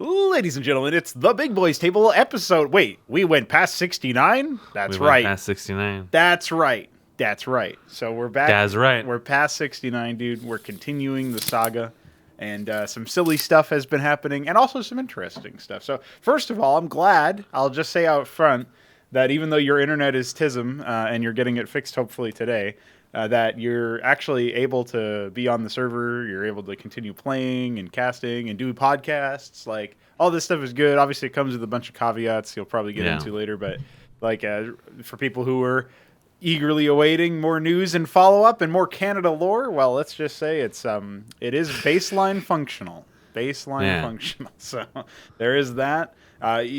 Ladies and gentlemen, it's the Big Boys Table episode. Wait, we went past 69? That's We right. went past 69. That's right. That's right. So we're back. That's right. We're past 69, dude. We're continuing the saga. And some silly stuff has been happening, and also some interesting stuff. So, first of all, I'm glad, I'll just say out front, that even though your internet is TISM, and you're getting it fixed hopefully today, that you're actually able to be on the server, you're able to continue playing and casting and do podcasts. Like, all this stuff is good. Obviously, it comes with a bunch of caveats you'll probably get into later, but like for people who are eagerly awaiting more news and follow-up and more Canada lore, well, let's just say it is baseline functional. Functional. So there is that.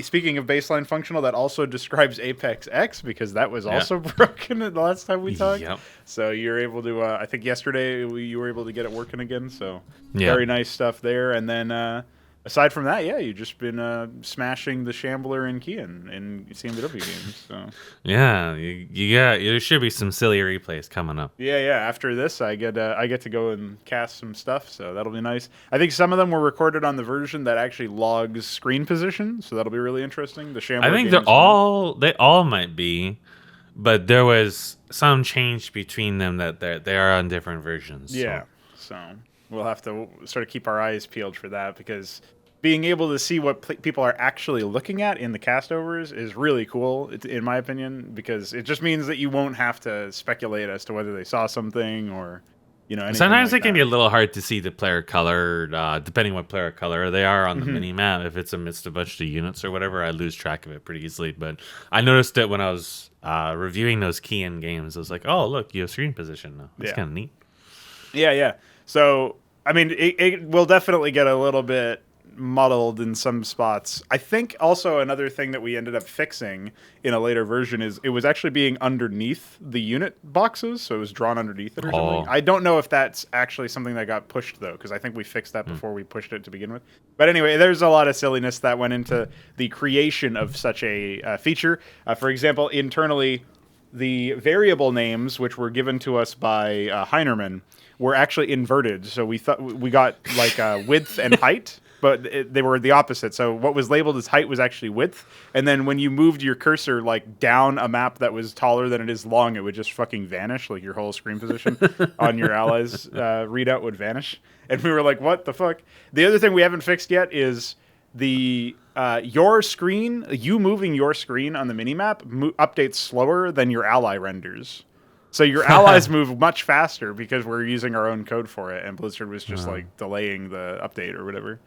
Speaking of baseline functional, that also describes Apex X, because that was also broken the last time we talked. Yep. So you're able to, I think yesterday you were able to get it working again. So very nice stuff there. And then aside from that, you've just been smashing the Shambler and Kian in CMW games. So yeah, there should be some silly replays coming up. Yeah. After this, I get to go and cast some stuff, so that'll be nice. I think some of them were recorded on the version that actually logs screen position, so that'll be really interesting. The Shambler. I think they all might be, but there was some change between them that they are on different versions. Yeah. So we'll have to sort of keep our eyes peeled for that, because being able to see what people are actually looking at in the castovers is really cool, in my opinion, because it just means that you won't have to speculate as to whether they saw something or, anything. Sometimes like it can be a little hard to see the player color, depending what player color they are on the mini map. If it's amidst a bunch of units or whatever, I lose track of it pretty easily. But I noticed it when I was reviewing those Kian games. I was like, oh, look, you have screen position now. That's kind of neat. Yeah. So, I mean, it will definitely get a little bit muddled in some spots. I think also another thing that we ended up fixing in a later version is it was actually being underneath the unit boxes, so it was drawn underneath it or something. I don't know if that's actually something that got pushed, though, because I think we fixed that before we pushed it to begin with. But anyway, there's a lot of silliness that went into the creation of such a feature. For example, internally, the variable names, which were given to us by Heinerman, were actually inverted. So we thought we got like width and height, but they were the opposite. So what was labeled as height was actually width. And then when you moved your cursor like down a map that was taller than it is long, it would just fucking vanish. Like your whole screen position on your allies readout would vanish. And we were like, what the fuck? The other thing we haven't fixed yet is the your screen, you moving your screen on the minimap updates slower than your ally renders. So your allies move much faster because we're using our own code for it, and Blizzard was just like delaying the update or whatever.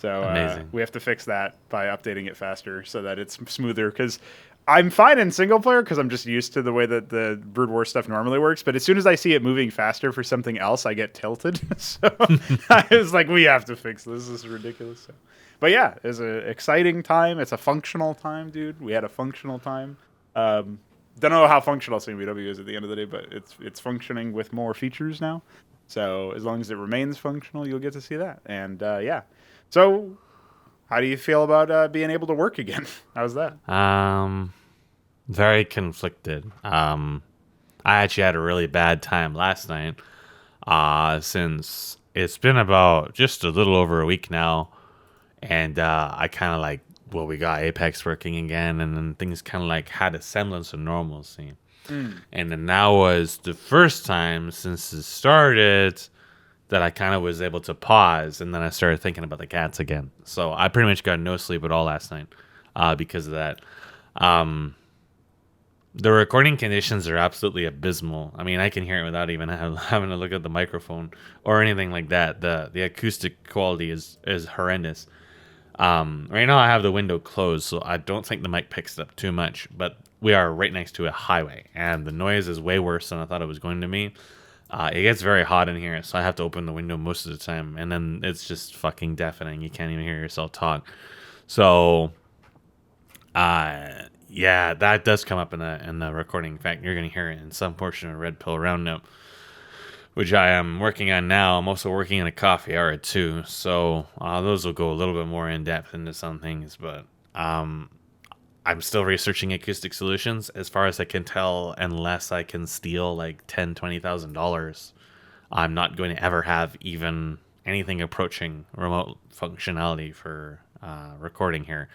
So we have to fix that by updating it faster so that it's smoother, because I'm fine in single player because I'm just used to the way that the Brood War stuff normally works. But as soon as I see it moving faster for something else, I get tilted. So I was like, we have to fix this. This is ridiculous. So, but yeah, it's an exciting time. It's a functional time, dude. We had a functional time. Don't know how functional CMW is at the end of the day, but it's functioning with more features now. So as long as it remains functional, you'll get to see that. And so how do you feel about being able to work again? How's that? Very conflicted. I actually had a really bad time last night, since it's been about just a little over a week now, and I kind of we got Apex working again, and then things kind of like had a semblance of normalcy. And then now was the first time since it started that I kind of was able to pause, and then I started thinking about the cats again. So I pretty much got no sleep at all last night because of that. The recording conditions are absolutely abysmal. I mean, I can hear it without even having to look at the microphone or anything like that. The acoustic quality is horrendous. Right now I have the window closed, so I don't think the mic picks it up too much, but we are right next to a highway, and the noise is way worse than I thought it was going to be. It gets very hot in here, so I have to open the window most of the time, and then it's just fucking deafening. You can't even hear yourself talk. So, that does come up in the recording. In fact, you're going to hear it in some portion of Red Pill Roundup, which I am working on now. I'm also working on a coffee hour too, so those will go a little bit more in depth into some things. But I'm still researching acoustic solutions. As far as I can tell, unless I can steal like $10,000-$20,000, I'm not going to ever have even anything approaching remote functionality for recording here.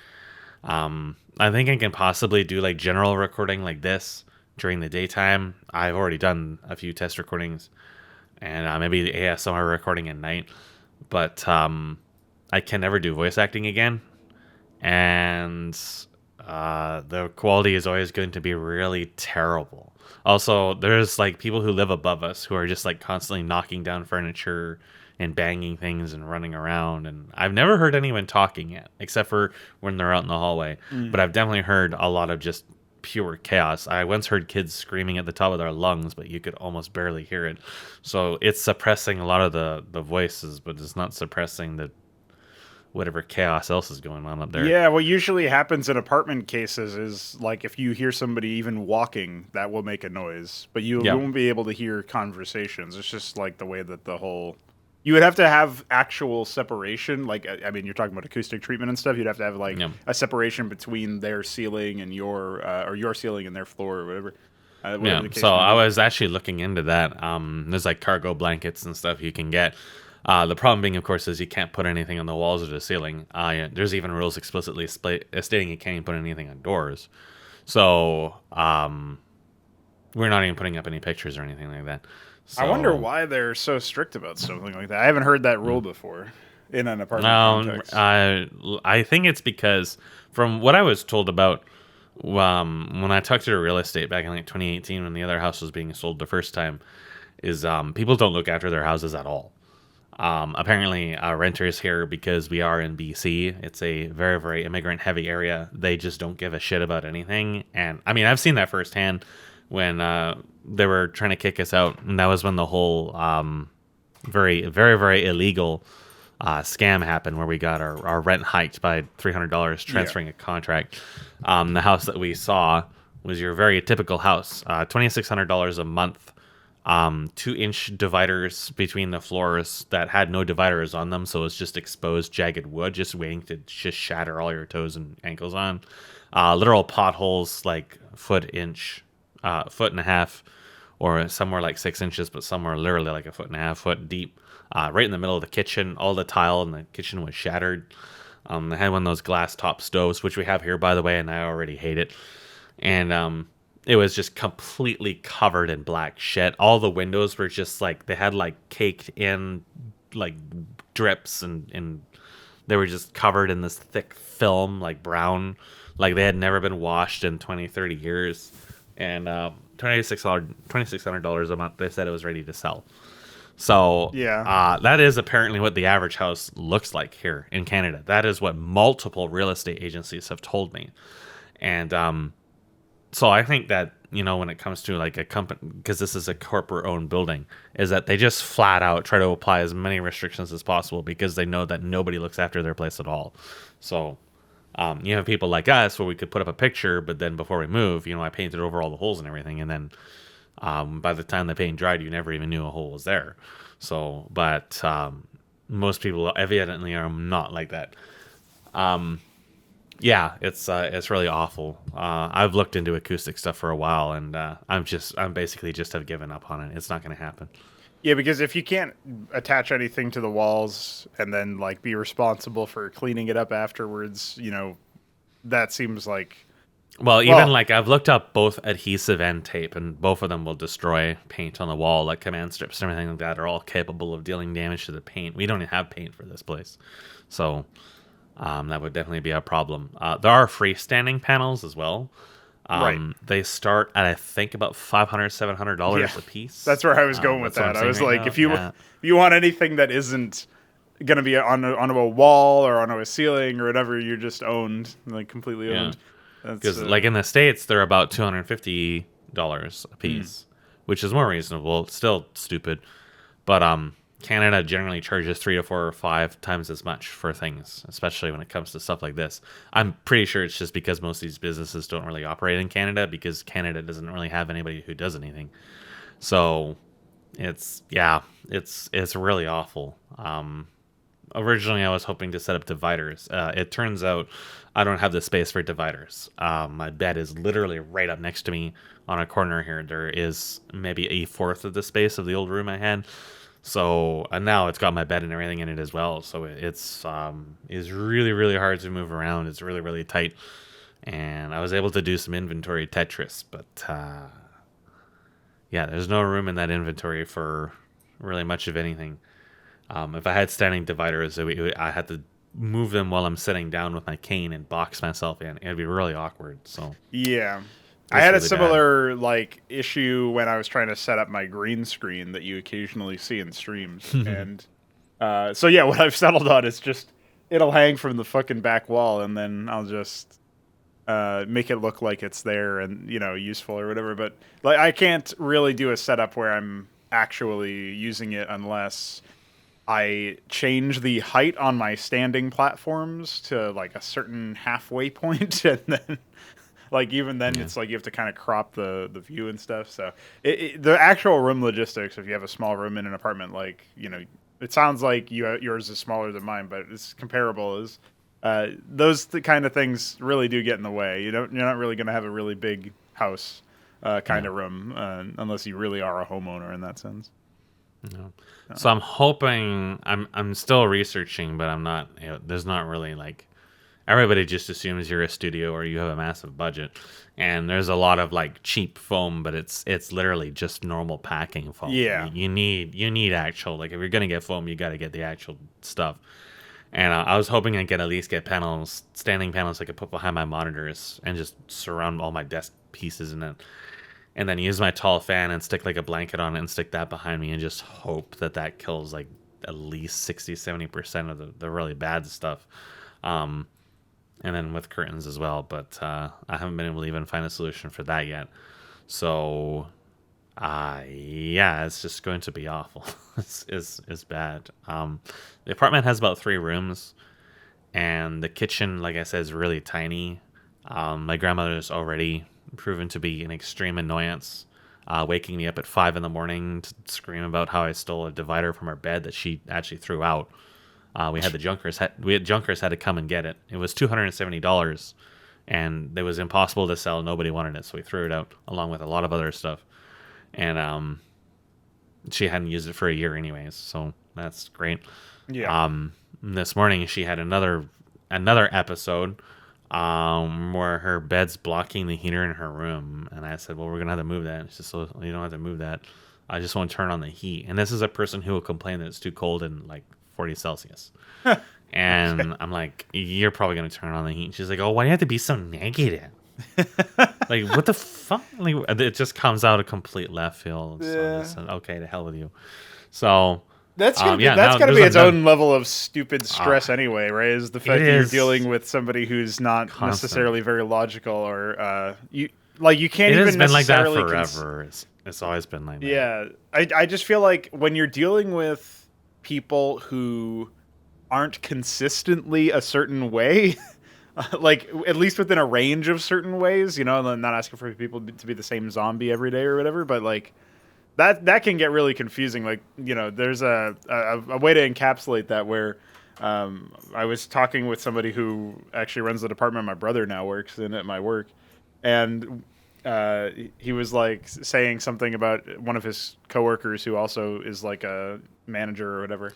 I think I can possibly do like general recording like this during the daytime. I've already done a few test recordings, and maybe the ASMR recording at night. But I can never do voice acting again, and the quality is always going to be really terrible. Also, there's like people who live above us who are just like constantly knocking down furniture and banging things and running around. And I've never heard anyone talking yet, except for when they're out in the hallway. But I've definitely heard a lot of just pure chaos. I once heard kids screaming at the top of their lungs, but you could almost barely hear it. So it's suppressing a lot of the voices, but it's not suppressing the whatever chaos else is going on up there. Yeah, what usually happens in apartment cases is like if you hear somebody even walking, that will make a noise, but you Yep. won't be able to hear conversations. It's just like the way that the whole you would have to have actual separation. Like I mean, you're talking about acoustic treatment and stuff. You'd have to have like Yep. a separation between their ceiling and or your ceiling and their floor or whatever. Whatever Yeah, the case so may I be. was actually looking into that. There's like cargo blankets and stuff you can get. The problem being, of course, is you can't put anything on the walls or the ceiling. Yeah, there's even rules explicitly stating you can't even put anything on doors. So we're not even putting up any pictures or anything like that. I wonder So why they're so strict about something like that. I haven't heard that rule before in an apartment um, context. I think it's because from what I was told about when I talked to the real estate back in like 2018 when the other house was being sold the first time, is people don't look after their houses at all. Apparently, renters here, because we are in BC, it's a very, very immigrant heavy area. They just don't give a shit about anything. And I mean, I've seen that firsthand when they were trying to kick us out. And that was when the whole very, very, very illegal scam happened where we got our rent hiked by $300 transferring a contract. The house that we saw was your very typical house, $2,600 a month, 2-inch dividers between the floors that had no dividers on them, so it's just exposed jagged wood just waiting to just shatter all your toes and ankles on. Literal potholes like foot and a half, or somewhere like 6 inches, but somewhere literally like a foot and a half, foot deep, right in the middle of the kitchen. All the tile in the kitchen was shattered. They had one of those glass top stoves, which we have here, by the way, and I already hate it. And it was just completely covered in black shit. All the windows were just like they had like caked in like drips, and they were just covered in this thick film, like brown, like they had never been washed in 20, 30 years. And $2,600 a month. They said it was ready to sell. So Yeah. that is apparently what the average house looks like here in Canada. That is what multiple real estate agencies have told me. And so I think that, when it comes to like a company, because this is a corporate owned building, is that they just flat out try to apply as many restrictions as possible because they know that nobody looks after their place at all. So you have people like us where we could put up a picture, but then before we move, I painted over all the holes and everything. And then by the time the paint dried, you never even knew a hole was there. So, but most people evidently are not like that. Yeah, it's really awful. I've looked into acoustic stuff for a while, and I'm basically just have given up on it. It's not going to happen. Yeah, because if you can't attach anything to the walls and then like be responsible for cleaning it up afterwards, that seems like Well, even well, like I've looked up both adhesive and tape, and both of them will destroy paint on the wall. Like command strips and everything like that are all capable of dealing damage to the paint. We don't even have paint for this place, so that would definitely be a problem. There are freestanding panels as well. right. They start at I think about $500, $700 Yeah. a piece. That's where I was going with That's what I'm that. I saying was right like, now. if you Yeah. if you want anything that isn't gonna be on a wall or on a ceiling or whatever, you're just owned, like completely Yeah. owned. That's Because like in the States, they're about $250 a piece, which is more reasonable. It's still stupid, but Canada generally charges 3 to 4 or 5 times as much for things, especially when it comes to stuff like this. I'm pretty sure it's just because most of these businesses don't really operate in Canada because Canada doesn't really have anybody who does anything. So it's really awful. Originally, I was hoping to set up dividers. It turns out I don't have the space for dividers. My bed is literally right up next to me on a corner here. There is maybe a fourth of the space of the old room I had. So now it's got my bed and everything in it as well. So it's really really hard to move around. It's really really tight, and I was able to do some inventory Tetris, but yeah, there's no room in that inventory for really much of anything. If I had standing dividers, I had to move them while I'm sitting down with my cane and box myself in. It'd be really awkward. So Yeah. I it's had a really bad. similar like issue when I was trying to set up my green screen that you occasionally see in streams. And so yeah, what I've settled on is just it'll hang from the fucking back wall, and then I'll just make it look like it's there and useful or whatever. But like I can't really do a setup where I'm actually using it unless I change the height on my standing platforms to like a certain halfway point, and then like even then Yeah. it's like you have to kind of crop the view and stuff. So the actual room logistics, if you have a small room in an apartment, like it sounds like yours is smaller than mine, but it's comparable. Is those kind of things really do get in the way. You're not really going to have a really big house kind Yeah. of room unless you really are a homeowner in that sense. Yeah. So I'm hoping I'm still researching, but I'm not. There's not really like everybody just assumes you're a studio or you have a massive budget, and there's a lot of like cheap foam, but it's literally just normal packing foam. Yeah. You need actual, like if you're gonna get foam, you got to get the actual stuff. And I was hoping I'd at least get panels, standing panels I could put behind my monitors and just surround all my desk pieces in it, and then use my tall fan and stick like a blanket on it and stick that behind me and just hope that kills like at least 60-70% of the really bad stuff. Um, and then with curtains as well, but I haven't been able to even find a solution for that yet. So yeah, it's just going to be awful. It's bad. The apartment has about 3 rooms, and the kitchen, like I said, is really tiny. My grandmother's already proven to be an extreme annoyance, waking me up at 5 in the morning to scream about how I stole a divider from her bed that she actually threw out. We had junkers had to come and get it. It was $270, and it was impossible to sell. Nobody wanted it, so we threw it out along with a lot of other stuff. And she hadn't used it for a year anyways, so that's great. Yeah. This morning she had another episode where her bed's blocking the heater in her room, and I said, "Well, we're gonna have to move that." And she said, "So you don't have to move that. I just want to turn on the heat." And this is a person who will complain that it's too cold in like 40 Celsius. And I'm like, "You're probably gonna turn on the heat." And she's like, "Oh, why do you have to be so negative?" Like, what the fuck? Like, it just comes out of complete left field. So I just said, okay, to hell with you. So That's gonna be yeah, that's now gotta there's be its another. own level of stupid stress anyway, right? Is the It fact that you're is dealing with somebody who's not constant. necessarily very logical, or you can't It has even been like that necessarily forever. It's always been like that. yeah. I just feel like when you're dealing with people who aren't consistently a certain way, like at least within a range of certain ways, I'm not asking for people to be the same zombie every day or whatever, but like that can get really confusing. Like, there's a way to encapsulate that where I was talking with somebody who actually runs the department my brother now works in at my work, and he was like saying something about one of his coworkers who also is like a manager or whatever,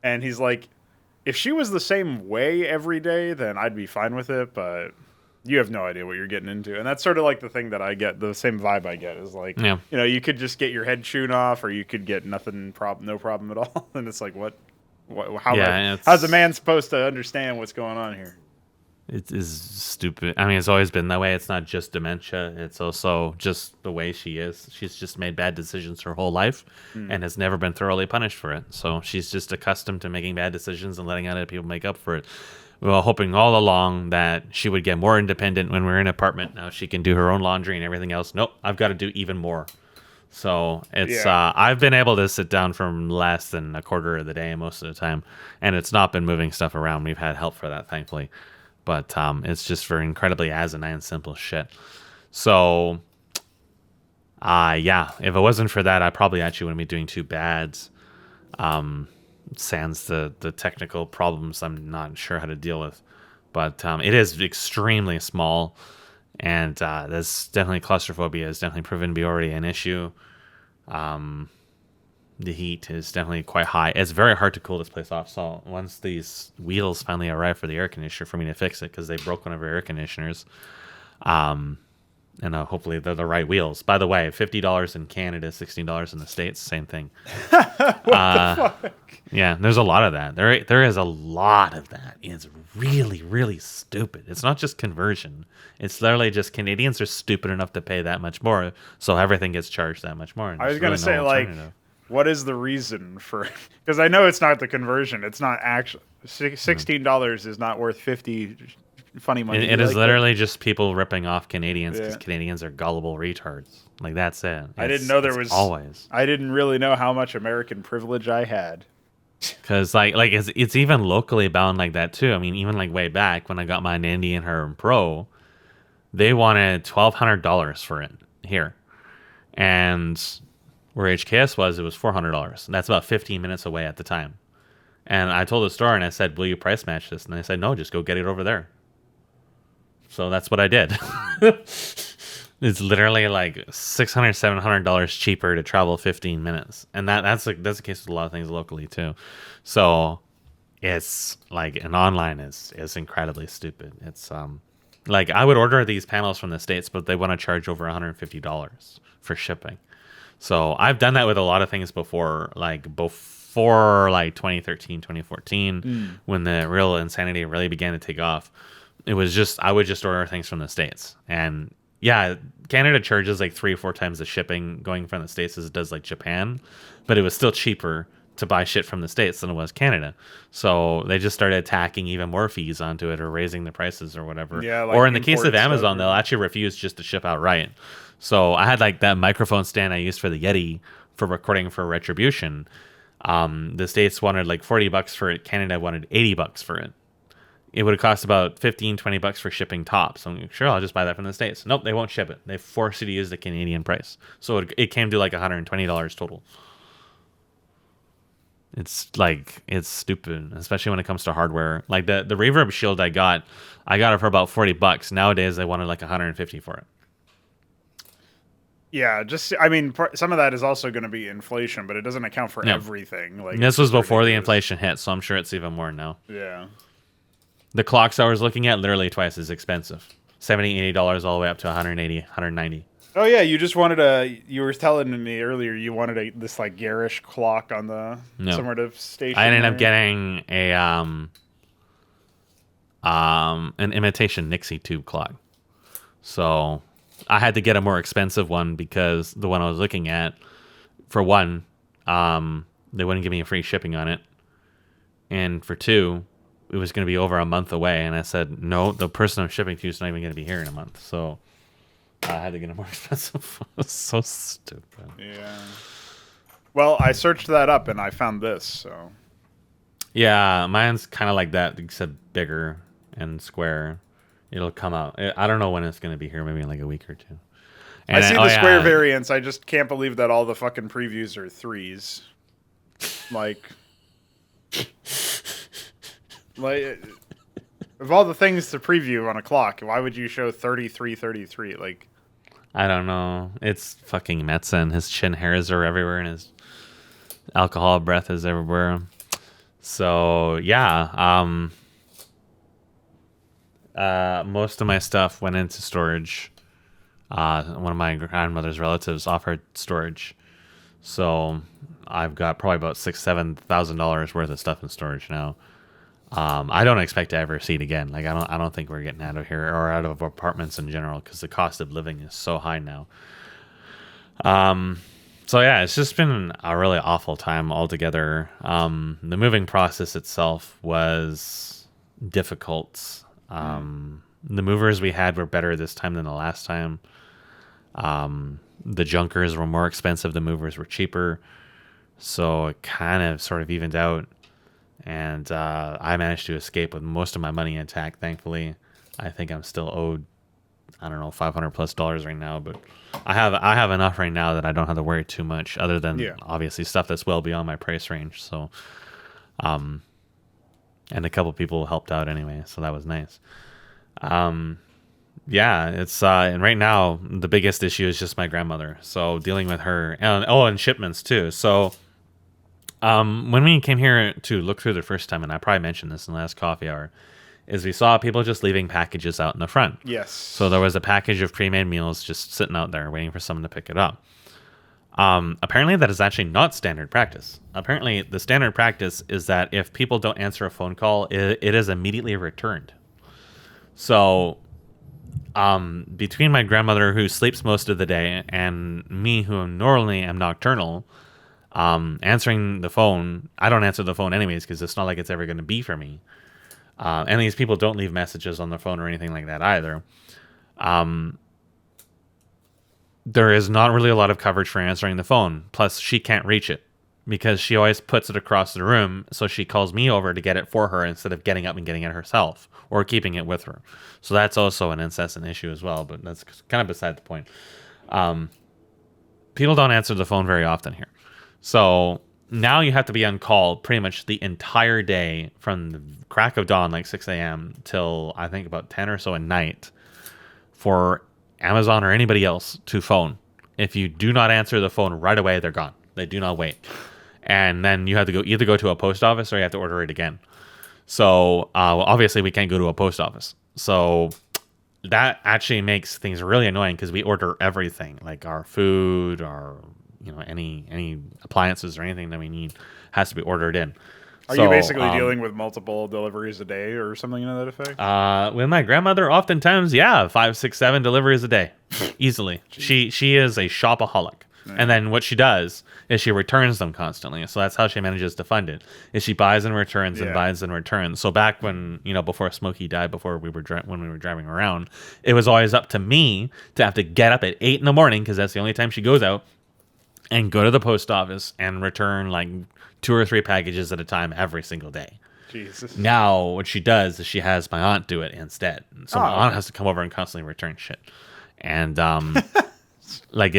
and he's like, if she was the same way every day, then I'd be fine with it, but you have no idea what you're getting into. And that's sort of like the thing that I get, the same vibe I get is like, Yeah. you could just get your head chewed off, or you could get no problem at all. And it's like, Yeah, how's a man supposed to understand what's going on here? it is stupid. I mean, it's always been that way. It's not just dementia. It's also just the way she is. She's just made bad decisions her whole life Mm. and has never been thoroughly punished for it. So she's just accustomed to making bad decisions and letting other people make up for it. We were hoping all along that she would get more independent when we're in an apartment. Now she can do her own laundry and everything else. Nope, I've got to do even more. So it's Yeah. I've been able to sit down for less than a quarter of the day most of the time, and it's not been moving stuff around. We've had help for that, thankfully, but it's just for incredibly asinine, simple shit. So, yeah, if it wasn't for that, I probably actually wouldn't be doing too bad. Sans the technical problems I'm not sure how to deal with, but it is extremely small, and that's definitely claustrophobia has definitely proven to be already an issue. the heat is definitely quite high. It's very hard to cool this place off. So once these wheels finally arrive for the air conditioner for me to fix it, because they broke one of our air conditioners, and hopefully they're the right wheels. By the way, $50 in Canada, $16 in the States, same thing. What the fuck? Yeah, there's a lot of that. There is a lot of that. It's really, really stupid. It's not just conversion. It's literally just Canadians are stupid enough to pay that much more, so everything gets charged that much more. I was going to say, like, what is the reason for... Because I know it's not the conversion. It's not actually... $16 is not worth 50 funny money. It is literally just people ripping off Canadians because Canadians are gullible retards. Like, that's it. I didn't know there was... Always. I didn't really know how much American privilege I had. Because like it's even locally bound like that too. I mean, even like way back when I got my Nandy and her Pro, they wanted $1,200 for it here, and where HKS was, it was $400. That's about 15 minutes away at the time. And I told the store and I said, "Will you price match this?" And they said, "No, just go get it over there." So that's what I did. It's literally like $600, $700 cheaper to travel 15 minutes, and that's the case with a lot of things locally too. So it's like an online is incredibly stupid. It's like I would order these panels from the States, but they want to charge over $150 for shipping. So I've done that with a lot of things before, like before like 2013, 2014, when the real insanity really began to take off. It was just I would just order things from the States, and yeah, Canada charges like 3 or 4 times the shipping going from the States as it does like Japan, but it was still cheaper to buy shit from the States than it was Canada. So they just started tacking even more fees onto it or raising the prices or whatever. Yeah, like or in the case of import Amazon, stuff. they'll actually refuse just to ship outright. So I had like that microphone stand I used for the Yeti for recording for Retribution. The States wanted like $40 for it. Canada wanted $80 for it. It would have cost about $15-$20 for shipping tops. I'm like, sure, I'll just buy that from the States. Nope, they won't ship it. They force you to use the Canadian price. So it came to like $120 total. It's like, it's stupid, especially when it comes to hardware. Like the Reverb Shield I got it for about $40. Nowadays, they wanted like $150 for it. Yeah, just I mean, some of that is also going to be inflation, but it doesn't account for everything. Like, And this was before the ridiculous. inflation hit, so I'm sure it's even more now. Yeah. The clocks I was looking at, literally twice as expensive. $70, $80 all the way up to $180, $190. Oh yeah, you just wanted you were telling me earlier you wanted this like garish clock on the somewhere to station. I ended up getting a an imitation Nixie tube clock. So I had to get a more expensive one because the one I was looking at, for one, they wouldn't give me a free shipping on it. And for two, it was going to be over a month away, and I said, no, the person I'm shipping to is not even going to be here in a month. So I had to get a more expensive one. It's so stupid. Yeah. Well, I searched that up, and I found this, so... Yeah, mine's kind of like that, except bigger and square. It'll come out. I don't know when it's going to be here, maybe in like a week or two. And I see the square variants. I just can't believe that all the fucking previews are 3s. Like... Like, of all the things to preview on a clock, why would you show 3333? Like, I don't know. It's fucking Metzen. His chin hairs are everywhere, and his alcohol breath is everywhere. So yeah, most of my stuff went into storage. One of my grandmother's relatives offered storage, so I've got probably about $6,000-$7,000 worth of stuff in storage now. I don't expect to ever see it again. Like I don't think we're getting out of here or out of apartments in general because the cost of living is so high now. So yeah, it's just been a really awful time altogether. The moving process itself was difficult. The movers we had were better this time than the last time. The junkers were more expensive. The movers were cheaper. So it kind of sort of evened out. And I managed to escape with most of my money intact, thankfully. I think I'm still owed, I don't know, $500+ right now, but I have enough right now that I don't have to worry too much, other than obviously stuff that's well beyond my price range. So, and a couple people helped out anyway, so that was nice. Yeah, it's and right now the biggest issue is just my grandmother. So dealing with her, and shipments too. So When we came here to look through the first time, and I probably mentioned this in the last coffee hour, is we saw people just leaving packages out in the front. Yes. So there was a package of pre-made meals just sitting out there waiting for someone to pick it up. Apparently that is actually not standard practice. Apparently the standard practice is that if people don't answer a phone call, it is immediately returned. So between my grandmother, who sleeps most of the day, and me, who normally am nocturnal, answering the phone, I don't answer the phone anyways because it's not like it's ever going to be for me. And these people don't leave messages on their phone or anything like that either. There is not really a lot of coverage for answering the phone. Plus, she can't reach it because she always puts it across the room. So she calls me over to get it for her instead of getting up and getting it herself or keeping it with her. So that's also an incessant issue as well. But that's kind of beside the point. People don't answer the phone very often here. So now you have to be on call pretty much the entire day from the crack of dawn, like 6 a.m. till I think about 10 or so at night for Amazon or anybody else to phone. If you do not answer the phone right away, they're gone. They do not wait. And then you have to either go to a post office or you have to order it again. So obviously we can't go to a post office. So that actually makes things really annoying because we order everything, like our food, our any appliances or anything that we need has to be ordered in. Are you basically dealing with multiple deliveries a day or something to that effect? With my grandmother, oftentimes, 5, 6, 7 deliveries a day, easily. She is a shopaholic, and then what she does is she returns them constantly. So that's how she manages to fund it. Is she buys and returns and buys and returns. So back when before Smokey died, before when we were driving around, it was always up to me to have to get up at 8 in the morning because that's the only time she goes out, and go to the post office and return like 2 or 3 packages at a time every single day. Jesus. Now, what she does is she has my aunt do it instead. So my aunt has to come over and constantly return shit. And like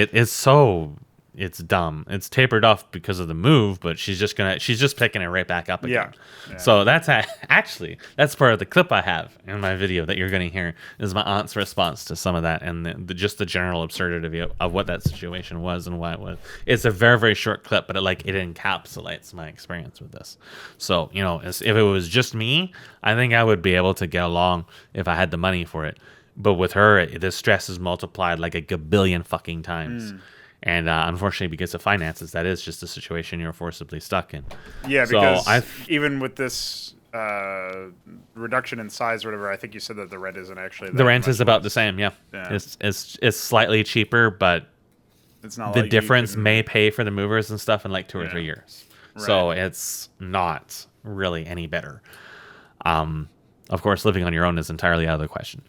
it's dumb. It's tapered off because of the move, but she's just picking it right back up again. Yeah. So that's actually part of the clip I have in my video that you're going to hear is my aunt's response to some of that and just the general absurdity of what that situation was and why it was. It's a very, very short clip, but it encapsulates my experience with this. So, if it was just me, I think I would be able to get along if I had the money for it. But with her, the stress is multiplied like a gabillion fucking times. And unfortunately, because of finances, that is just a situation you're forcibly stuck in. Yeah, because even with this reduction in size or whatever, I think you said that the rent isn't actually that the rent is about less. the same. Yeah. It's slightly cheaper, but it's not the like difference may pay for the movers and stuff in like 2 or 3 years. Right. So it's not really any better. Of course, living on your own is entirely out of the question.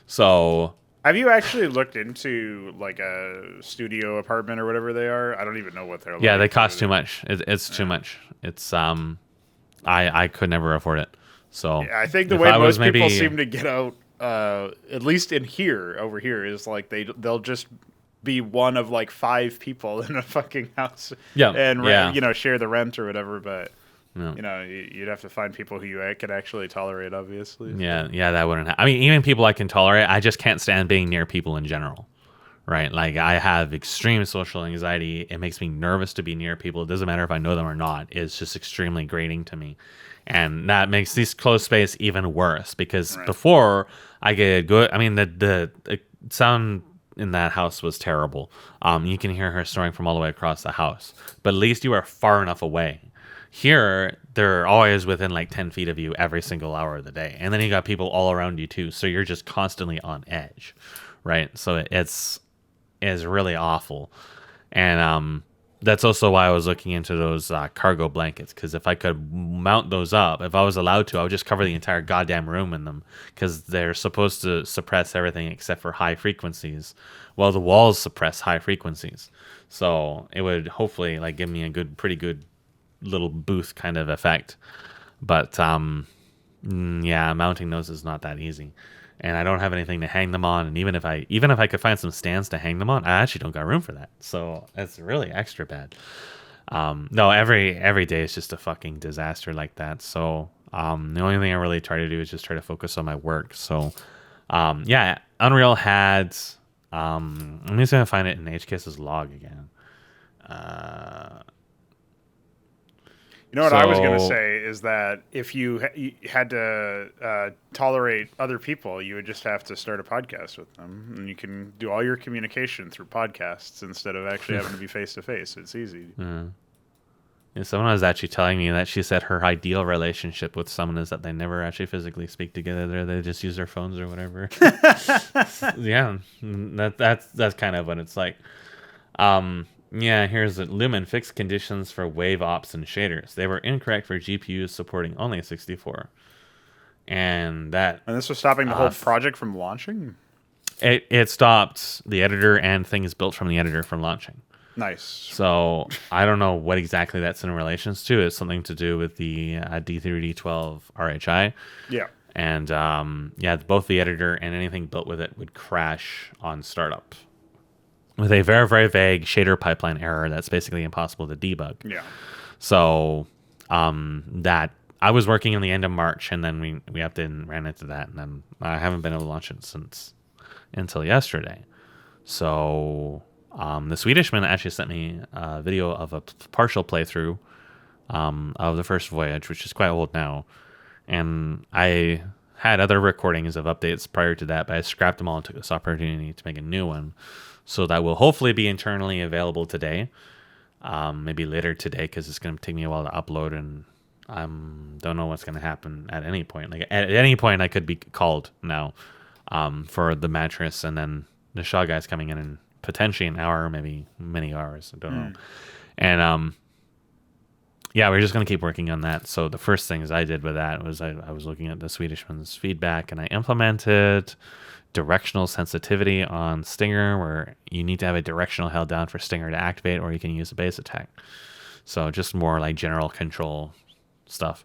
So. Have you actually looked into like a studio apartment or whatever they are? I don't even know what they're like. Yeah, they cost too much. It's too much. It's I could never afford it. So yeah, I think the way most people seem to get out, at least over here, is like they'll just be one of like 5 people in a fucking house. Yeah, and share the rent or whatever. But no. You'd have to find people who you could actually tolerate, obviously. Yeah, that wouldn't I mean, even people I can tolerate, I just can't stand being near people in general, right? Like, I have extreme social anxiety. It makes me nervous to be near people. It doesn't matter if I know them or not. It's just extremely grating to me. And that makes this closed space even worse because before I get good, I mean, the sound in that house was terrible. You can hear her snoring from all the way across the house, but at least you are far enough away. Here, they're always within like 10 feet of you every single hour of the day. And then you got people all around you too. So you're just constantly on edge, right? So it's really awful. And that's also why I was looking into those cargo blankets. Because if I could mount those up, if I was allowed to, I would just cover the entire goddamn room in them. Because they're supposed to suppress everything except for high frequencies. Well, the walls suppress high frequencies. So it would hopefully like give me a pretty good little booth kind of effect, but mounting those is not that easy, and I don't have anything to hang them on. And even if I could find some stands to hang them on, I actually don't got room for that, so it's really extra bad. No, every day is just a fucking disaster like that. So the only thing I really try to do is just try to focus on my work. So Unreal had I'm just gonna find it in HKS's log again. You know what I was going to So say is that if you had to tolerate other people, you would just have to start a podcast with them, and you can do all your communication through podcasts instead of actually having to be face to face. It's easy. yeah, someone was actually telling me that she said her ideal relationship with someone is that they never actually physically speak together. They just use their phones or whatever. Yeah, that's kind of what it's like. Yeah, here's it. Lumen fixed conditions for wave ops and shaders. They were incorrect for GPUs supporting only 64. And that And this was stopping the whole project from launching? it stopped the editor and things built from the editor from launching. Nice. So I don't know what exactly that's in relations to. It's something to do with the D3, D12 RHI. Yeah. And yeah, both the editor and anything built with it would crash on startup with a very, very vague shader pipeline error that's basically impossible to debug. Yeah. So that I was working in the end of March, and then we upped and ran into that, and then I haven't been able to launch it until yesterday. So the Swedishman actually sent me a video of a partial playthrough of the first voyage, which is quite old now. And I had other recordings of updates prior to that, but I scrapped them all and took this opportunity to make a new one. So that will hopefully be internally available today. Maybe later today, because it's going to take me a while to upload, and I don't know what's going to happen at any point. Like at any point, I could be called now for the mattress, and then the Shaw guy's coming in potentially an hour, maybe many hours. I don't know. And yeah, we're just going to keep working on that. So the first things I did with that was I was looking at the Swedishman's feedback, and I implemented directional sensitivity on Stinger, where you need to have a directional held down for Stinger to activate, or you can use a base attack. So just more like general control stuff.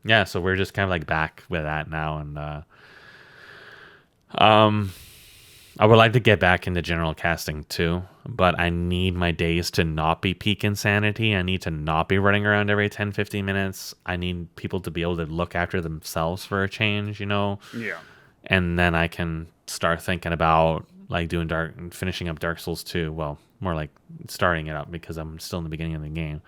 Yeah, so we're just kind of like back with that now, and I would like to get back into general casting too, but I need my days to not be peak insanity. I need to not be running around every 10, 15 minutes. I need people to be able to look after themselves for a change, Yeah. And then I can start thinking about like finishing up Dark Souls 2. Well, more like starting it up because I'm still in the beginning of the game.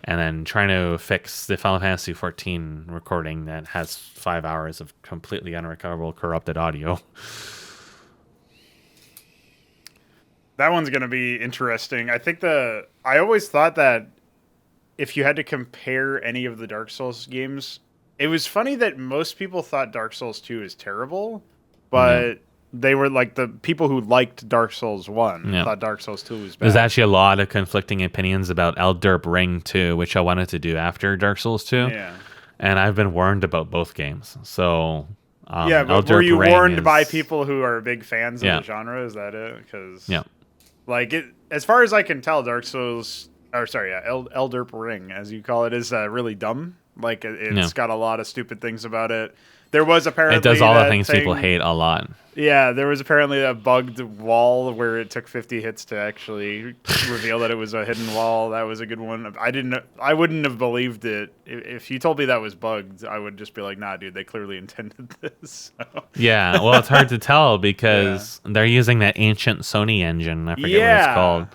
And then trying to fix the Final Fantasy 14 recording that has 5 hours of completely unrecoverable corrupted audio. That one's going to be interesting. I always thought that if you had to compare any of the Dark Souls games, it was funny that most people thought Dark Souls 2 is terrible, but they were like the people who liked Dark Souls 1 thought Dark Souls 2 was bad. There's actually a lot of conflicting opinions about Elderp Ring 2, which I wanted to do after Dark Souls 2. Yeah. And I've been warned about both games. So yeah, but were you warned by people who are big fans of the genre? Is that it? Because like as far as I can tell, Elderp Ring, as you call it, is really dumb. Like it's got a lot of stupid things about it. There was apparently it does all the things people hate a lot. Yeah, there was apparently a bugged wall where it took 50 hits to actually reveal that it was a hidden wall. That was a good one. I wouldn't have believed it if you told me that was bugged. I would just be like, nah, dude, they clearly intended this. So. Yeah, well, it's hard to tell because they're using that ancient Sony engine. I forget what it's called.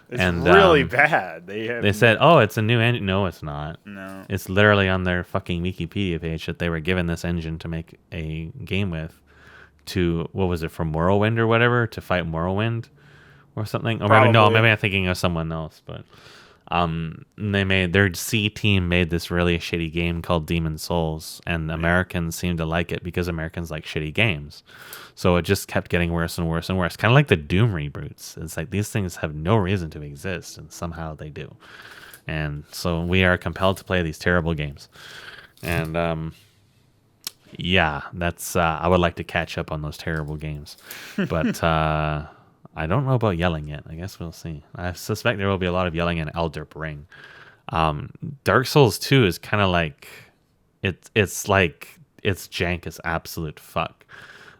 It's really bad. They said, "Oh, it's a new engine." No, it's not. No, it's literally on their fucking Wikipedia page that they were given this engine to make a game with. To what was it from Morrowind or whatever to fight Morrowind or something? Or maybe I'm thinking of someone else. But their C team made this really shitty game called Demon Souls, and Americans seemed to like it because Americans like shitty games. So it just kept getting worse and worse and worse. Kind of like the Doom reboots. It's like these things have no reason to exist, and somehow they do. And so we are compelled to play these terrible games. And yeah, that's I would like to catch up on those terrible games. But I don't know about yelling yet. I guess we'll see. I suspect there will be a lot of yelling in Elderp Ring. Dark Souls 2 is kind of like it's like its jank is absolute fuck.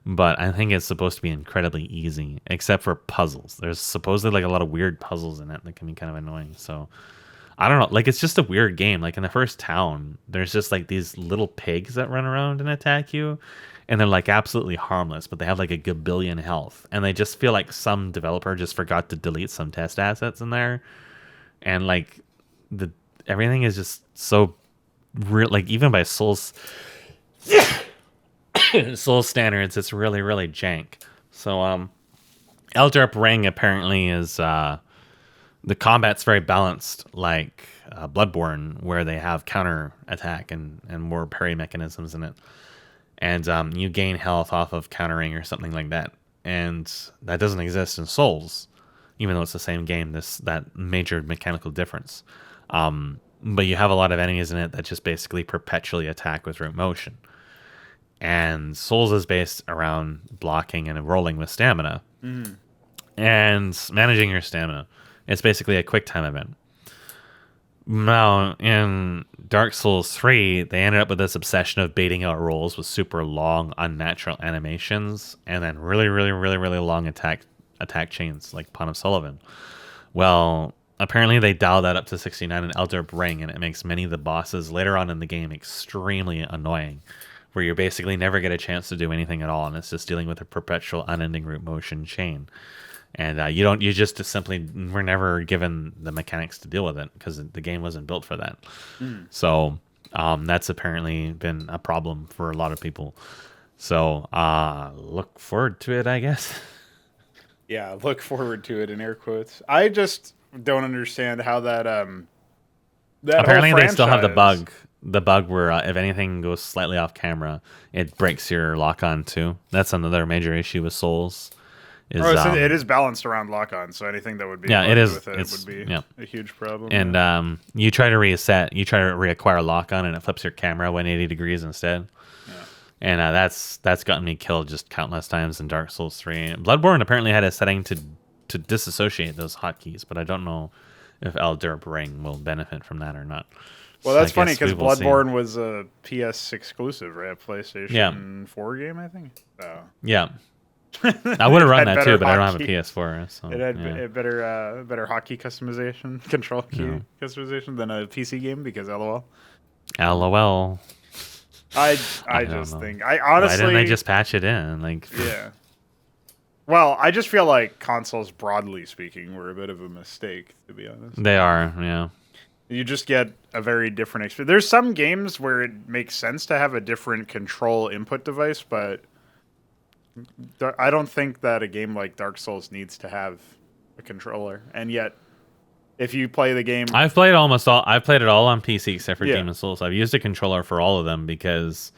But I think it's supposed to be incredibly easy, except for puzzles. There's supposedly like a lot of weird puzzles in it that can be kind of annoying. So I don't know. Like it's just a weird game. Like in the first town, there's just like these little pigs that run around and attack you. And they're like absolutely harmless, but they have like a gabillion health. And they just feel like some developer just forgot to delete some test assets in there. And like everything is just so real. Like even by Souls Soul standards, it's really really jank. So Elder Ring apparently is the combat's very balanced, like Bloodborne, where they have counter attack and more parry mechanisms in it, and you gain health off of countering or something like that, and that doesn't exist in Souls, even though it's the same game. That major mechanical difference, but you have a lot of enemies in it that just basically perpetually attack with root motion, and Souls is based around blocking and rolling with stamina and managing your stamina. It's basically a quick time event. Now, in Dark Souls 3, they ended up with this obsession of baiting out rolls with super long, unnatural animations, and then really, really, really, really long attack chains, like Pond of Sullivan. Well, apparently they dialed that up to 69 in Elder Ring, and it makes many of the bosses later on in the game extremely annoying, where you basically never get a chance to do anything at all, and it's just dealing with a perpetual, unending root motion chain. And you just simply were never given the mechanics to deal with it because the game wasn't built for that. So that's apparently been a problem for a lot of people. So look forward to it, I guess. Yeah, look forward to it in air quotes. I just don't understand how that apparently whole they still have franchise- the bug where if anything goes slightly off camera, it breaks your lock on too. That's another major issue with Souls. It is balanced around lock-on, so anything that would be it is. with it would be a huge problem. And you try to reset, you try to reacquire lock-on, and it flips your camera 180 degrees instead. Yeah. And that's gotten me killed just countless times in Dark Souls 3. Bloodborne apparently had a setting to disassociate those hotkeys, but I don't know if Elder Ring will benefit from that or not. Well, that's funny because Bloodborne was a PS exclusive, right? A PlayStation 4 game, I think. So. Yeah. I would have run that too, but I don't have a PS4. So, it had better hotkey customization, control key customization than a PC game because LOL. LOL. I just think honestly, why didn't they just patch it in? Like yeah. Well, I just feel like consoles, broadly speaking, were a bit of a mistake, to be honest. They are, yeah. You just get a very different experience. There's some games where it makes sense to have a different control input device, but I don't think that a game like Dark Souls needs to have a controller. And yet, if you play the game... I've played it all on PC except for Demon's Souls. I've used a controller for all of them because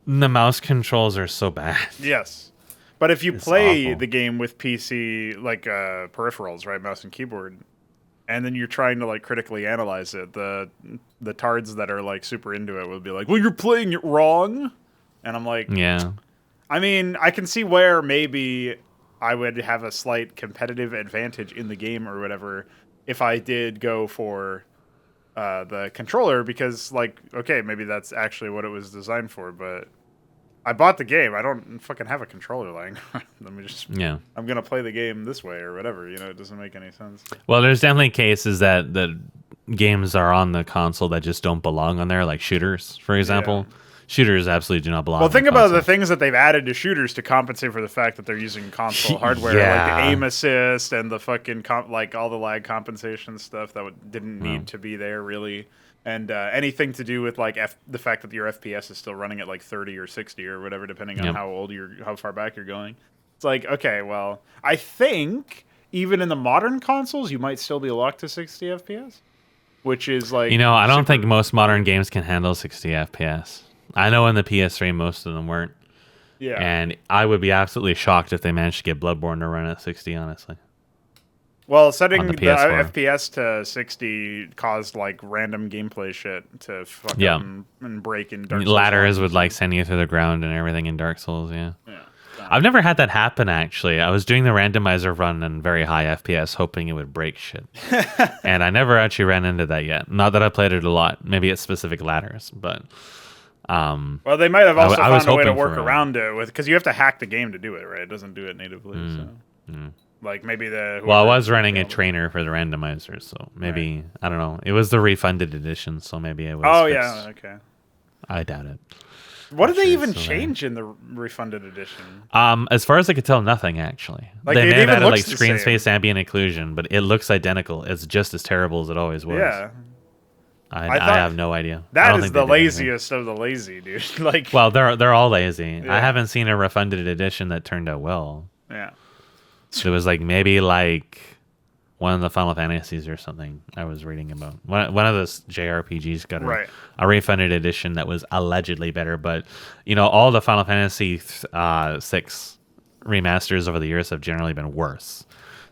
the mouse controls are so bad. Yes. But if you play the game with PC, like peripherals, right, mouse and keyboard, and then you're trying to like critically analyze it, the tards that are like super into it will be like, well, you're playing it wrong. And I'm like... Yeah. I mean, I can see where maybe I would have a slight competitive advantage in the game or whatever if I did go for the controller because, like, okay, maybe that's actually what it was designed for, but I bought the game. I don't fucking have a controller lying around. Let me just... Yeah. I'm going to play the game this way or whatever. You know, it doesn't make any sense. Well, there's definitely cases that games are on the console that just don't belong on there, like shooters, for example. Yeah. Shooters absolutely do not belong. Well, think about the things that they've added to shooters to compensate for the fact that they're using console hardware, like the aim assist and the fucking like all the lag compensation stuff that didn't need to be there really, and anything to do with like the fact that your FPS is still running at like 30 or 60 or whatever, depending on how far back you're going. It's like, okay, well, I think even in the modern consoles, you might still be locked to 60 FPS, which is like I don't think most modern games can handle 60 FPS. I know in the PS3 most of them weren't. Yeah. And I would be absolutely shocked if they managed to get Bloodborne to run at 60, honestly. Well, setting the FPS to 60 caused like random gameplay shit to fuck up and break in Dark Souls. Ladders would like send you through the ground and everything in Dark Souls, yeah. I've never had that happen, actually. I was doing the randomizer run in very high FPS, hoping it would break shit. And I never actually ran into that yet. Not that I played it a lot. Maybe it's specific ladders, but... well, they might have also found a way to work around it because you have to hack the game to do it, right? It doesn't do it natively. Like maybe I was running a trainer for the randomizer, so maybe I don't know. It was the refunded edition, so maybe it was. Oh yeah, okay. I doubt it. What did they even change in the refunded edition? As far as I could tell, nothing actually. Like, they may have added like screen space ambient occlusion, but it looks identical. It's just as terrible as it always was. Yeah. I have no idea. I That don't is think they the did anything. laziest of the lazy, dude. Like, Well, they're all lazy. Yeah. I haven't seen a refunded edition that turned out well. yeah. There was like maybe like one of the Final Fantasies or something I was reading about. One of those JRPGs got Right. a refunded edition that was allegedly better, but all the Final Fantasy 6 remasters over the years have generally been worse.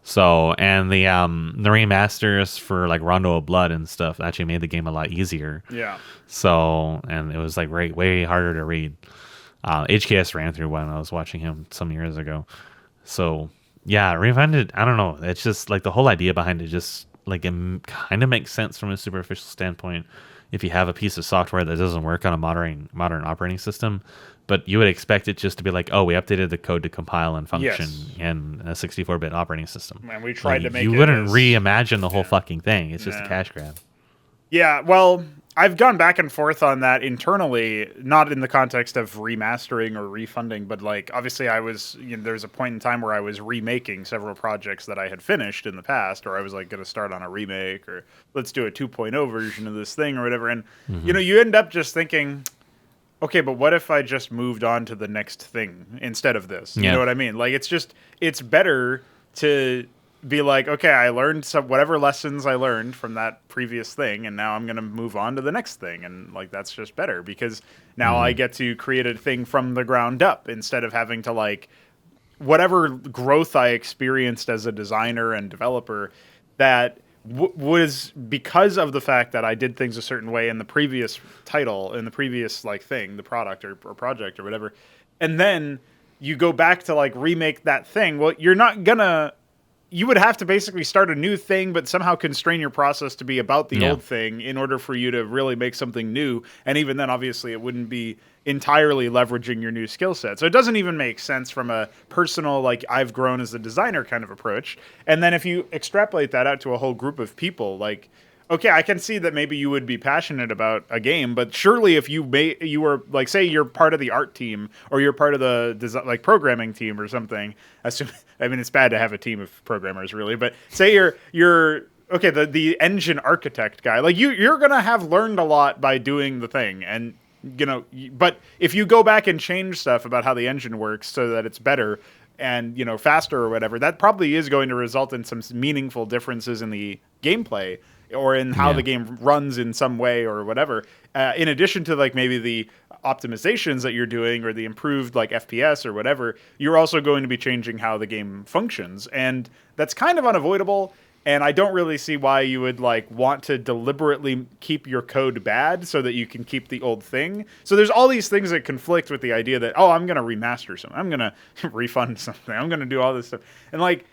So, and the remasters for like Rondo of Blood and stuff actually made the game a lot easier. Yeah. So, and it was like way harder to read. HKS ran through one. I was watching him some years ago. So, yeah, refunded. I don't know. It's just like the whole idea behind it just like it kind of makes sense from a superficial standpoint. If you have a piece of software that doesn't work on a modern operating system, but you would expect it just to be like, oh, we updated the code to compile and function in a 64-bit operating system. And we tried to make you it wouldn't as- reimagine the whole fucking thing. It's just a Yeah. cash grab. Yeah, well, I've gone back and forth on that internally, not in the context of remastering or refunding, but like obviously I was, there's a point in time where I was remaking several projects that I had finished in the past, or I was like going to start on a remake, or let's do a 2.0 version of this thing or whatever. And, you end up just thinking, okay, but what if I just moved on to the next thing instead of this? You know what I mean? Like, it's better to be like, okay, I learned whatever lessons I learned from that previous thing, and now I'm going to move on to the next thing. And like, that's just better because now I get to create a thing from the ground up instead of having to like, whatever growth I experienced as a designer and developer that was because of the fact that I did things a certain way in the previous title, in the previous like thing, the product or project or whatever. And then you go back to like remake that thing. Well, you would have to basically start a new thing, but somehow constrain your process to be about the old thing in order for you to really make something new. And even then, obviously, it wouldn't be entirely leveraging your new skill set. So it doesn't even make sense from a personal, like, I've grown as a designer kind of approach. And then if you extrapolate that out to a whole group of people, like, okay, I can see that maybe you would be passionate about a game, but surely if you were like, say you're part of the art team or you're part of the programming team or something. I mean, it's bad to have a team of programmers, really, but say you're okay, the engine architect guy. Like you're gonna have learned a lot by doing the thing, and but if you go back and change stuff about how the engine works so that it's better and faster or whatever, that probably is going to result in some meaningful differences in the gameplay or in how the game runs in some way or whatever. In addition to like maybe the optimizations that you're doing or the improved like FPS or whatever, you're also going to be changing how the game functions. And that's kind of unavoidable. And I don't really see why you would like want to deliberately keep your code bad so that you can keep the old thing. So there's all these things that conflict with the idea that, oh, I'm going to remaster something. I'm going to refund something. I'm going to do all this stuff. And like,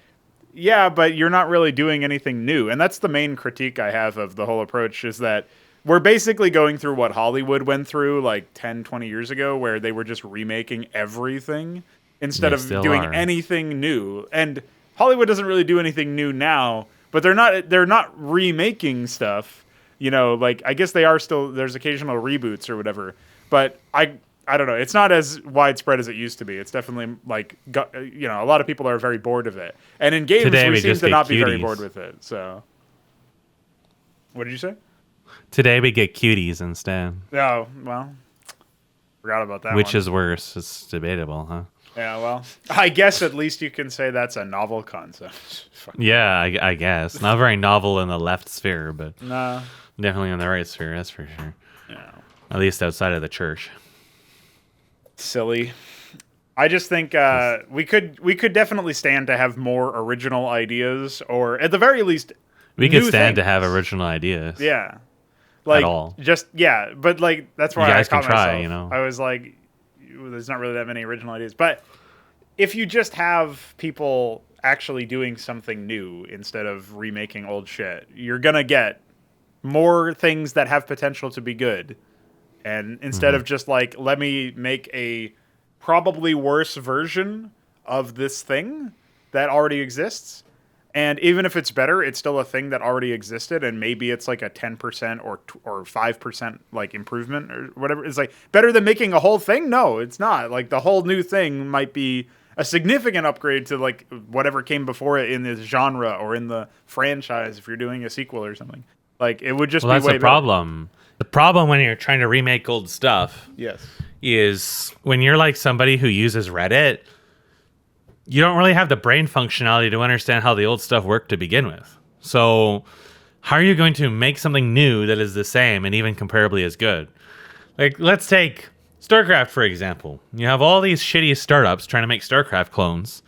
yeah, but you're not really doing anything new. And that's the main critique I have of the whole approach is that we're basically going through what Hollywood went through like 10, 20 years ago, where they were just remaking everything instead of doing anything new. And Hollywood doesn't really do anything new now, but they're not remaking stuff. Like I guess they are still, there's occasional reboots or whatever. But I don't know. It's not as widespread as it used to be. It's definitely like, a lot of people are very bored of it. And in games, we seem to not be very bored with it. So, what did you say? Today we get cuties instead. Oh, well, forgot about that Which one. is worse? It's debatable, huh? Yeah, well, I guess at least you can say that's a novel concept. Yeah, I guess. Not very novel in the left sphere, but Nah. definitely in the right sphere, that's for sure. Yeah. At least outside of the church. Silly. I just think we could definitely stand to have more original ideas, or at the very least, We could new stand to things. have original ideas. Yeah. Like, At all. Just, yeah, but like, that's why You I guys can caught try, myself. I was like, there's not really that many original ideas. But if you just have people actually doing something new instead of remaking old shit, you're going to get more things that have potential to be good. And instead of just like, let me make a probably worse version of this thing that already exists. And even if it's better, it's still a thing that already existed, and maybe it's like a 10% or 5% like improvement or whatever. It's like better than making a whole thing. No, it's not. Like the whole new thing might be a significant upgrade to like whatever came before it in this genre or in the franchise if you're doing a sequel or something. Like, it would just Well, be that's way the better. problem. The problem when you're trying to remake old stuff Yes. is when you're like somebody who uses Reddit, you don't really have the brain functionality to understand how the old stuff worked to begin with. So, how are you going to make something new that is the same and even comparably as good? Like, let's take StarCraft, for example. You have all these shitty startups trying to make StarCraft clones,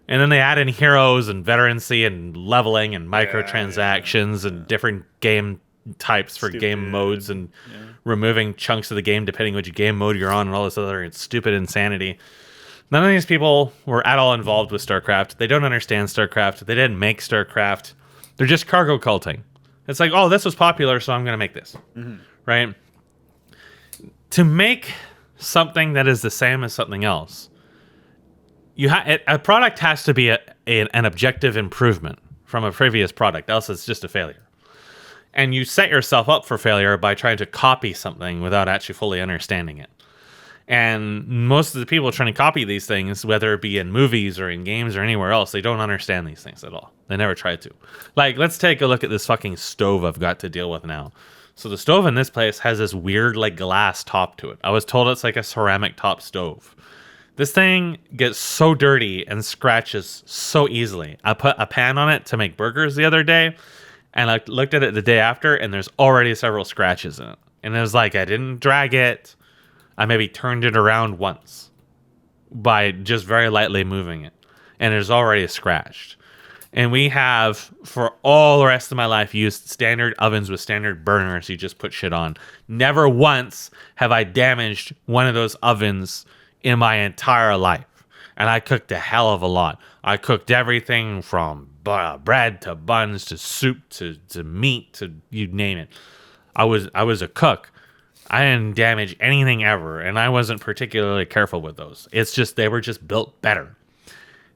and then they add in heroes and veterancy and leveling and microtransactions and different game types for game modes and removing chunks of the game depending which game mode you're on and all this other stupid insanity. None of these people were at all involved with StarCraft. They don't understand StarCraft. They didn't make StarCraft. They're just cargo culting. It's like, oh, this was popular, so I'm going to make this. Right? To make something that is the same as something else, a product has to be an objective improvement from a previous product, else it's just a failure. And you set yourself up for failure by trying to copy something without actually fully understanding it. And most of the people trying to copy these things, whether it be in movies or in games or anywhere else, they don't understand these things at all. They never try to. Like, let's take a look at this fucking stove I've got to deal with now. So the stove in this place has this weird, like, glass top to it. I was told it's like a ceramic top stove. This thing gets so dirty and scratches so easily. I put a pan on it to make burgers the other day, and I looked at it the day after, and there's already several scratches in it. And it was like, I didn't drag it. I maybe turned it around once by just very lightly moving it, and it's already scratched. And we have, for all the rest of my life, used standard ovens with standard burners you just put shit on. Never once have I damaged one of those ovens in my entire life. And I cooked a hell of a lot. I cooked everything from bread to buns to soup to meat to you name it. I was a cook. I didn't damage anything ever, and I wasn't particularly careful with those. It's just they were just built better.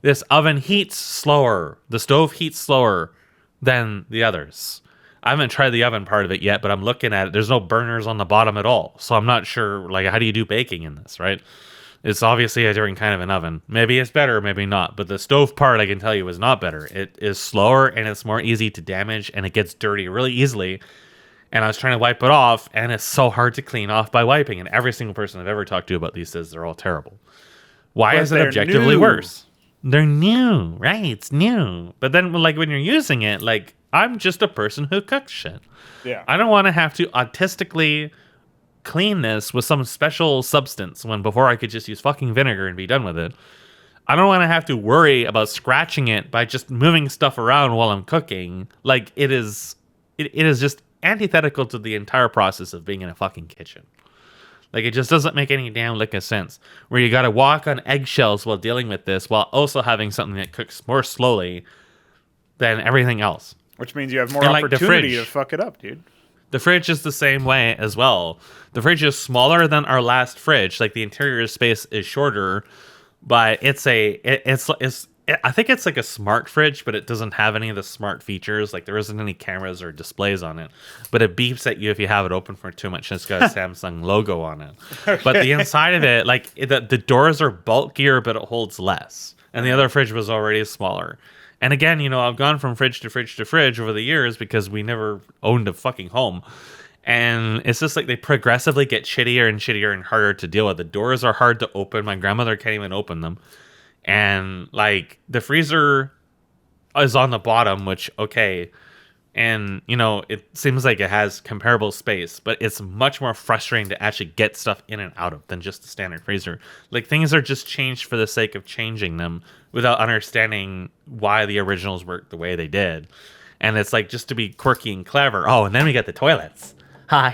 This oven heats slower. The stove heats slower than the others. I haven't tried the oven part of it yet, but I'm looking at it. There's no burners on the bottom at all, so I'm not sure, like, how do you do baking in this, right? It's obviously a different kind of an oven. Maybe it's better, maybe not. But the stove part, I can tell you, is not better. It is slower, and it's more easy to damage, and it gets dirty really easily. And I was trying to wipe it off, and it's so hard to clean off by wiping. And every single person I've ever talked to about these says they're all terrible. Why is it objectively worse? They're new, right? It's new. But then, like, when you're using it, like, I'm just a person who cooks shit. Yeah. I don't want to have to autistically clean this with some special substance when before I could just use fucking vinegar and be done with it. I don't want to have to worry about scratching it by just moving stuff around while I'm cooking. Like, it is just antithetical to the entire process of being in a fucking kitchen. Like, it just doesn't make any damn lick of sense where you gotta walk on eggshells while dealing with this while also having something that cooks more slowly than everything else. Which means you have more And, like, opportunity to fuck it up, dude. The fridge is the same way as well. The fridge is smaller than our last fridge. Like, the interior space is shorter, but I think it's like a smart fridge, but it doesn't have any of the smart features. Like, there isn't any cameras or displays on it, but it beeps at you if you have it open for too much. And it's got a Samsung logo on it. Okay. But the inside of it, like, the doors are bulkier, but it holds less. And the other fridge was already smaller. And again, you know, I've gone from fridge to fridge to fridge over the years because we never owned a fucking home. And it's just like they progressively get shittier and shittier and harder to deal with. The doors are hard to open. My grandmother can't even open them. And, like, the freezer is on the bottom, which, okay. And, you know, it seems like it has comparable space, but it's much more frustrating to actually get stuff in and out of than just the standard freezer. Like, things are just changed for the sake of changing them without understanding why the originals worked the way they did. And it's like just to be quirky and clever. Oh, and then we got the toilets.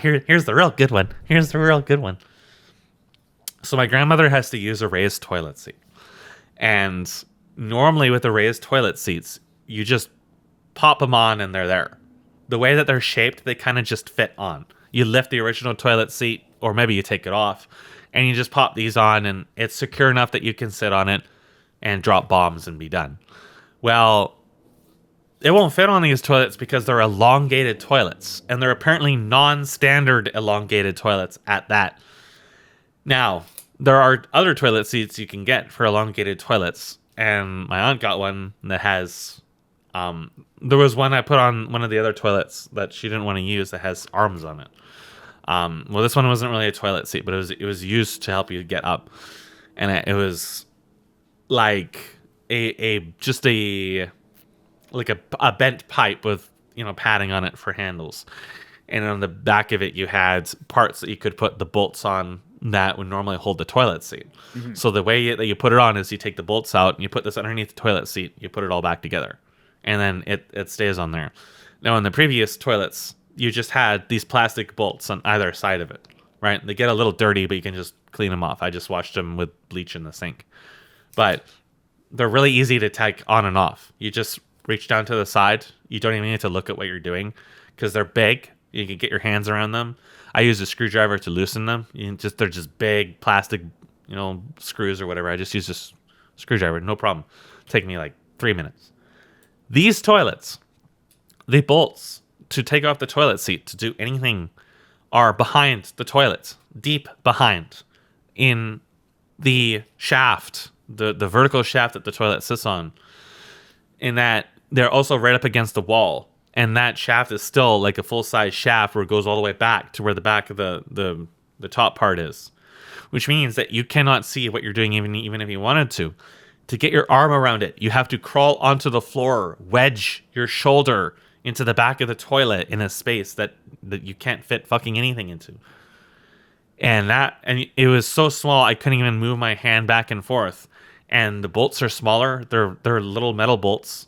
Here's the real good one. Here's the real good one. So my grandmother has to use a raised toilet seat. And normally with the raised toilet seats, you just pop them on and they're there. The way that they're shaped, they kind of just fit on. You lift the original toilet seat, or maybe you take it off, and you just pop these on, and it's secure enough that you can sit on it and drop bombs and be done. Well, it won't fit on these toilets because they're elongated toilets, and they're apparently non-standard elongated toilets at that. Now, there are other toilet seats you can get for elongated toilets, and my aunt got one that has There was one I put on one of the other toilets that she didn't want to use that has arms on it. Well, this one wasn't really a toilet seat, but it was used to help you get up, and it was like a just a like a bent pipe with padding on it for handles, and on the back of it you had parts that you could put the bolts on that would normally hold the toilet seat. Mm-hmm. So the way that you put it on is you take the bolts out and you put this underneath the toilet seat, you put it all back together, and then it stays on there. Now in the previous toilets you just had these plastic bolts on either side of it, right? They get a little dirty, but you can just clean them off. I just washed them with bleach in the sink, but they're really easy to take on and off. You just reach down to the side. You don't even need to look at what you're doing because they're big. You can get your hands around them. I use a screwdriver to loosen them. They're just big plastic, screws or whatever. I just use a screwdriver, no problem. Take me like 3 minutes. These toilets, the bolts to take off the toilet seat to do anything are behind the toilet, deep behind, in the shaft, the vertical shaft that the toilet sits on. In that they're also right up against the wall, and that shaft is still like a full size shaft where it goes all the way back to where the back of the top part is, which means that you cannot see what you're doing even if you wanted to. To get your arm around it, you have to crawl onto the floor, wedge your shoulder into the back of the toilet in a space that you can't fit fucking anything into. And it was so small I couldn't even move my hand back and forth. And the bolts are smaller. They're little metal bolts.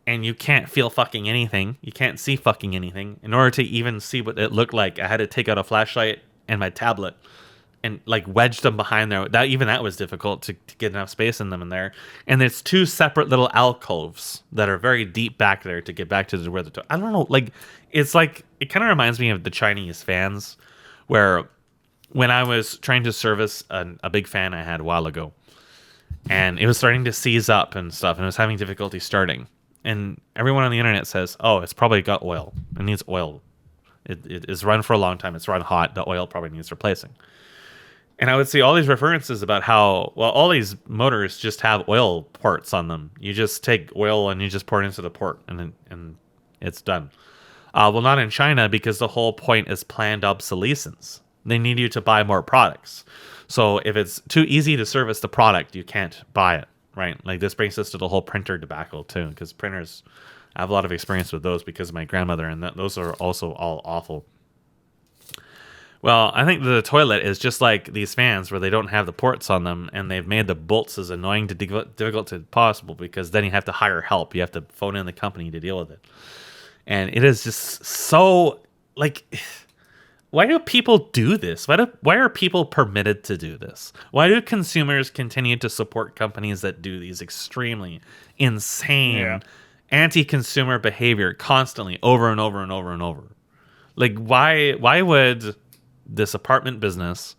And you can't feel fucking anything. You can't see fucking anything. In order to even see what it looked like, I had to take out a flashlight and my tablet and like wedge them behind there. That was difficult to get enough space in them in there. And there's two separate little alcoves that are very deep back there to get back to where I don't know. Like it kind of reminds me of the Chinese fans, where when I was trying to service a big fan I had a while ago, and it was starting to seize up and stuff, and it was having difficulty starting. And everyone on the internet says, "Oh, it's probably got oil. It needs oil. It is run for a long time. It's run hot. The oil probably needs replacing." And I would see all these references about how, well, all these motors just have oil ports on them. You just take oil and you just pour it into the port, and it's done. Well, not in China, because the whole point is planned obsolescence. They need you to buy more products. So if it's too easy to service the product, you can't buy it, right? Like this brings us to the whole printer debacle too, because printers, I have a lot of experience with those because of my grandmother, and those are also all awful. Well, I think the toilet is just like these fans where they don't have the ports on them, and they've made the bolts as annoying to difficult as possible, because then you have to hire help. You have to phone in the company to deal with it. And it is just so, like, why do people do this? Why are people permitted to do this? Why do consumers continue to support companies that do these extremely insane anti-consumer behavior constantly over and over and over and over? Like, why would this apartment business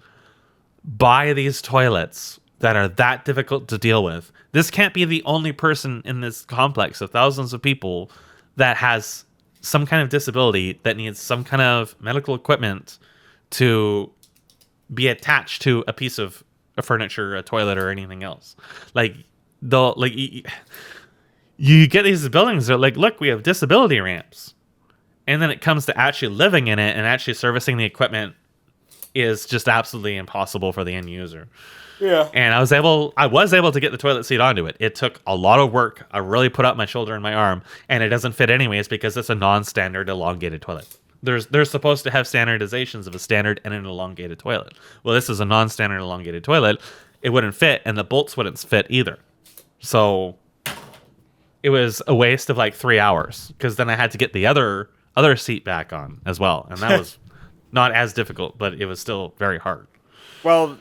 buy these toilets that are that difficult to deal with? This can't be the only person in this complex of thousands of people that has some kind of disability that needs some kind of medical equipment to be attached to a piece of furniture, a toilet, or anything else. Like, you get these buildings that are like, look, we have disability ramps. And then it comes to actually living in it and actually servicing the equipment is just absolutely impossible for the end user. Yeah. And I was able to get the toilet seat onto it. It took a lot of work. I really put out my shoulder and my arm, and it doesn't fit anyways because it's a non-standard elongated toilet. They're supposed to have standardizations of a standard and an elongated toilet. Well, this is a non-standard elongated toilet. It wouldn't fit, and the bolts wouldn't fit either. So it was a waste of like 3 hours, because then I had to get the other seat back on as well, and that was not as difficult, but it was still very hard. Well,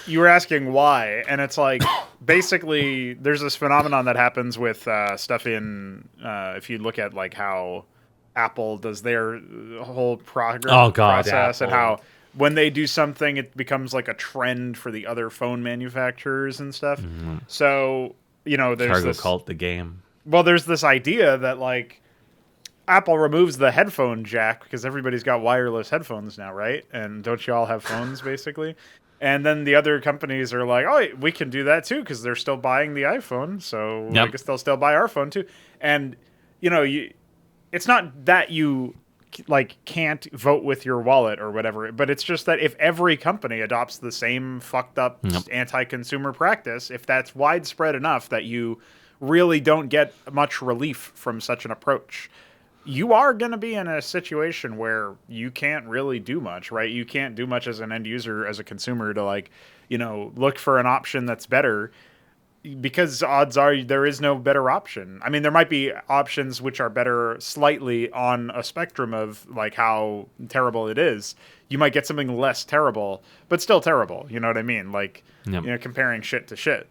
you were asking why, and it's like, basically there's this phenomenon that happens with stuff in if you look at like how Apple does their whole process, and how when they do something it becomes like a trend for the other phone manufacturers and stuff. Mm-hmm. So there's Cargo Cult, the game. Well, there's this idea that like Apple removes the headphone jack because everybody's got wireless headphones now, right? And don't you all have phones basically? And then the other companies are like, oh, we can do that too because they're still buying the iPhone, so I Yep. guess they'll still buy our phone too. And it's not that you like can't vote with your wallet or whatever, but it's just that if every company adopts the same fucked up Yep. anti-consumer practice, if that's widespread enough that you really don't get much relief from such an approach, you are going to be in a situation where you can't really do much, right? You can't do much as an end user, as a consumer, to like, look for an option that's better, because odds are there is no better option. I mean, there might be options which are better slightly on a spectrum of like how terrible it is. You might get something less terrible, but still terrible. You know what I mean? Like, Yep. comparing shit to shit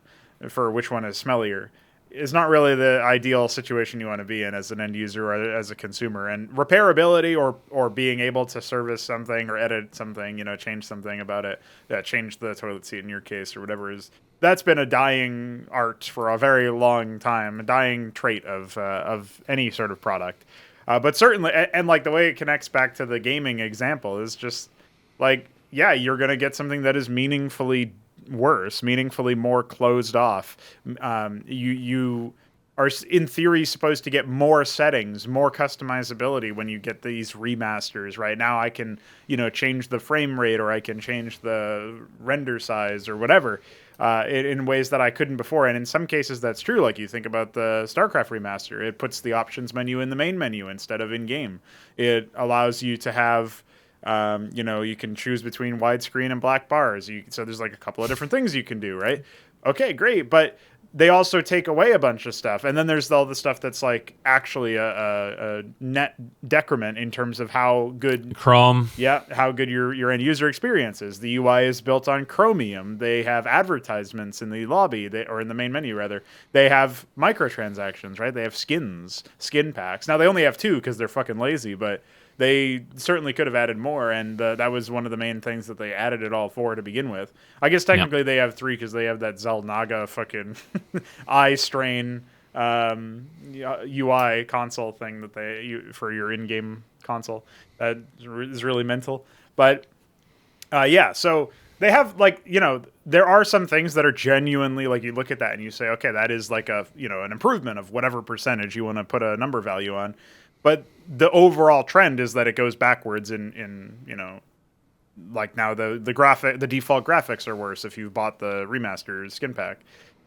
for which one is smellier is not really the ideal situation you want to be in as an end user or as a consumer. And repairability or being able to service something or edit something, change something about it, change the toilet seat in your case or whatever, that's been a dying art for a very long time, a dying trait of any sort of product. But certainly, and like the way it connects back to the gaming example is just like, yeah, you're going to get something that is meaningfully worse, meaningfully more closed off. You are in theory supposed to get more settings, more customizability when you get these remasters. Right now, I can change the frame rate, or I can change the render size, or whatever, in ways that I couldn't before. And in some cases, that's true. Like you think about the StarCraft remaster, it puts the options menu in the main menu instead of in game. It allows you to have you can choose between widescreen and black bars. So there's like a couple of different things you can do, right? Okay, great. But they also take away a bunch of stuff. And then there's all the stuff that's like actually a net decrement in terms of how good Chrome. Yeah, how good your end user experience is. The UI is built on Chromium. They have advertisements in the lobby, or in the main menu rather. They have microtransactions, right? They have skin packs. Now they only have 2 because they're fucking lazy, but they certainly could have added more, and that was one of the main things that they added it all for to begin with. I guess technically they have 3 because they have that Zelnaga fucking eye strain UI console thing that for your in-game console. That is really mental. But yeah, so they have like, there are some things that are genuinely like, you look at that and you say, okay, that is like an improvement of whatever percentage you want to put a number value on. But the overall trend is that it goes backwards in like now the default graphics are worse if you bought the remastered skin pack,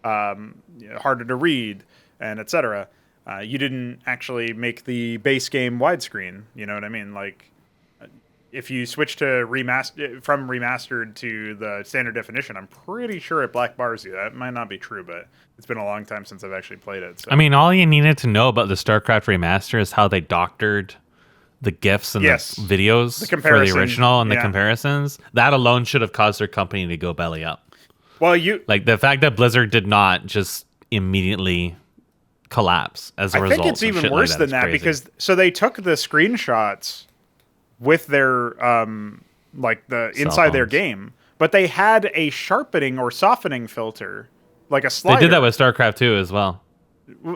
harder to read, and etc. You didn't actually make the base game widescreen. You know what I mean? Like, if you switch to from remastered to the standard definition, I'm pretty sure it black bars you. That might not be true, but it's been a long time since I've actually played it. So. I mean, all you needed to know about the StarCraft remaster is how they doctored the GIFs and the videos for the original and the comparisons. That alone should have caused their company to go belly up. Well, like the fact that Blizzard did not just immediately collapse as a result. I think it's even worse than that because they took the screenshots with their like the inside their game, but they had a sharpening or softening filter, like a slider. They did that with StarCraft 2 as well.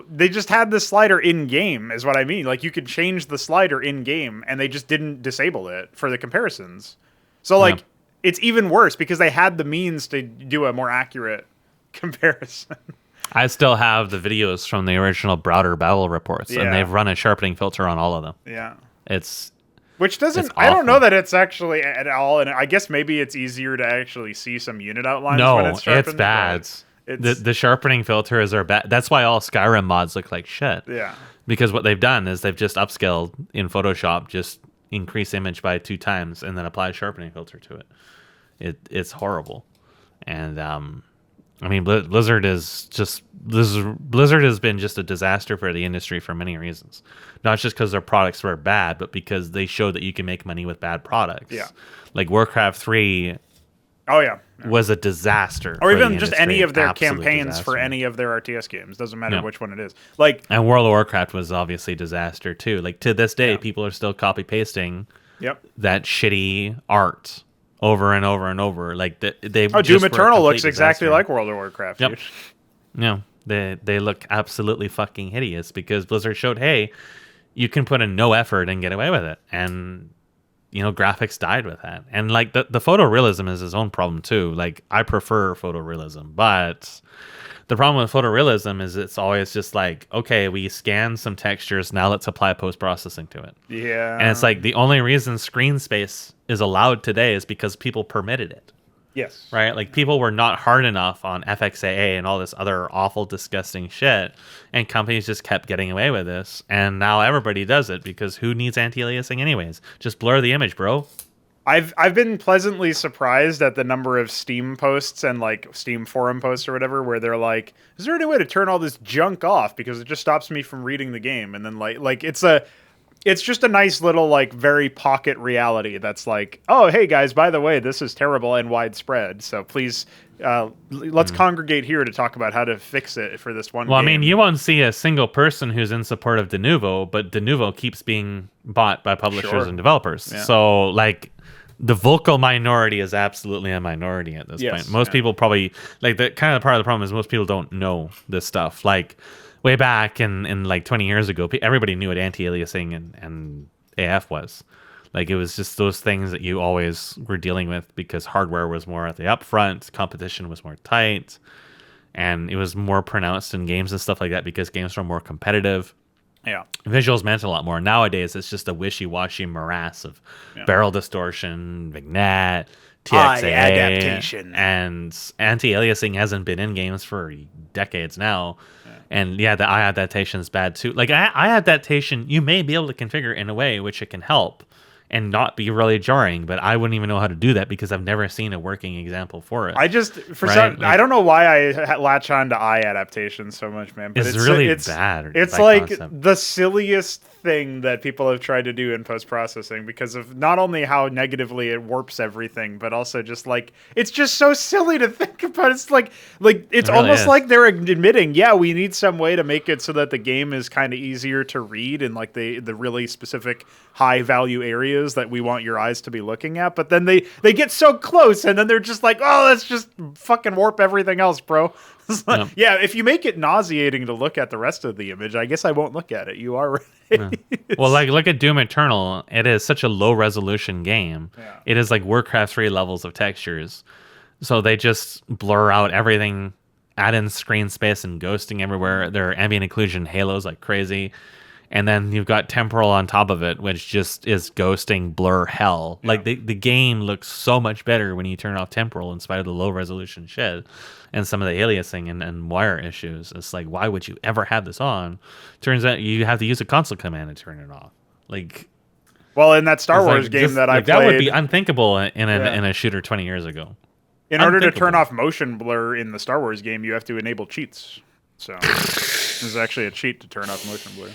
They just had the slider in game, is what I mean. Like, you could change the slider in game, and they just didn't disable it for the comparisons. So like, it's even worse because they had the means to do a more accurate comparison. I still have the videos from the original Browder battle reports, and they've run a sharpening filter on all of them. Yeah. Which doesn't, I don't know that it's actually at all, and I guess maybe it's easier to actually see some unit outlines when it's sharpened. No, it's bad. The sharpening filters are bad. That's why all Skyrim mods look like shit. Yeah. Because what they've done is they've just upscaled in Photoshop, just increase image by 2 times, and then apply a sharpening filter to it. It's horrible. And, I mean, Blizzard has been just a disaster for the industry for many reasons. Not just because their products were bad, but because they showed that you can make money with bad products. Yeah. Like Warcraft 3 was a disaster. Or even just any of their campaigns for any of their RTS games. Doesn't matter which one it is. And World of Warcraft was obviously a disaster too. Like, to this day, people are still copy-pasting that shitty art over and over and over. Like, they Doom Eternal looks exactly like World of Warcraft. Yep. No, they look absolutely fucking hideous because Blizzard showed, hey, you can put in no effort and get away with it. And graphics died with that. And like the photorealism is its own problem too. Like I prefer photorealism, but the problem with photorealism is it's always just like, okay, we scan some textures, now let's apply post-processing to it. Yeah. And it's like the only reason screen space is allowed today is because people permitted it. Yes. Right? Like people were not hard enough on FXAA and all this other awful, disgusting shit. And companies just kept getting away with this. And now everybody does it because who needs anti-aliasing anyways? Just blur the image, bro. I've been pleasantly surprised at the number of Steam posts and like Steam forum posts or whatever where they're like, is there any way to turn all this junk off because it just stops me from reading the game? And then like it's just a nice little like very pocket reality that's like, oh hey guys, by the way, this is terrible and widespread, so please let's congregate here to talk about how to fix it for this one game. I mean, you won't see a single person who's in support of Denuvo, but Denuvo keeps being bought by publishers and developers. Yeah. So like the vocal minority is absolutely a minority at this point. Most people probably like the kind of part of the problem is most people don't know this stuff. Like way back in like 20 years ago, everybody knew what anti-aliasing and AF was. Like it was just those things that you always were dealing with because hardware was more at the upfront, competition was more tight, and it was more pronounced in games and stuff like that because games were more competitive. Yeah. Visuals meant a lot more. Nowadays, it's just a wishy-washy morass of barrel distortion, vignette, TXA, adaptation. And anti-aliasing hasn't been in games for decades now. Yeah. And yeah, the eye adaptation is bad too. Like eye adaptation, you may be able to configure in a way which it can help and not be really jarring, but I wouldn't even know how to do that because I've never seen a working example for it. I just I don't know why I latch on to eye adaptation so much, man. But it's really bad. It's like concept. The silliest thing that people have tried to do in post processing because of not only how negatively it warps everything, but also just like it's just so silly to think about. It's like it's really almost like they're admitting, yeah, we need some way to make it so that the game is kind of easier to read in like the really specific high value areas that we want your eyes to be looking at, but then they get so close and then they're just like, oh, let's just fucking warp everything else, bro. Like, yeah, if you make it nauseating to look at the rest of the image, I guess I won't look at it. You are right. Yeah. Well, like look at Doom Eternal. It is such a low resolution game. Yeah. It is like Warcraft 3 levels of textures. So they just blur out everything, add in screen space and ghosting everywhere. There are ambient occlusion halos like crazy. And then you've got temporal on top of it, which just is ghosting blur hell. Yeah. Like the game looks so much better when you turn off temporal in spite of the low resolution shit and some of the aliasing and wire issues. It's like, why would you ever have this on? Turns out you have to use a console command to turn it off. Like, well, in that Star Wars game that I played, that would be unthinkable in a shooter 20 years ago. In order to turn off motion blur in the Star Wars game, you have to enable cheats. So this is actually a cheat to turn off motion blur.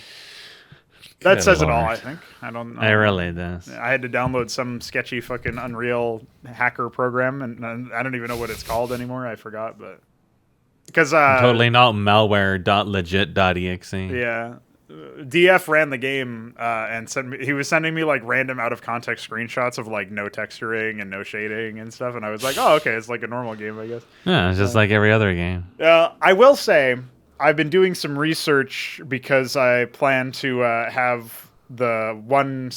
That says it all, I think. I don't know. It really does. I had to download some sketchy fucking Unreal hacker program, and I don't even know what it's called anymore. I forgot, but because totally not malware.legit.exe. Yeah, DF ran the game and he was sending me like random out of context screenshots of like no texturing and no shading and stuff, and I was like, oh, okay, it's like a normal game, I guess. Yeah, it's just like every other game. I will say, I've been doing some research because I plan to have the one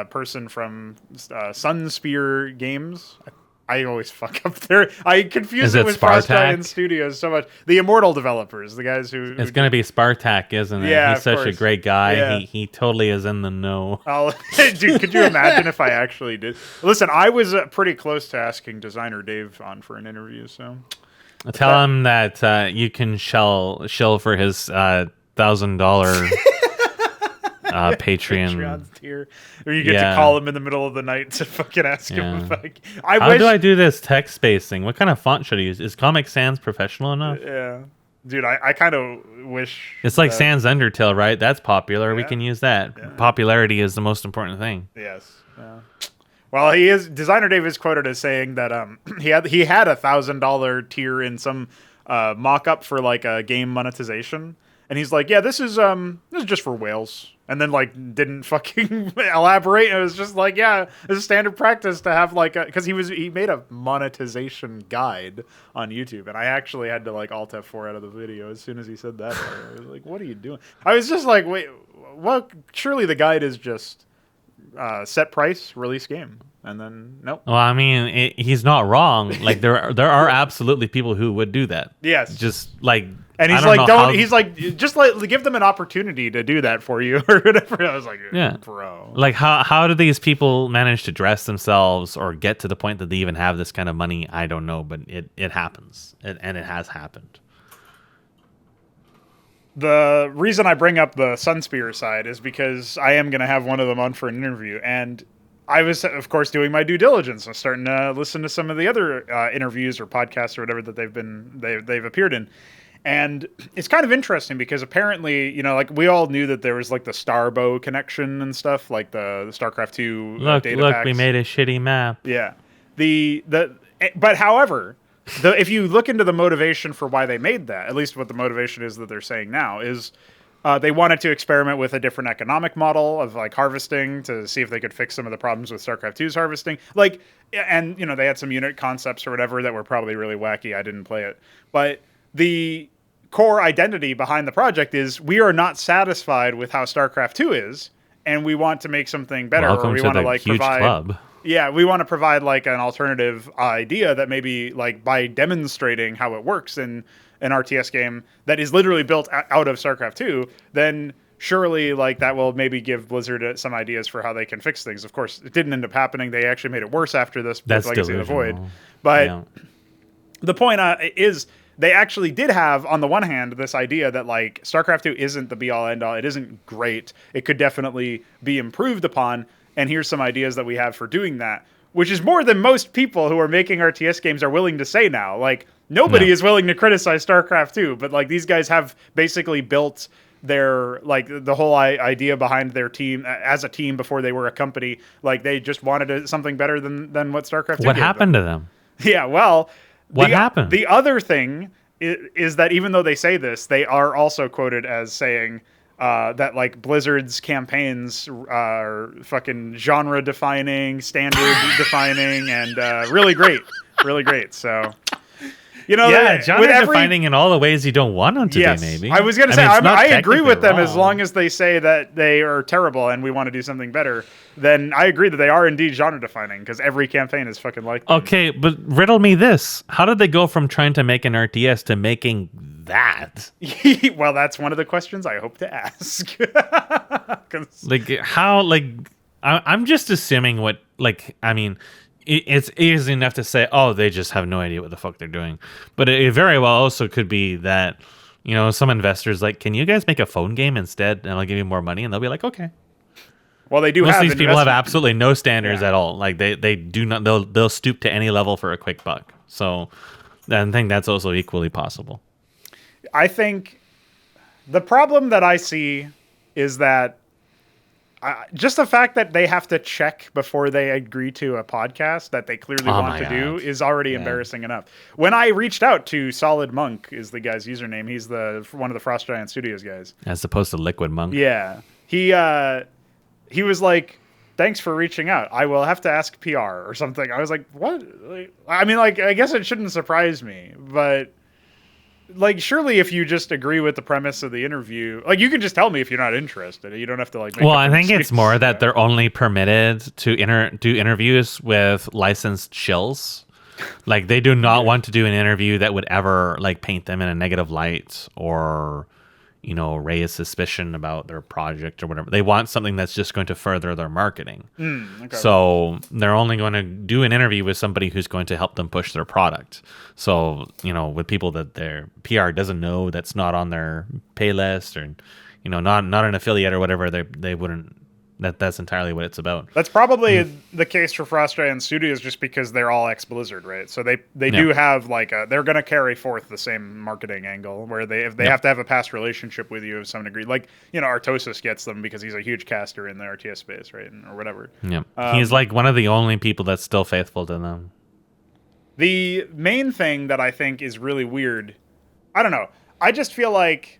person from Sunspear Games. I always fuck up there. I confuse it with Frostbite Studios so much. The Immortal developers, the guys who... It's going to be Spartak, isn't it? Yeah, he's such course. A great guy. Yeah. He totally is in the know. Dude, could you imagine if I actually did? Listen, I was pretty close to asking designer Dave on for an interview, so... Tell him that you can shill for his $1,000 Patreon tier, or you get to call him in the middle of the night to fucking ask him. How do I do this text spacing? What kind of font should I use? Is Comic Sans professional enough? Yeah, dude, I kind of wish it's like Sans Undertale, right? That's popular. Yeah. We can use that. Yeah. Popularity is the most important thing. Yes. Yeah. Well, designer Dave is quoted as saying that he had $1,000 tier in some mock-up for like a game monetization, and he's like, yeah, this is just for whales, and then like didn't fucking elaborate. It was just like, yeah, it's standard practice to have like because he made a monetization guide on YouTube, and I actually had to like Alt F4 out of the video as soon as he said that. I was like, what are you doing? I was just like, wait, well, surely the guide is just set price, release game, and then nope. Well, I mean, he's not wrong. Like there are absolutely people who would do that. Yes. Just like, And he's like, don't. He's like, just give them an opportunity to do that for you or whatever. I was like, yeah, bro. Like how do these people manage to dress themselves or get to the point that they even have this kind of money? I don't know, but it happens, and it has happened. The reason I bring up the Sunspear side is because I am going to have one of them on for an interview, and I was, of course, doing my due diligence and starting to listen to some of the other interviews or podcasts or whatever that they've appeared in. And it's kind of interesting because apparently, like we all knew that there was like the Starbow connection and stuff, like the StarCraft 2 data packs. We made a shitty map. Yeah. But however, if you look into the motivation for why they made that, at least what the motivation is that they're saying now is they wanted to experiment with a different economic model of like harvesting to see if they could fix some of the problems with StarCraft 2's harvesting. Like, and they had some unit concepts or whatever that were probably really wacky. I didn't play it, but the core identity behind the project is we are not satisfied with how StarCraft 2 is, and we want to make something better. Welcome or we to want the to like huge provide club. Yeah, we want to provide like an alternative idea that maybe like by demonstrating how it works in an RTS game that is literally built out of StarCraft 2, then surely like that will maybe give Blizzard some ideas for how they can fix things. Of course, it didn't end up happening. They actually made it worse after this with Legacy of the Void. But the point is they actually did have, on the one hand, this idea that like StarCraft 2 isn't the be-all, end-all. It isn't great. It could definitely be improved upon. And here's some ideas that we have for doing that, which is more than most people who are making RTS games are willing to say now. Like, nobody is willing to criticize StarCraft 2, but like these guys have basically built their, like, the whole idea behind their team as a team before they were a company. Like, they just wanted something better than what StarCraft 2 What happened to them? Yeah, well... What happened? The other thing is that even though they say this, they are also quoted as saying... that like Blizzard's campaigns are fucking genre defining, standard defining, and really great. So, genre defining in all the ways you don't want them to be. Maybe I was gonna say I agree with them as long as they say that they are terrible and we want to do something better. Then I agree that they are indeed genre defining because every campaign is fucking like them. Okay, but riddle me this: how did they go from trying to make an RTS to making that? Well, that's one of the questions I hope to ask. Like how? Like I'm just assuming what. Like I mean, it's easy enough to say, oh, they just have no idea what the fuck they're doing. But it very well also could be that some investors like, can you guys make a phone game instead, and I'll give you more money, and they'll be like, okay. Well, they do. Most of these people have absolutely no standards at all. Like they do not. They'll stoop to any level for a quick buck. So I think that's also equally possible. I think the problem that I see is that just the fact that they have to check before they agree to a podcast that they clearly want to do is already embarrassing enough. When I reached out to Solid Monk, is the guy's username. He's one of the Frost Giant Studios guys. As opposed to Liquid Monk. Yeah. He was like, thanks for reaching out. I will have to ask PR or something. I was like, what? I mean, like, I guess it shouldn't surprise me, but like, surely if you just agree with the premise of the interview, like, you can just tell me if you're not interested. You don't have to like. Make I think it's more that they're only permitted to do interviews with licensed shills. Like, they do not want to do an interview that would ever like paint them in a negative light or raise suspicion about their project or whatever. They want something that's just going to further their marketing. Okay. So they're only going to do an interview with somebody who's going to help them push their product. So, with people that their PR doesn't know, that's not on their pay list or, not an affiliate or whatever, they wouldn't. That's entirely what it's about. That's probably the case for Frost Giant Studios, just because they're all ex-Blizzard, right? So they do have like they're going to carry forth the same marketing angle where they have to have a past relationship with you of some degree. Like Artosis gets them because he's a huge caster in the RTS space, right, or whatever. Yeah, he's like one of the only people that's still faithful to them. The main thing that I think is really weird, I don't know. I just feel like,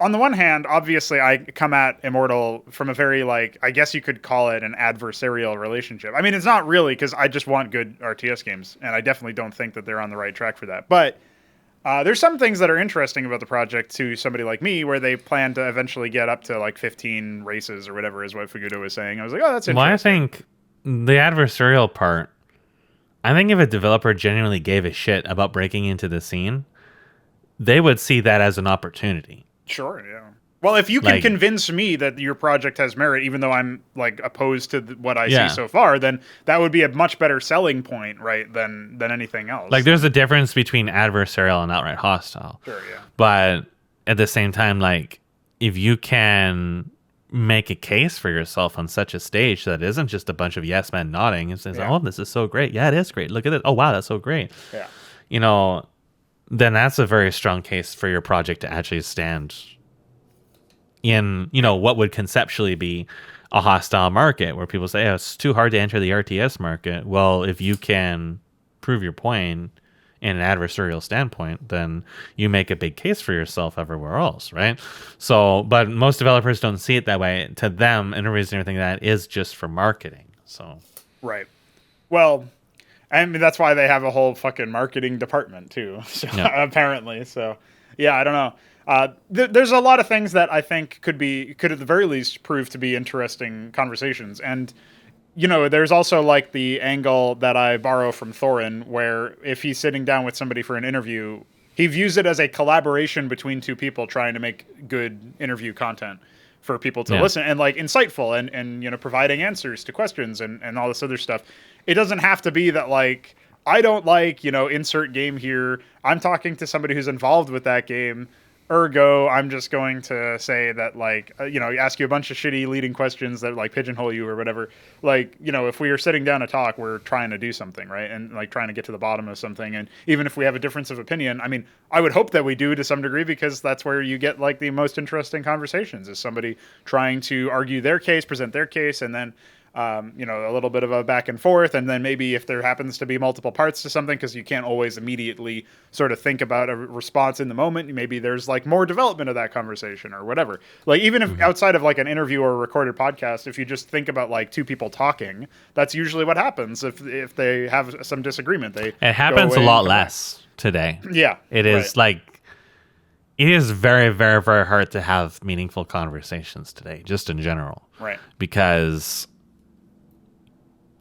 on the one hand, obviously, I come at Immortal from a very, like, I guess you could call it an adversarial relationship. I mean, it's not really, because I just want good RTS games, and I definitely don't think that they're on the right track for that. But There's some things that are interesting about the project to somebody like me, where they plan to eventually get up to like 15 races or whatever is what Fugudo was saying. I was like, oh, that's Well, I interesting. think the adversarial part, I think if a developer genuinely gave a shit about breaking into the scene, they would see that as an opportunity. Sure, yeah. Well, if you can Like, convince me that your project has merit, even though I'm like opposed to what I see yeah. so far, then that would be a much better selling point, right? Than anything Like, else. there's a difference between adversarial and outright hostile. Sure, yeah. But at the same time, like, if you can make a case for yourself on such a stage that isn't just a bunch of yes men nodding and saying, Yeah. oh, this is so great. Yeah, it is great. Look at it. Oh, wow, that's so great. Yeah. You know, then that's a very strong case for your project to actually stand in, what would conceptually be a hostile market where people say, oh, it's too hard to enter the RTS market. Well, if you can prove your point in an adversarial standpoint, then you make a big case for yourself everywhere else, right? So, but most developers don't see it that way. To them, interviews and everything like that is just for marketing. So, Right. Well, I mean that's why they have a whole fucking marketing department too. So, yeah, apparently, so yeah, I don't know. There's a lot of things that I think could at the very least prove to be interesting conversations, and there's also like the angle that I borrow from Thorin, where if he's sitting down with somebody for an interview, he views it as a collaboration between two people trying to make good interview content for people to yeah. listen, and like insightful, and providing answers to questions, and all this other stuff. It doesn't have to be that like I don't like insert game here. I'm talking to somebody who's involved with that game. Ergo, I'm just going to say that, like, ask you a bunch of shitty leading questions that, like, pigeonhole you or whatever. Like, if we are sitting down to talk, we're trying to do something, right? And, like, trying to get to the bottom of something. And even if we have a difference of opinion, I mean, I would hope that we do to some degree, because that's where you get, like, the most interesting conversations, is somebody trying to argue their case, present their case, and then a little bit of a back and forth, and then maybe if there happens to be multiple parts to something, because you can't always immediately sort of think about a response in the moment, maybe there's like more development of that conversation or whatever. Like even if outside of like an interview or a recorded podcast, if you just think about like two people talking, that's usually what happens. If they have some disagreement, It happens a lot less today. Yeah, It is right. it is very, very, very hard to have meaningful conversations today, just in general. Right. Because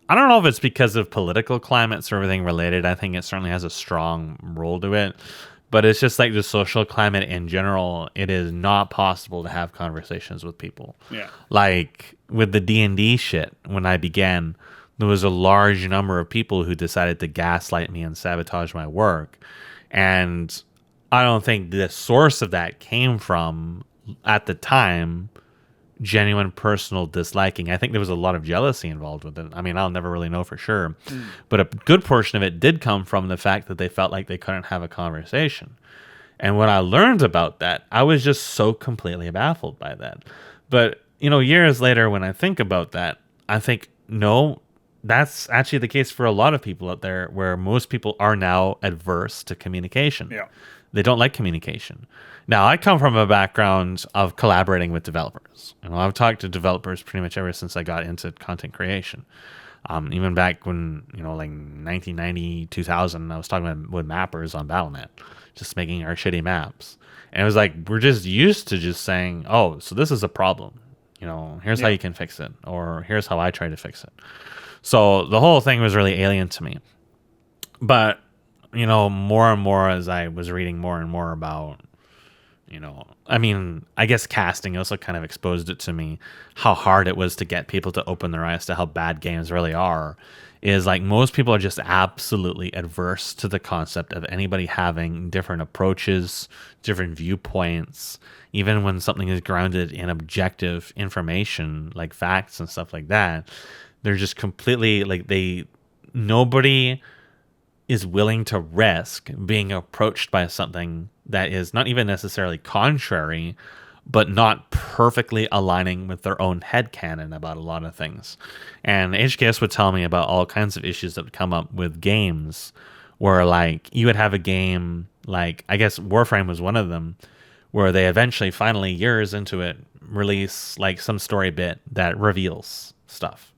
I don't know if it's because of political climates or everything related. I think it certainly has a strong role to it. But it's just like the social climate in general, it is not possible to have conversations with people. Yeah. Like with the D&D shit, when I began, there was a large number of people who decided to gaslight me and sabotage my work. And I don't think the source of that came from, at the time, genuine personal disliking. I think there was a lot of jealousy involved with it. I mean, I'll never really know for sure. But a good portion of it did come from the fact that they felt like they couldn't have a conversation. And when I learned about that, I was just so completely baffled by that. But, years later, when I think about that, I think, no, that's actually the case for a lot of people out there, where most people are now adverse to communication. Yeah. They don't like communication. Now, I come from a background of collaborating with developers. I've talked to developers pretty much ever since I got into content creation. Even back when, like 1990, 2000, I was talking with mappers on Battle.net, just making our shitty maps. And it was like, we're just used to just saying, oh, so this is a problem. Here's how you can fix it. Or here's how I try to fix it. So the whole thing was really alien to me. But, more and more as I was reading more and more about, I mean, I guess casting also kind of exposed it to me, how hard it was to get people to open their eyes to how bad games really are. Is like most people are just absolutely adverse to the concept of anybody having different approaches, different viewpoints, even when something is grounded in objective information like facts and stuff like that. They're just completely like nobody is willing to risk being approached by something that is not even necessarily contrary, but not perfectly aligning with their own headcanon about a lot of things. And HKS would tell me about all kinds of issues that would come up with games where, like, you would have a game, like, I guess Warframe was one of them, where they eventually, finally, years into it, release, like, some story bit that reveals stuff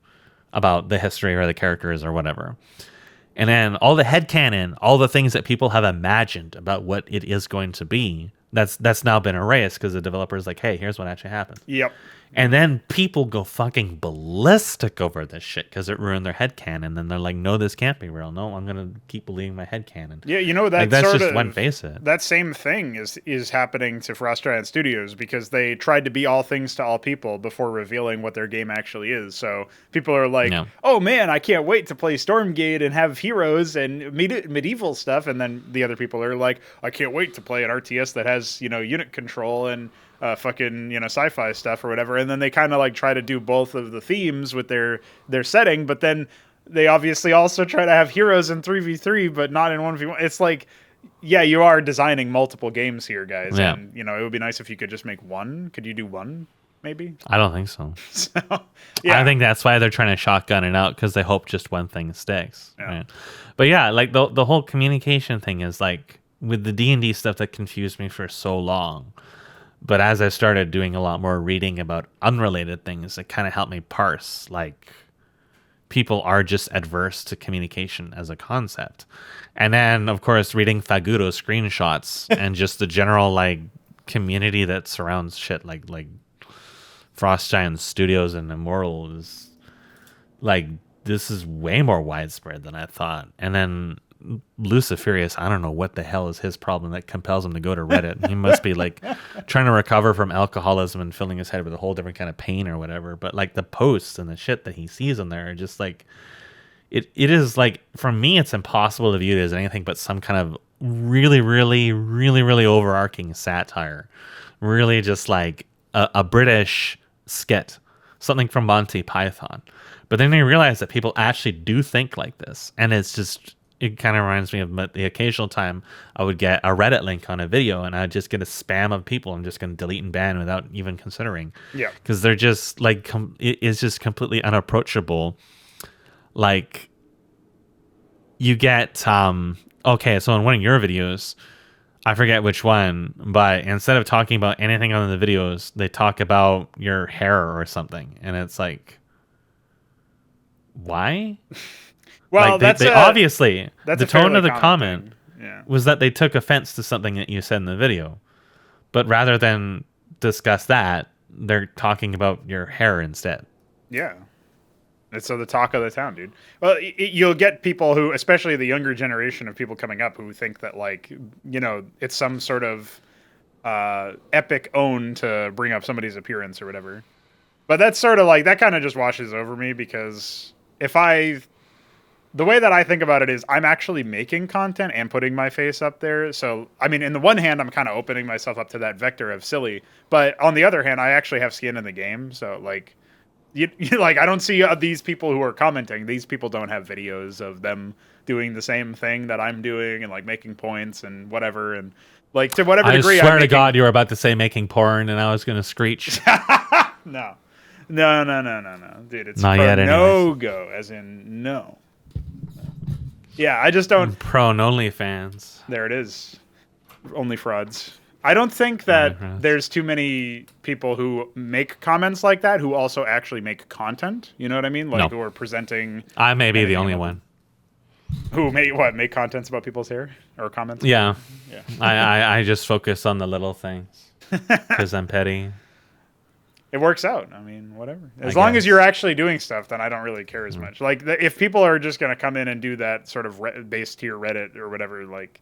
about the history or the characters or whatever. And then all the headcanon, all the things that people have imagined about what it is going to be, that's now been erased because the developer's like, hey, here's what actually happened. Yep. And then people go fucking ballistic over this shit because it ruined their headcanon. And then they're like, no, this can't be real. No, I'm going to keep believing my headcanon. Yeah, you know, that's that's sort just of, one face it. That same thing is happening to Frost Giant Studios because they tried to be all things to all people before revealing what their game actually is. So people are like, oh man, I can't wait to play Stormgate and have heroes and medieval stuff. And then the other people are like, I can't wait to play an RTS that has, you know, unit control and fucking, you know, sci-fi stuff or whatever. And then they kind of like try to do both of the themes with their setting, but then they obviously also try to have heroes in 3v3 but not in 1v1. It's like, yeah, you are designing multiple games here, guys. Yeah. And, you know, it would be nice if you could just make one. Could you do one, maybe? I don't think so. So, yeah. I think that's why they're trying to shotgun it out, because they hope just one thing sticks. Yeah. Right? But yeah, like the whole communication thing is like, with the D&D stuff that confused me for so long. But as I started doing a lot more reading about unrelated things, it kind of helped me parse, like, people are just adverse to communication as a concept. And then, of course, reading Faguro screenshots and just the general, like, community that surrounds shit like Frost Giant Studios and Immortal is, like, this is way more widespread than I thought. And then Luciferius, I don't know what the hell is his problem that compels him to go to Reddit. He must be like trying to recover from alcoholism and filling his head with a whole different kind of pain or whatever. But like the posts and the shit that he sees in there are just like, it is like, for me, it's impossible to view it as anything but some kind of really, really, really, really overarching satire. Really just like a British skit, something from Monty Python. But then you realize that people actually do think like this. And it's just, it kind of reminds me of the occasional time I would get a Reddit link on a video and I'd just get a spam of people I'm just going to delete and ban without even considering. Yeah. Because they're just like, it is just completely unapproachable. Like, you get, okay, so in one of your videos, I forget which one, but instead of talking about anything on the videos, they talk about your hair or something. And it's like, why? Well, like they obviously, the tone of the comment yeah. was that they took offense to something that you said in the video. But rather than discuss that, they're talking about your hair instead. Yeah. It's so the talk of the town, dude. Well, you'll get people who, especially the younger generation of people coming up, who think that, like, you know, it's some sort of epic own to bring up somebody's appearance or whatever. But that's sort of like, that kind of just washes over me, because the way that I think about it is I'm actually making content and putting my face up there. So, I mean, in the one hand, I'm kind of opening myself up to that vector of silly. But on the other hand, I actually have skin in the game. So, like, you like, I don't see these people who are commenting. These people don't have videos of them doing the same thing that I'm doing and, like, making points and whatever. And, like, to whatever degree, I swear to God, you were about to say making porn and I was going to screech. No. Dude, it's Not yet, Pr0nogo, as in no. Yeah, I just don't. Pro and only fans. There it is. Only frauds. I don't think that there's too many people who make comments like that who also actually make content. You know what I mean? Like, who are presenting. I may be the only one. Who make contents about people's hair or comments? Yeah. I just focus on the little things because I'm petty. It works out. I mean, whatever. As long as you're actually doing stuff, then I don't really care as much. Like, if people are just going to come in and do that sort of base tier Reddit or whatever, like,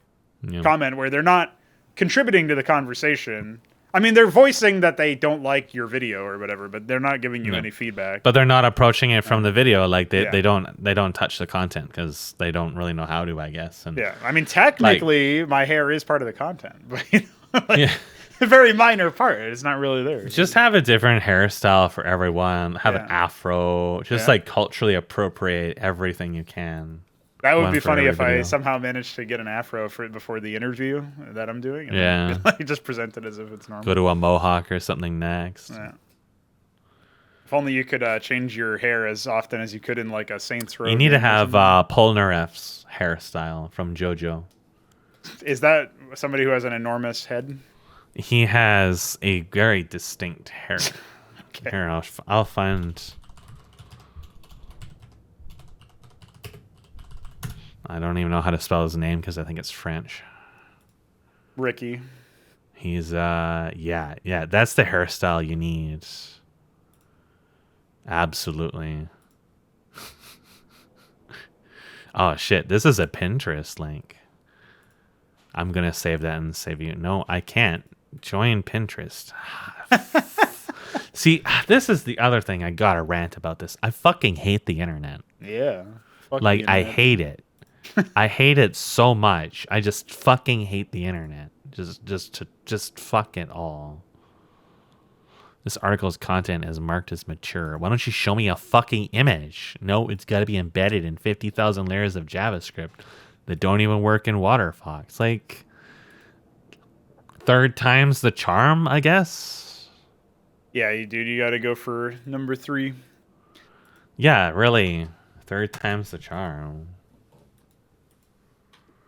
comment where they're not contributing to the conversation. I mean, they're voicing that they don't like your video or whatever, but they're not giving you any feedback. But they're not approaching it from the video. Like, they don't touch the content because they don't really know how to, I guess. And yeah, I mean, technically, my hair is part of the content, but a very minor part. It's not really there. Just have a different hairstyle for everyone. Have an afro. Just like culturally appropriate everything you can. That would be funny if I somehow managed to get an afro before the interview that I'm doing. And just present it as if it's normal. Go to a mohawk or something next. Yeah. If only you could change your hair as often as you could in, like, a Saints Row. You need to have Polnareff's hairstyle from JoJo. Is that somebody who has an enormous head? He has a very distinct hair. Okay. Here, I'll find. I don't even know how to spell his name because I think it's French. Ricky. He's yeah, that's the hairstyle you need. Absolutely. Oh shit, this is a Pinterest link. I'm gonna save that and save you. No, I can't. Join Pinterest. See, this is the other thing I gotta rant about this. I fucking hate the internet. Yeah. Fuck the Like, I internet. hate it. I hate it so much. I just fucking hate the internet. Just fuck it all. This article's content is marked as mature. Why don't you show me a fucking image? No, it's got to be embedded in 50,000 layers of JavaScript that don't even work in Waterfox. Like, third time's the charm, I guess? Yeah, you got to go for number 3. Yeah, really. Third time's the charm.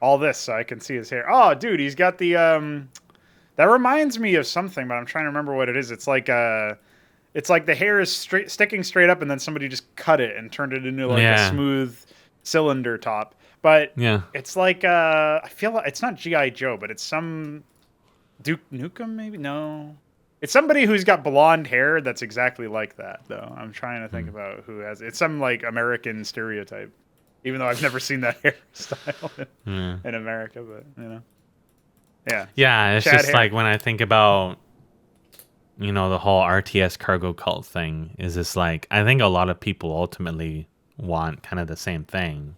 All this so I can see his hair. Oh, dude, he's got the that reminds me of something, but I'm trying to remember what it is. It's like the hair is sticking straight up, and then somebody just cut it and turned it into like a smooth cylinder top. But it's like I feel like it's not G.I. Joe, but it's some Duke Nukem maybe. No, it's somebody who's got blonde hair that's exactly like that. Though I'm trying to think about who has. It's some like American stereotype, even though I've never seen that hairstyle in America. But you know. Yeah, it's Chad just hair. Like when I think about, you know, the whole RTS cargo cult thing, is this like, I think a lot of people ultimately want kind of the same thing,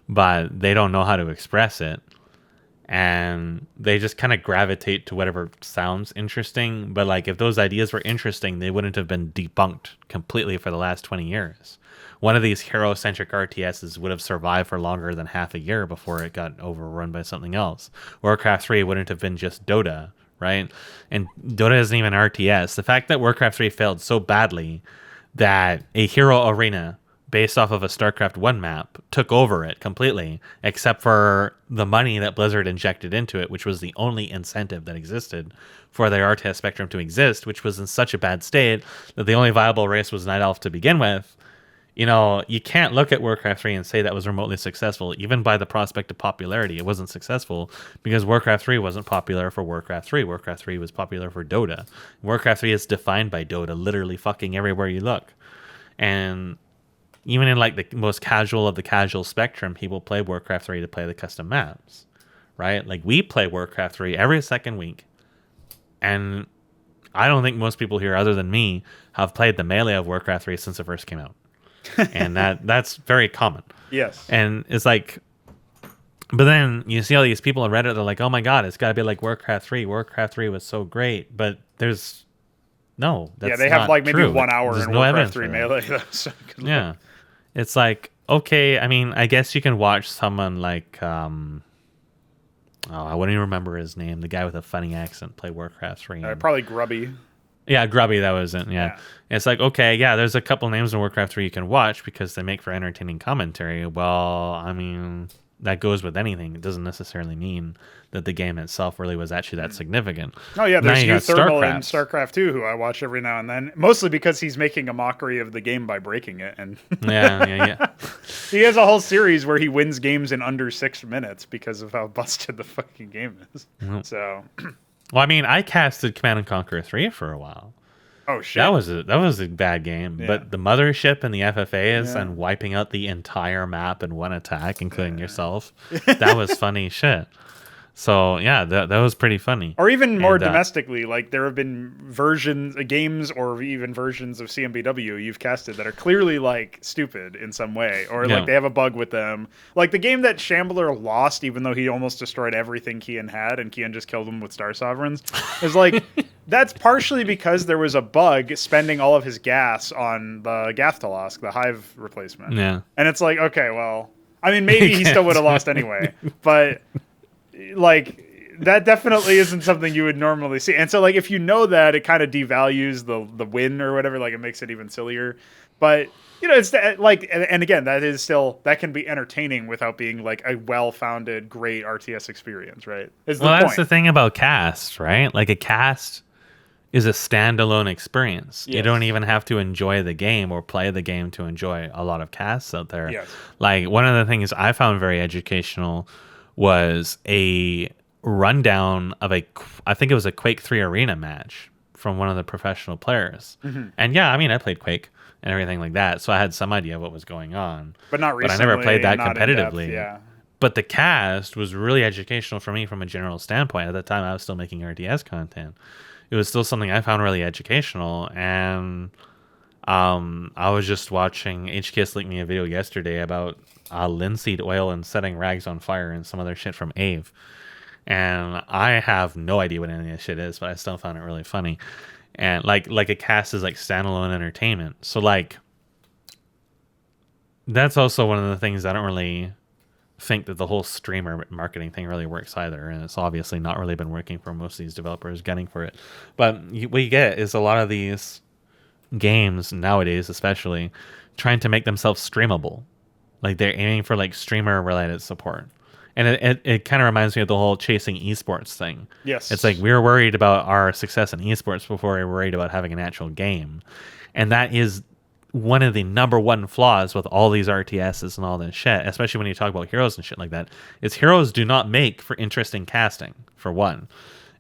but they don't know how to express it. And they just kind of gravitate to whatever sounds interesting. But like, if those ideas were interesting, they wouldn't have been debunked completely for the last 20 years. One of these hero-centric RTSs would have survived for longer than half a year before it got overrun by something else. Warcraft 3 wouldn't have been just Dota, right? And Dota isn't even RTS. The fact that Warcraft 3 failed so badly that a hero arena based off of a StarCraft 1 map took over it completely, except for the money that Blizzard injected into it, which was the only incentive that existed for their RTS spectrum to exist, which was in such a bad state that the only viable race was Night Elf to begin with. You know, you can't look at Warcraft 3 and say that was remotely successful. Even by the prospect of popularity, it wasn't successful because Warcraft 3 wasn't popular for Warcraft 3. Warcraft 3 was popular for Dota. Warcraft 3 is defined by Dota, literally fucking everywhere you look. And even in like the most casual of the casual spectrum, people play Warcraft 3 to play the custom maps, right? Like we play Warcraft 3 every second week. And I don't think most people here, other than me, have played the melee of Warcraft 3 since it first came out. And that's very common. Yes. And it's like, but then you see all these people on Reddit, they're like, oh my God, it's got to be like Warcraft 3. Warcraft 3 was so great. But there's no, that's they have like maybe true. 1 hour There's in no Warcraft 3 evidence melee. Though, so yeah. It's like, okay, I mean, I guess you can watch someone like, I wouldn't even remember his name, the guy with a funny accent play Warcraft 3. Probably Grubby. Yeah, Grubby, that was it. Yeah. It's like, okay, yeah, there's a couple names in Warcraft 3 you can watch because they make for entertaining commentary. Well, I mean, that goes with anything. It doesn't necessarily mean that the game itself really was actually that significant. Oh, yeah, there's Thermal in StarCraft 2 who I watch every now and then, mostly because he's making a mockery of the game by breaking it. And yeah. He has a whole series where he wins games in under 6 minutes because of how busted the fucking game is. Mm-hmm. So... Well, I mean, I casted Command & Conquer 3 for a while. Oh, shit. That was a bad game. Yeah. But the mothership and the FFAs and wiping out the entire map in one attack, including yourself, that was funny shit. So, yeah, that was pretty funny. Or even more domestically, like there have been games or even versions of CMBW you've casted that are clearly like stupid in some way. Or like they have a bug with them. Like the game that Shambler lost, even though he almost destroyed everything Kian had and Kian just killed him with Star Sovereigns, is like, that's partially because there was a bug spending all of his gas on the Gaftalosk, the Hive replacement. Yeah. And it's like, okay, well, I mean, maybe he still would have lost anyway. But... like that definitely isn't something you would normally see, and so like if you know that, it kind of devalues the win or whatever, like it makes it even sillier. But you know, it's like, and again, that can be entertaining without being like a well-founded great RTS experience, right? That's the thing about cast, right? Like a cast is a standalone experience. You Yes. don't even have to enjoy the game or play the game to enjoy a lot of casts out there. Yes. Like, one of the things I found very educational was a rundown of I think it was a Quake 3 arena match from one of the professional players. And yeah, I mean, I played Quake and everything like that, so I had some idea of what was going on. But not But I recently. never played that not in depth, competitively. yeah. But the cast was really educational for me from a general standpoint. At the time, I was still making RTS content. It was still something I found really educational. And I was just watching, HKS linked me a video yesterday about linseed oil and setting rags on fire and some other shit from Ave. And I have no idea what any of this shit is, but I still found it really funny. And like a cast is like standalone entertainment. So like, that's also one of the things I don't really think that the whole streamer marketing thing really works either, and it's obviously not really been working for most of these developers getting for it. But what you get is a lot of these games nowadays, especially, trying to make themselves streamable. Like, they're aiming for like streamer related support, and it kind of reminds me of the whole chasing esports thing. Yes. It's like, we were worried about our success in esports before we were worried about having an actual game, and that is one of the number one flaws with all these RTSs and all this shit, especially when you talk about heroes and shit like that, is heroes do not make for interesting casting, for one.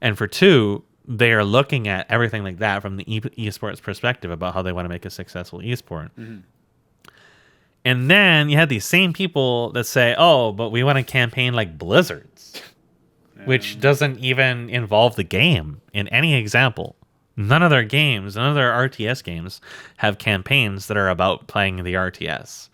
And for two, they are looking at everything like that from the esports perspective about how they want to make a successful esport. And then you have these same people that say, oh, but we want to campaign like Blizzard's, which doesn't even involve the game in any example. None of their games, none of their RTS games have campaigns that are about playing the RTS.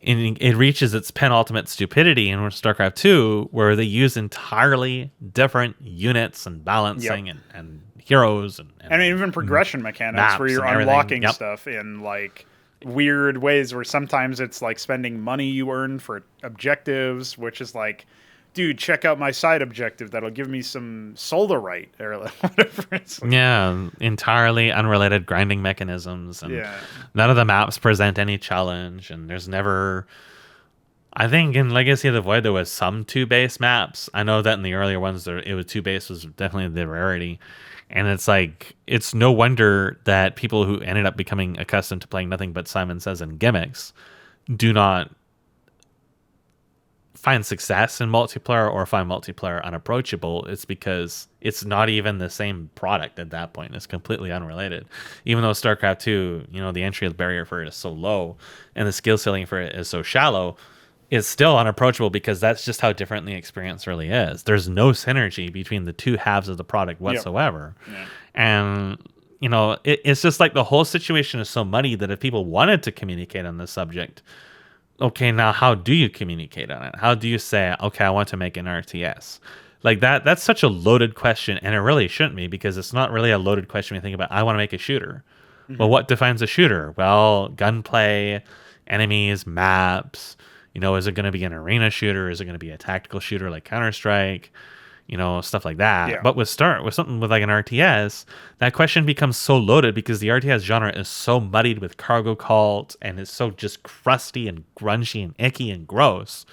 And it reaches its penultimate stupidity in StarCraft 2, where they use entirely different units and balancing and heroes and even progression mechanics where you're unlocking stuff in like weird ways where sometimes it's like spending money you earn for objectives, which is like, dude, check out my side objective. That'll give me some solarite or whatever. Yeah, entirely unrelated grinding mechanisms. And none of the maps present any challenge. And there's never... I think in Legacy of the Void, there was some 2-base maps. I know that in the earlier ones, it was 2-base was definitely the rarity. And it's like, it's no wonder that people who ended up becoming accustomed to playing nothing but Simon Says and gimmicks do not find success in multiplayer or find multiplayer unapproachable. It's because it's not even the same product at that point. It's completely unrelated. Even though StarCraft 2, the entry barrier for it is so low and the skill ceiling for it is so shallow, it's still unapproachable because that's just how different the experience really is. There's no synergy between the two halves of the product whatsoever. And it's just like the whole situation is so muddy that if people wanted to communicate on this subject, okay, now how do you communicate on it? How do you say, okay, I want to make an RTS? Like that's such a loaded question, and it really shouldn't be, because it's not really a loaded question when you think about, I want to make a shooter. Well, what defines a shooter? Well, gunplay, enemies, maps. Is it going to be an arena shooter? Is it going to be a tactical shooter like Counter-Strike? Stuff like that. Yeah. But with something with like an RTS, that question becomes so loaded because the RTS genre is so muddied with cargo cult and it's so just crusty and grungy and icky and gross.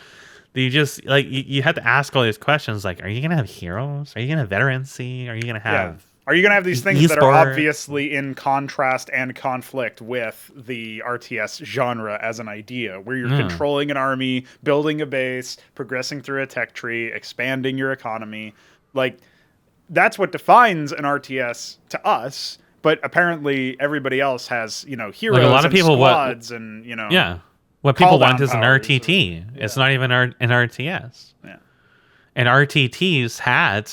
That you just like you have to ask all these questions like, are you gonna have heroes? Are you gonna have veterancy? Are you gonna have Are you going to have these things that are obviously in contrast and conflict with the RTS genre as an idea, where you're controlling an army, building a base, progressing through a tech tree, expanding your economy? Like, that's what defines an RTS to us, but apparently everybody else has, heroes like a lot of people squads and, what people want is an RTT. It's not even an RTS. Yeah. And RTTs had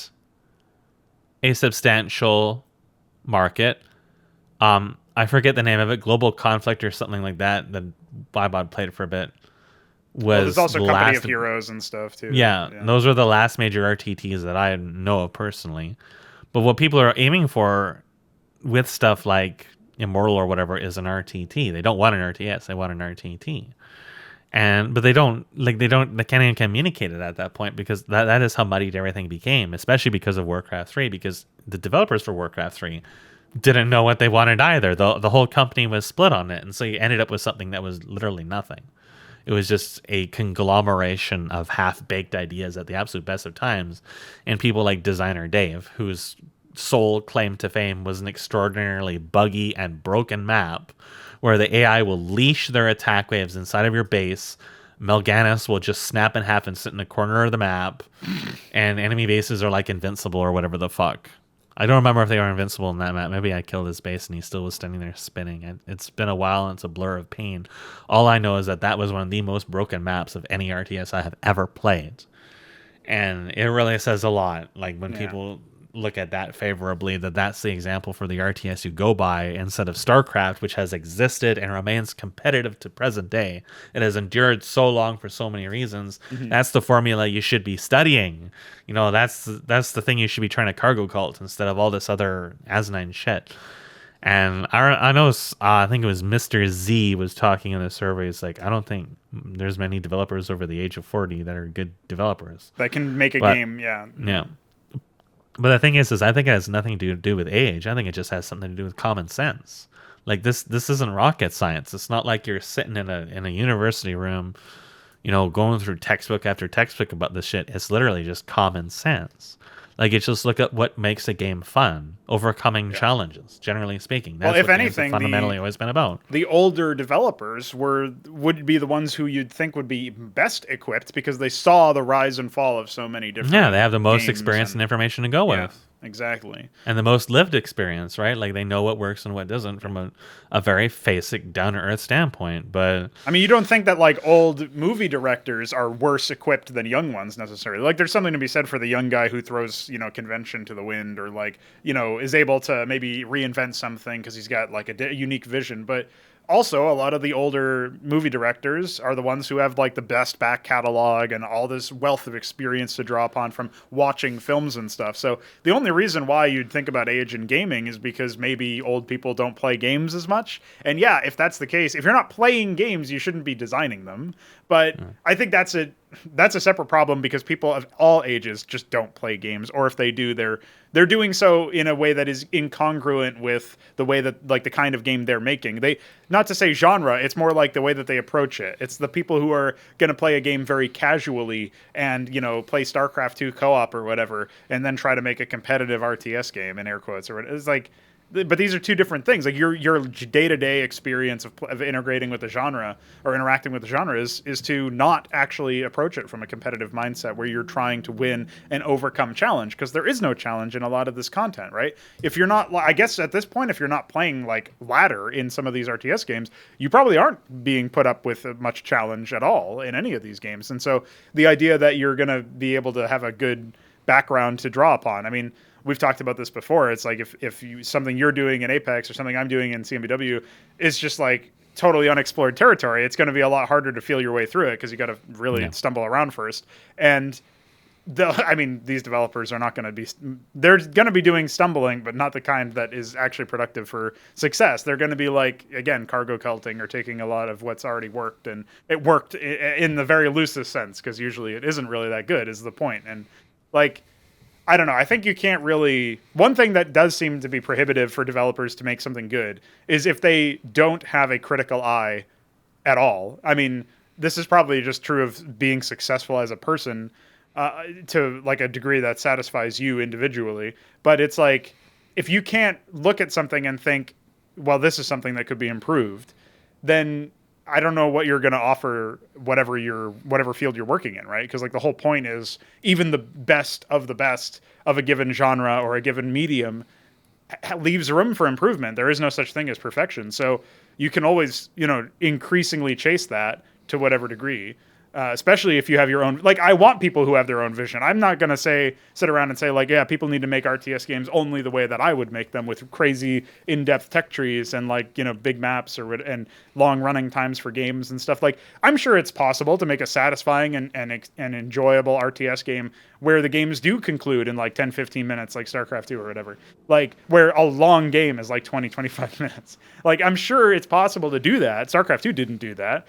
a substantial market. I forget the name of it, Global Conflict or something like that. The Bybod played it for a bit. There's also Company of Heroes and stuff too. Yeah, those are the last major RTTs that I know of personally. But what people are aiming for with stuff like Immortal or whatever is an RTT. They don't want an RTS. They want an RTT. But they can't even communicate it at that point, because that is how muddied everything became, especially because of Warcraft 3, because the developers for Warcraft 3 didn't know what they wanted either. The whole company was split on it, and so you ended up with something that was literally nothing. It was just a conglomeration of half-baked ideas at the absolute best of times, and people like Designer Dave, who's sole claim to fame was an extraordinarily buggy and broken map where the AI will leash their attack waves inside of your base. Melganis will just snap in half and sit in a corner of the map, and enemy bases are like invincible or whatever the fuck. I don't remember if they were invincible in that map. Maybe I killed his base and he still was standing there spinning. And it's been a while and it's a blur of pain. All I know is that that was one of the most broken maps of any RTS I have ever played. And it really says a lot. Like when people look at that favorably, that's the example for the RTS you go by instead of StarCraft, which has existed and remains competitive to present day. It has endured so long for so many reasons. That's the formula you should be studying. You know, that's the thing you should be trying to cargo cult instead of all this other asinine shit. And I know, I think it was Mr. Z was talking in the surveys, like, I don't think there's many developers over the age of 40 that are good developers. That can make a game, yeah. Yeah. But the thing is I think it has nothing to do with age. I think it just has something to do with common sense. Like this isn't rocket science. It's not like you're sitting in a university room, you know, going through textbook after textbook about this shit. It's literally just common sense. Like, it's just look at what makes a game fun, overcoming challenges, generally speaking. That's well, if what anything, games have fundamentally always been about. The older developers would be the ones who you'd think would be best equipped because they saw the rise and fall of so many different Yeah, they have the most games experience and information to go with. Exactly. And the most lived experience, right? Like, they know what works and what doesn't from a very basic, down-to-earth standpoint. But I mean, you don't think that, like, old movie directors are worse equipped than young ones, necessarily. Like, there's something to be said for the young guy who throws, you know, convention to the wind or, like, you know, is able to maybe reinvent something because he's got, like, a unique vision. But also, a lot of the older movie directors are the ones who have, like, the best back catalog and all this wealth of experience to draw upon from watching films and stuff. So the only reason why you'd think about age in gaming is because maybe old people don't play games as much. And yeah, if that's the case, if you're not playing games, you shouldn't be designing them. But I think that's a separate problem because people of all ages just don't play games, or if they do, they're doing so in a way that is incongruent with the way that, like, the kind of game they're making. They, not to say genre, it's more like the way that they approach it. It's the people who are going to play a game very casually and, you know, play StarCraft 2 co-op or whatever, and then try to make a competitive RTS game in air quotes, or it's like. But these are two different things. Like your day-to-day experience of integrating with the genre or interacting with the genre is to not actually approach it from a competitive mindset where you're trying to win and overcome challenge, because there is no challenge in a lot of this content, right? If you're not, I guess at this point, if you're not playing like ladder in some of these RTS games, you probably aren't being put up with much challenge at all in any of these games. And so the idea that you're going to be able to have a good background to draw upon, I mean, we've talked about this before. It's like if something you're doing in Apex or something I'm doing in CMBW is just like totally unexplored territory, it's going to be a lot harder to feel your way through it because you got to really stumble around first. And these developers are not going to be, they're going to be doing stumbling, but not the kind that is actually productive for success. They're going to be like, again, cargo culting or taking a lot of what's already worked, and it worked in the very loosest sense, because usually it isn't really that good is the point. And like, I don't know. I think you can't really... One thing that does seem to be prohibitive for developers to make something good is if they don't have a critical eye at all. I mean, this is probably just true of being successful as a person to like a degree that satisfies you individually. But it's like, if you can't look at something and think, well, this is something that could be improved, then I don't know what you're going to offer, whatever field you're working in, right? Because like the whole point is even the best of a given genre or a given medium leaves room for improvement. There is no such thing as perfection. So you can always, you know, increasingly chase that to whatever degree. Especially if you have your own, like, I want people who have their own vision. I'm not going to sit around and say like, yeah, people need to make RTS games only the way that I would make them, with crazy in-depth tech trees and like, you know, big maps and long running times for games and stuff. Like, I'm sure it's possible to make a satisfying and enjoyable RTS game where the games do conclude in like 10, 15 minutes, like StarCraft 2 or whatever, like where a long game is like 20, 25 minutes. Like, I'm sure it's possible to do that. StarCraft 2 didn't do that.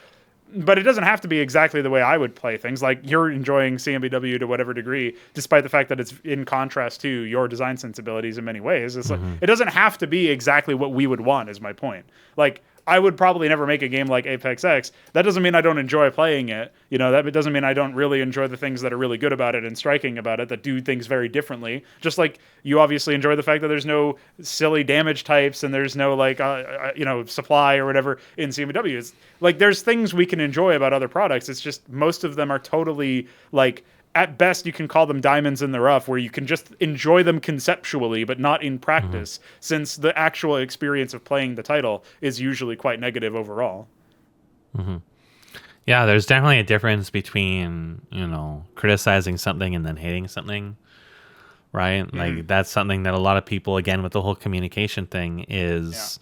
But it doesn't have to be exactly the way I would play things. Like, you're enjoying CMBW to whatever degree, despite the fact that it's in contrast to your design sensibilities in many ways. It's like, it doesn't have to be exactly what we would want, is my point. Like, I would probably never make a game like Apex X. That doesn't mean I don't enjoy playing it. You know, that doesn't mean I don't really enjoy the things that are really good about it and striking about it, that do things very differently. Just like you obviously enjoy the fact that there's no silly damage types and there's no like supply or whatever in CMW. It's like there's things we can enjoy about other products. It's just most of them are totally like, at best, you can call them diamonds in the rough, where you can just enjoy them conceptually, but not in practice, since the actual experience of playing the title is usually quite negative overall. Yeah, there's definitely a difference between, criticizing something and then hating something, right? Like, that's something that a lot of people, again, with the whole communication thing is,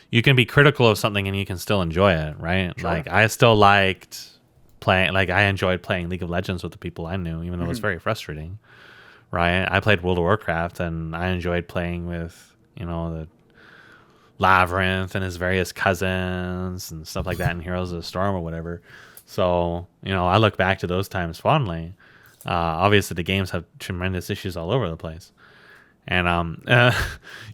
you can be critical of something and you can still enjoy it, right? Sure. Like, I still liked playing, like I enjoyed playing League of Legends with the people I knew, even though it was very frustrating, right? I played World of Warcraft and I enjoyed playing with, the Labyrinth and his various cousins and stuff like that in Heroes of the Storm or whatever. So, I look back to those times fondly. Obviously, the games have tremendous issues all over the place. And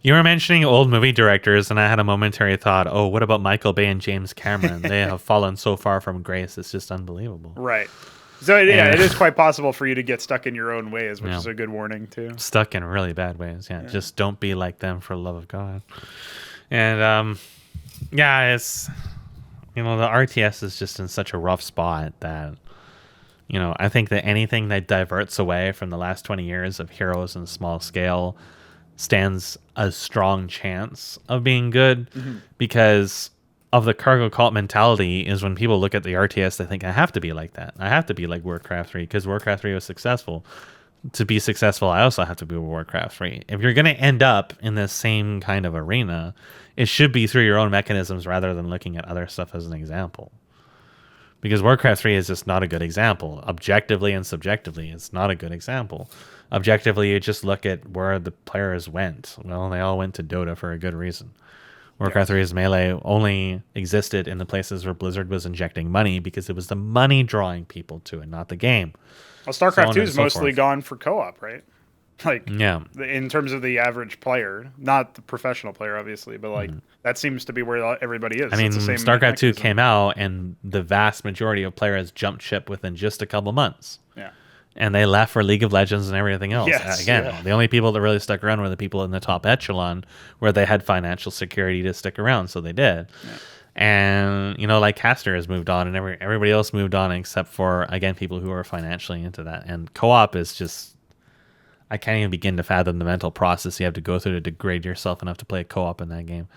you were mentioning old movie directors, and I had a momentary thought, oh, what about Michael Bay and James Cameron? They have fallen so far from grace. It's just unbelievable. Right. So, it is quite possible for you to get stuck in your own ways, which is a good warning, too. Stuck in really bad ways, yeah. Just don't be like them, for the love of God. And, it's, the RTS is just in such a rough spot that, I think that anything that diverts away from the last 20 years of Heroes and small scale stands a strong chance of being good, because of the cargo cult mentality is when people look at the RTS, they think, I have to be like that. I have to be like Warcraft 3 because Warcraft 3 was successful. To be successful, I also have to be Warcraft 3. If you're going to end up in this same kind of arena, it should be through your own mechanisms rather than looking at other stuff as an example. Because Warcraft 3 is just not a good example. Objectively and subjectively, it's not a good example. Objectively, you just look at where the players went. Well, they all went to Dota for a good reason. Warcraft 3's Melee only existed in the places where Blizzard was injecting money because it was the money drawing people to it, not the game. Well, StarCraft 2 is mostly gone for co-op, right? Like, in terms of the average player, not the professional player, obviously, but like that seems to be where everybody is. I mean, StarCraft 2 came out, and the vast majority of players jumped ship within just a couple months. Yeah, and they left for League of Legends and everything else. Yes, the only people that really stuck around were the people in the top echelon, where they had financial security to stick around, so they did. Yeah. And like Caster has moved on, and everybody else moved on except for, again, people who are financially into that. And co-op is just, I can't even begin to fathom the mental process you have to go through to degrade yourself enough to play a co-op in that game.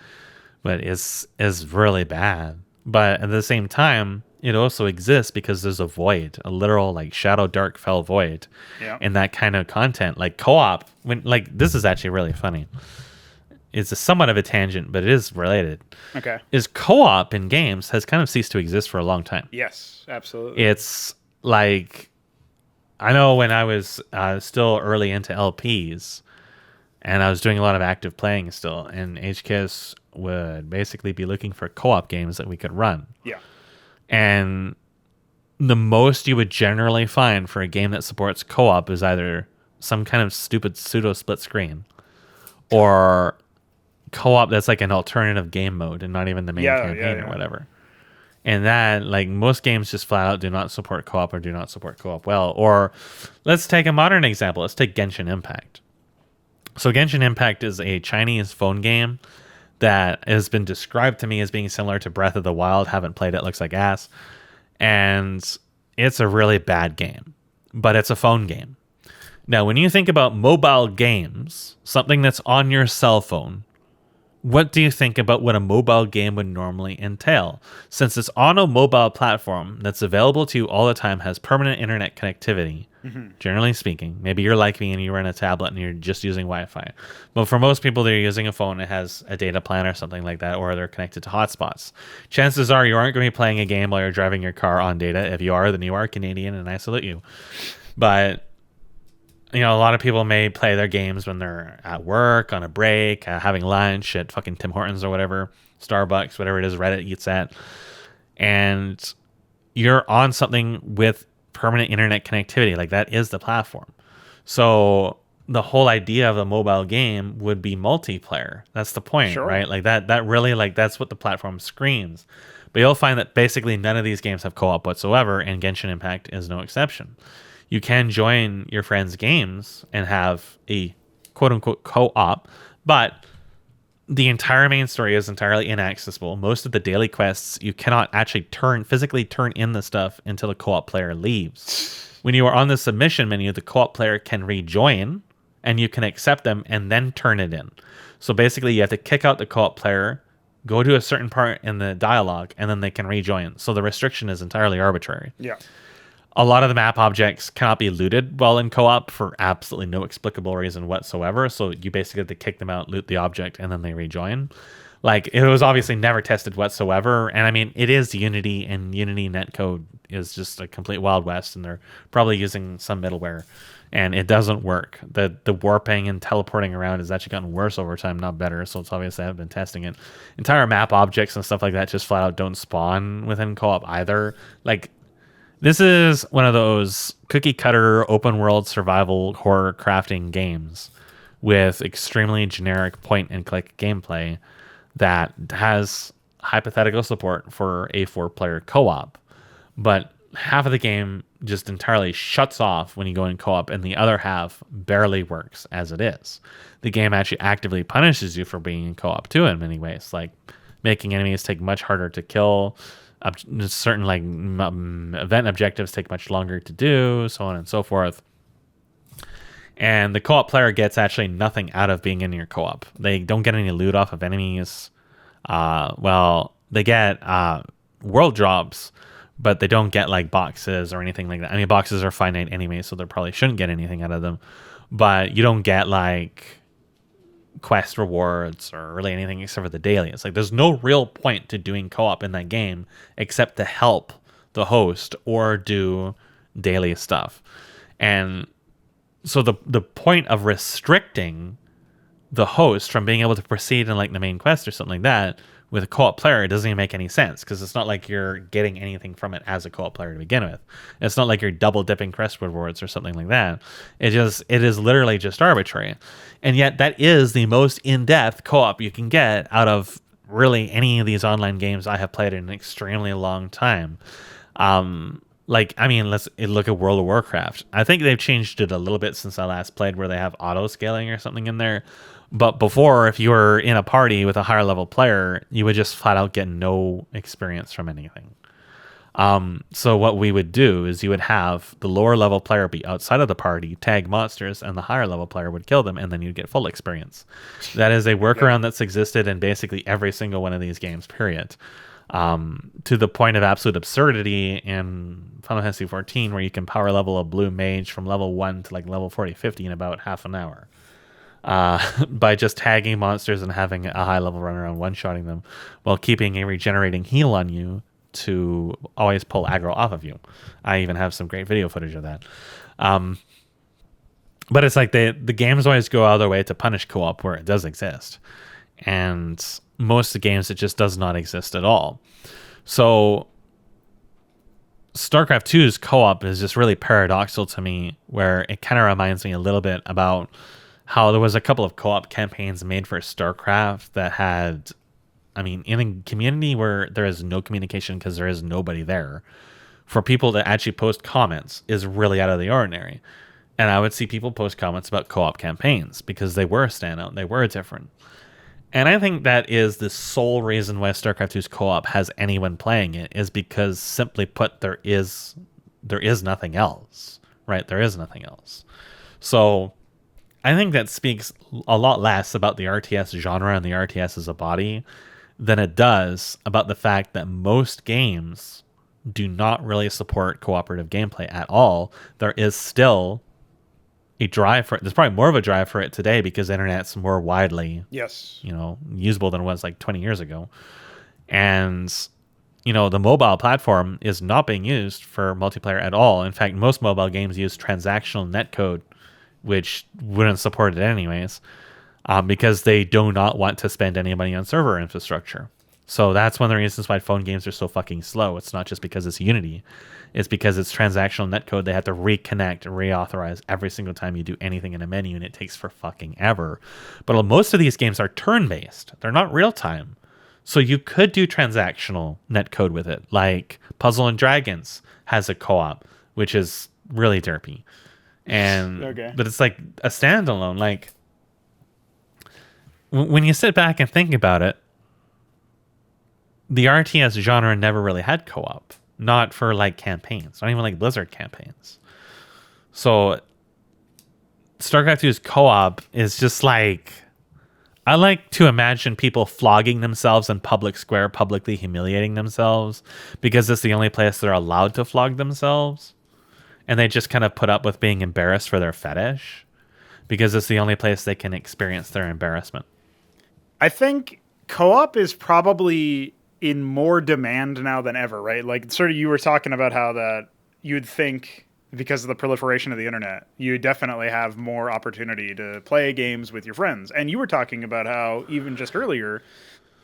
But it's really bad. But at the same time, it also exists because there's a void, a literal like shadow dark fell void in that kind of content. Like co-op, this is actually really funny. It's a somewhat of a tangent, but it is related. Okay. Is co-op in games has kind of ceased to exist for a long time. Yes, absolutely. It's like, I know when I was still early into LPs, and I was doing a lot of active playing still, and HKS would basically be looking for co-op games that we could run. Yeah. And the most you would generally find for a game that supports co-op is either some kind of stupid pseudo split screen, or co-op that's like an alternative game mode and not even the main campaign or whatever. And that, like, most games just flat out do not support co-op or do not support co-op well. Or let's take a modern example. Let's take Genshin Impact. So Genshin Impact is a Chinese phone game that has been described to me as being similar to Breath of the Wild. Haven't played it, looks like ass. And it's a really bad game, but it's a phone game. Now, when you think about mobile games, something that's on your cell phone, what do you think about what a mobile game would normally entail? Since it's on a mobile platform that's available to you all the time, has permanent internet connectivity, generally speaking. Maybe you're like me and you run a tablet and you're just using Wi-Fi. But for most people, they're using a phone that has a data plan or something like that, or they're connected to hotspots. Chances are you aren't going to be playing a game while you're driving your car on data. If you are, then you are Canadian, and I salute you. But a lot of people may play their games when they're at work, on a break, having lunch at fucking Tim Hortons or whatever, Starbucks, whatever it is Reddit eats at. And you're on something with permanent internet connectivity. Like, that is the platform. So the whole idea of a mobile game would be multiplayer. That's the point, Sure. right? Like that really, like, that's what the platform screams. But you'll find that basically none of these games have co-op whatsoever, and Genshin Impact is no exception. You can join your friends' games and have a quote-unquote co-op, but the entire main story is entirely inaccessible. Most of the daily quests, you cannot actually physically turn in the stuff until the co-op player leaves. When you are on the submission menu, the co-op player can rejoin, and you can accept them and then turn it in. So basically, you have to kick out the co-op player, go to a certain part in the dialogue, and then they can rejoin. So the restriction is entirely arbitrary. Yeah. A lot of the map objects cannot be looted while in co-op for absolutely no explicable reason whatsoever. So you basically have to kick them out, loot the object, and then they rejoin. Like, it was obviously never tested whatsoever. And I mean, it is Unity, and Unity netcode is just a complete Wild West, and they're probably using some middleware, and it doesn't work. The warping and teleporting around has actually gotten worse over time, not better. So it's obvious I haven't been testing it. Entire map objects and stuff like that just flat out don't spawn within co-op either. Like, this is one of those cookie cutter open world survival horror crafting games with extremely generic point and click gameplay that has hypothetical support for a 4-player co-op, but half of the game just entirely shuts off when you go in co-op, and the other half barely works as it is. The game actually actively punishes you for being in co-op too in many ways, like making enemies take much harder to kill. Certain event objectives take much longer to do, so on and so forth. And the co-op player gets actually nothing out of being in your co-op. They don't get any loot off of enemies. They get world drops, but they don't get like boxes or anything like that. I mean, boxes are finite anyway, so they probably shouldn't get anything out of them. But you don't get like quest rewards or really anything except for the daily. It's like there's no real point to doing co-op in that game except to help the host or do daily stuff. And so the point of restricting the host from being able to proceed in like the main quest or something like that with a co-op player, it doesn't even make any sense, because it's not like you're getting anything from it as a co-op player to begin with. It's not like you're double dipping quest rewards or something like that. It is literally just arbitrary. And yet that is the most in-depth co-op you can get out of really any of these online games I have played in an extremely long time. Let's look at World of Warcraft. I think they've changed it a little bit since I last played, where they have auto scaling or something in there. But before, if you were in a party with a higher level player, you would just flat out get no experience from anything. So what we would do is you would have the lower level player be outside of the party, tag monsters, and the higher level player would kill them, and then you'd get full experience. That is a workaround that's existed in basically every single one of these games, period. To the point of absolute absurdity in Final Fantasy XIV, where you can power level a blue mage from level 1 to like level 40-50 in about half an hour. By just tagging monsters and having a high level run around one-shotting them while keeping a regenerating heal on you to always pull aggro off of you. I even have some great video footage of that. But it's like the games always go out of their way to punish co-op where it does exist. And most of the games, it just does not exist at all. So StarCraft 2's co-op is just really paradoxical to me, where it kind of reminds me a little bit about how there was a couple of co-op campaigns made for StarCraft that had, in a community where there is no communication because there is nobody there, for people to actually post comments is really out of the ordinary. And I would see people post comments about co-op campaigns because they were a standout, they were different. And I think that is the sole reason why StarCraft 2's co-op has anyone playing it, is because, simply put, there is nothing else, right? There is nothing else. So I think that speaks a lot less about the RTS genre and the RTS as a body than it does about the fact that most games do not really support cooperative gameplay at all. There is still a drive for it. There's probably more of a drive for it today because the internet's more widely, usable than it was like 20 years ago. And, the mobile platform is not being used for multiplayer at all. In fact, most mobile games use transactional netcode, which wouldn't support it anyways, because they do not want to spend any money on server infrastructure. So that's one of the reasons why phone games are so fucking slow. It's not just because it's Unity. It's because it's transactional netcode. They have to reconnect and reauthorize every single time you do anything in a menu, and it takes for fucking ever. But most of these games are turn-based. They're not real-time. So you could do transactional netcode with it. Like Puzzle and Dragons has a co-op, which is really derpy. And Okay. but it's like a standalone. Like when you sit back and think about it, the RTS genre never really had co-op. Not for like campaigns. Not even like Blizzard campaigns. So StarCraft 2's co-op is just like, I like to imagine people flogging themselves in public square, publicly humiliating themselves because it's the only place they're allowed to flog themselves. And they just kind of put up with being embarrassed for their fetish because it's the only place they can experience their embarrassment. I think co-op is probably in more demand now than ever, right? Like, sort of, you were talking about how that you'd think because of the proliferation of the internet, you definitely have more opportunity to play games with your friends. And you were talking about how even just earlier,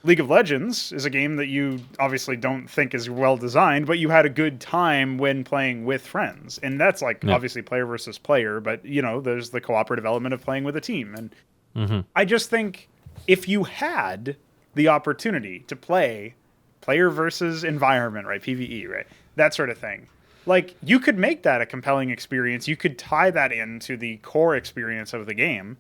League of Legends is a game that you obviously don't think is well designed, but you had a good time when playing with friends. And that's like obviously player versus player, but you know, there's the cooperative element of playing with a team. And I just think if you had the opportunity to play player versus environment, right? PvE, right? That sort of thing. Like, you could make that a compelling experience. You could tie that into the core experience of the game.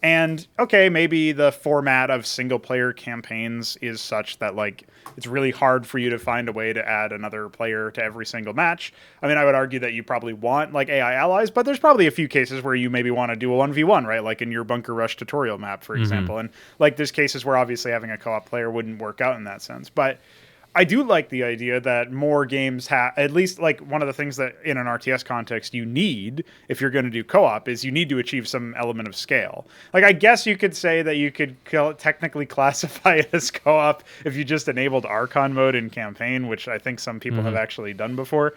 And, okay, maybe the format of single-player campaigns is such that, like, it's really hard for you to find a way to add another player to every single match. I mean, I would argue that you probably want, like, AI allies, but there's probably a few cases where you maybe want to do a 1v1, right? Like in your Bunker Rush tutorial map, for example. And, like, there's cases where obviously having a co-op player wouldn't work out in that sense. But I do like the idea that more games have, at least like one of the things that in an RTS context you need if you're going to do co-op is you need to achieve some element of scale. Like, I guess you could say that you could technically classify it as co-op if you just enabled Archon mode in campaign, which I think some people have actually done before.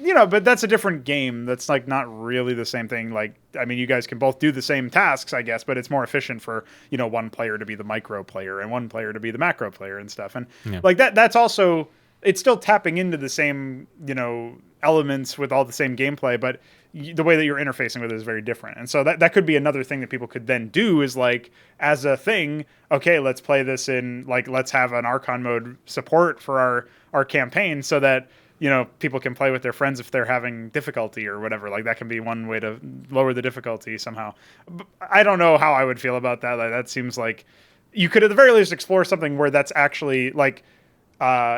You know, but that's a different game. That's like not really the same thing. Like, I mean, you guys can both do the same tasks, I guess, but it's more efficient for, you know, one player to be the micro player and one player to be the macro player and stuff. And like that's also, it's still tapping into the same, you know, elements with all the same gameplay, but the way that you're interfacing with it is very different. And so that could be another thing that people could then do is like, as a thing, okay, let's play this in, like, let's have an Archon mode support for our campaign so that, you know, people can play with their friends if they're having difficulty or whatever. Like, that can be one way to lower the difficulty somehow. But I don't know how I would feel about that. Like, that seems like you could at the very least explore something where that's actually like,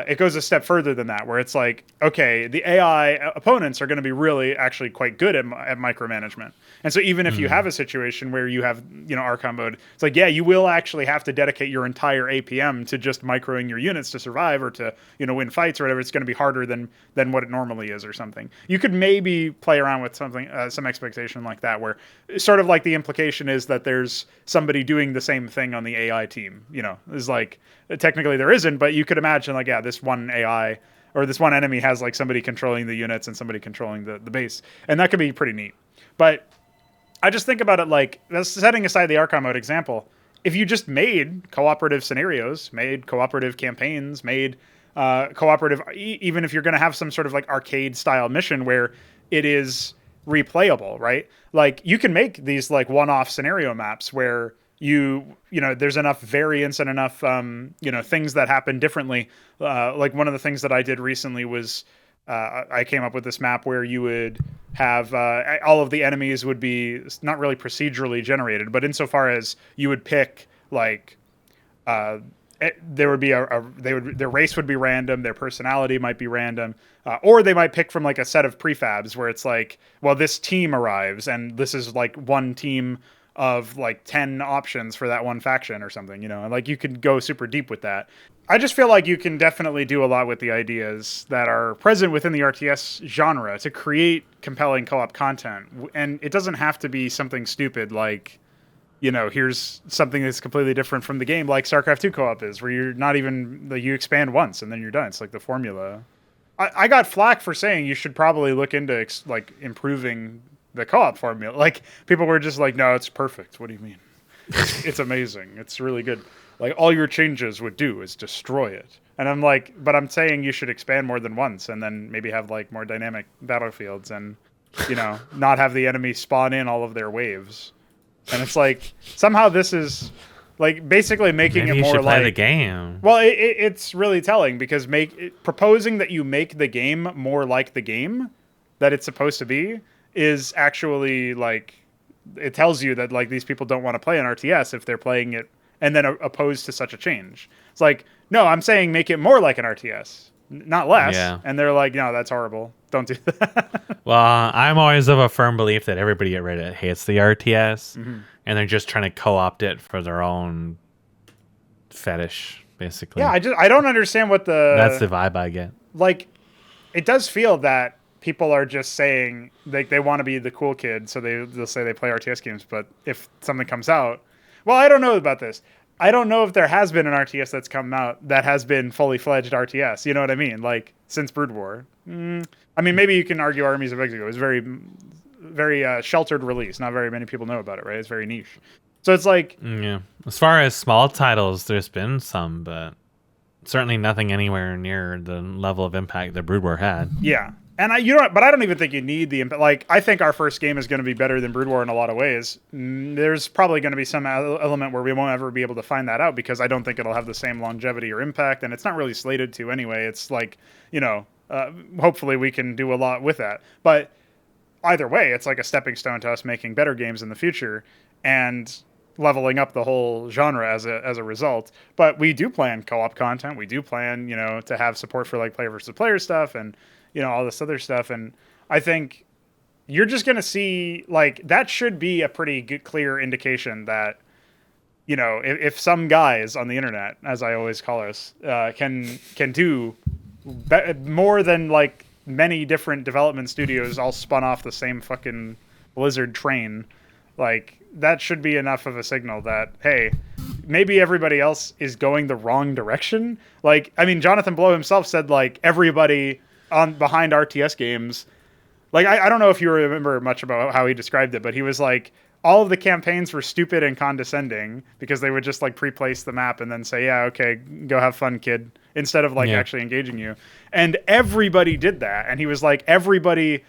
it goes a step further than that, where it's like, okay, the AI opponents are going to be really actually quite good at micromanagement. And so even if you have a situation where you have, you know, Archon mode, it's like, yeah, you will actually have to dedicate your entire APM to just microing your units to survive or to, you know, win fights or whatever. It's going to be harder than what it normally is or something. You could maybe play around with something, some expectation like that, where sort of like the implication is that there's somebody doing the same thing on the AI team, you know, is like, technically there isn't, but you could imagine like, yeah, this one AI or this one enemy has like somebody controlling the units and somebody controlling the base. And that could be pretty neat. But I just think about it like, setting aside the Archon mode example, if you just made cooperative scenarios, made cooperative campaigns, made cooperative, even if you're going to have some sort of like arcade style mission where it is replayable, right? Like, you can make these like one-off scenario maps where you know, there's enough variance and enough, you know, things that happen differently. Like, one of the things that I did recently was I came up with this map where you would have all of the enemies would be not really procedurally generated, but insofar as you would pick like there would be their race would be random, their personality might be random, or they might pick from like a set of prefabs where it's like, well, this team arrives and this is like one team of like 10 options for that one faction or something, you know, and like you could go super deep with that. I just feel like you can definitely do a lot with the ideas that are present within the RTS genre to create compelling co-op content. And it doesn't have to be something stupid like, you know, here's something that's completely different from the game, like StarCraft 2 co-op is, where you're not even, you expand once and then you're done. It's like the formula. I got flack for saying you should probably look into like improving the co-op formula. Like, people were just like, no, it's perfect. What do you mean? It's amazing. It's really good. Like all your changes would do is destroy it. And I'm like, but I'm saying you should expand more than once, and then maybe have like more dynamic battlefields, and not have the enemy spawn in all of their waves. And it's like somehow this is like basically making Maybe it you more should play like the game. well, it's really telling because proposing that you make the game more like the game that it's supposed to be is actually like it tells you that like these people don't want to play an RTS if they're playing it and then opposed to such a change. It's like, no, I'm saying make it more like an RTS, not less. Yeah. And they're like, no, that's horrible. Don't do that. Well, I'm always of a firm belief that everybody at Reddit hates the RTS, and they're just trying to co-opt it for their own fetish, basically. Yeah, I don't understand what that's the vibe I get. like. It does feel that people are just saying they want to be the cool kid, so they'll say they play RTS games. But if something comes out, well, I don't know about this. I don't know if there has been an RTS that's come out that has been fully fledged RTS. You know what I mean? Like since Brood War. I mean, maybe you can argue Armies of Exegol. It was very sheltered release. Not very many people know about it, right? It's very niche. So it's like, Yeah. As far as small titles, there's been some, but certainly nothing anywhere near the level of impact that Brood War had. yeah. And but I don't even think you need the impact. Like, I think our first game is going to be better than Brood War in a lot of ways. There's probably going to be some element where we won't ever be able to find that out because I don't think it'll have the same longevity or impact, and it's not really slated to anyway. It's like, hopefully we can do a lot with that. But either way, it's like a stepping stone to us making better games in the future and leveling up the whole genre as a result. But we do plan co-op content. We do plan, to have support for like player versus player stuff and all this other stuff. And I think you're just going to see like that should be a pretty good, clear indication that, if some guys on the internet, as I always call us, can do more than like many different development studios all spun off the same fucking Blizzard train, like that should be enough of a signal that, hey, maybe everybody else is going the wrong direction. Like, I mean, Jonathan Blow himself said like everybody behind RTS games, like I don't know if you remember much about how he described it, but he was like all of the campaigns were stupid and condescending because they would just like pre-place the map and then say, yeah, okay, go have fun, kid, instead of like actually engaging you. And everybody did that. And he was like, everybody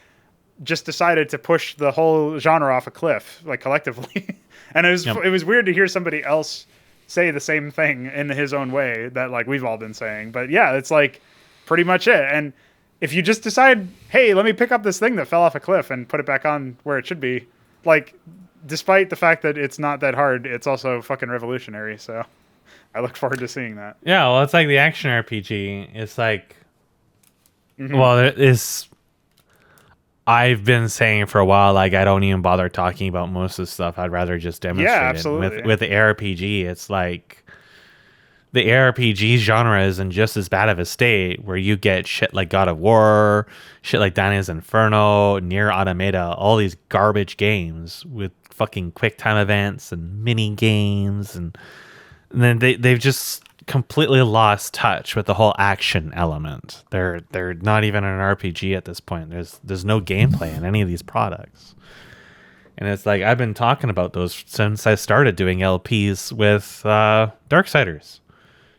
just decided to push the whole genre off a cliff, like collectively. And it was weird to hear somebody else say the same thing in his own way that like we've all been saying. But yeah, it's like pretty much it. And if you just decide, hey, let me pick up this thing that fell off a cliff and put it back on where it should be, like, despite the fact that it's not that hard, it's also fucking revolutionary. So I look forward to seeing that. Yeah, well, it's like the action RPG. It's like, well, it is. I've been saying for a while, like, I don't even bother talking about most of the stuff. I'd rather just demonstrate Yeah, absolutely. it. With the ARPG, it's like the ARPG genre is in just as bad of a state where you get shit like God of War, shit like Dante's Inferno, Nier Automata, all these garbage games with fucking quick time events and mini games, and then they've just completely lost touch with the whole action element. They're not even an RPG at this point. There's no gameplay in any of these products. And it's like I've been talking about those since I started doing LPs with Darksiders.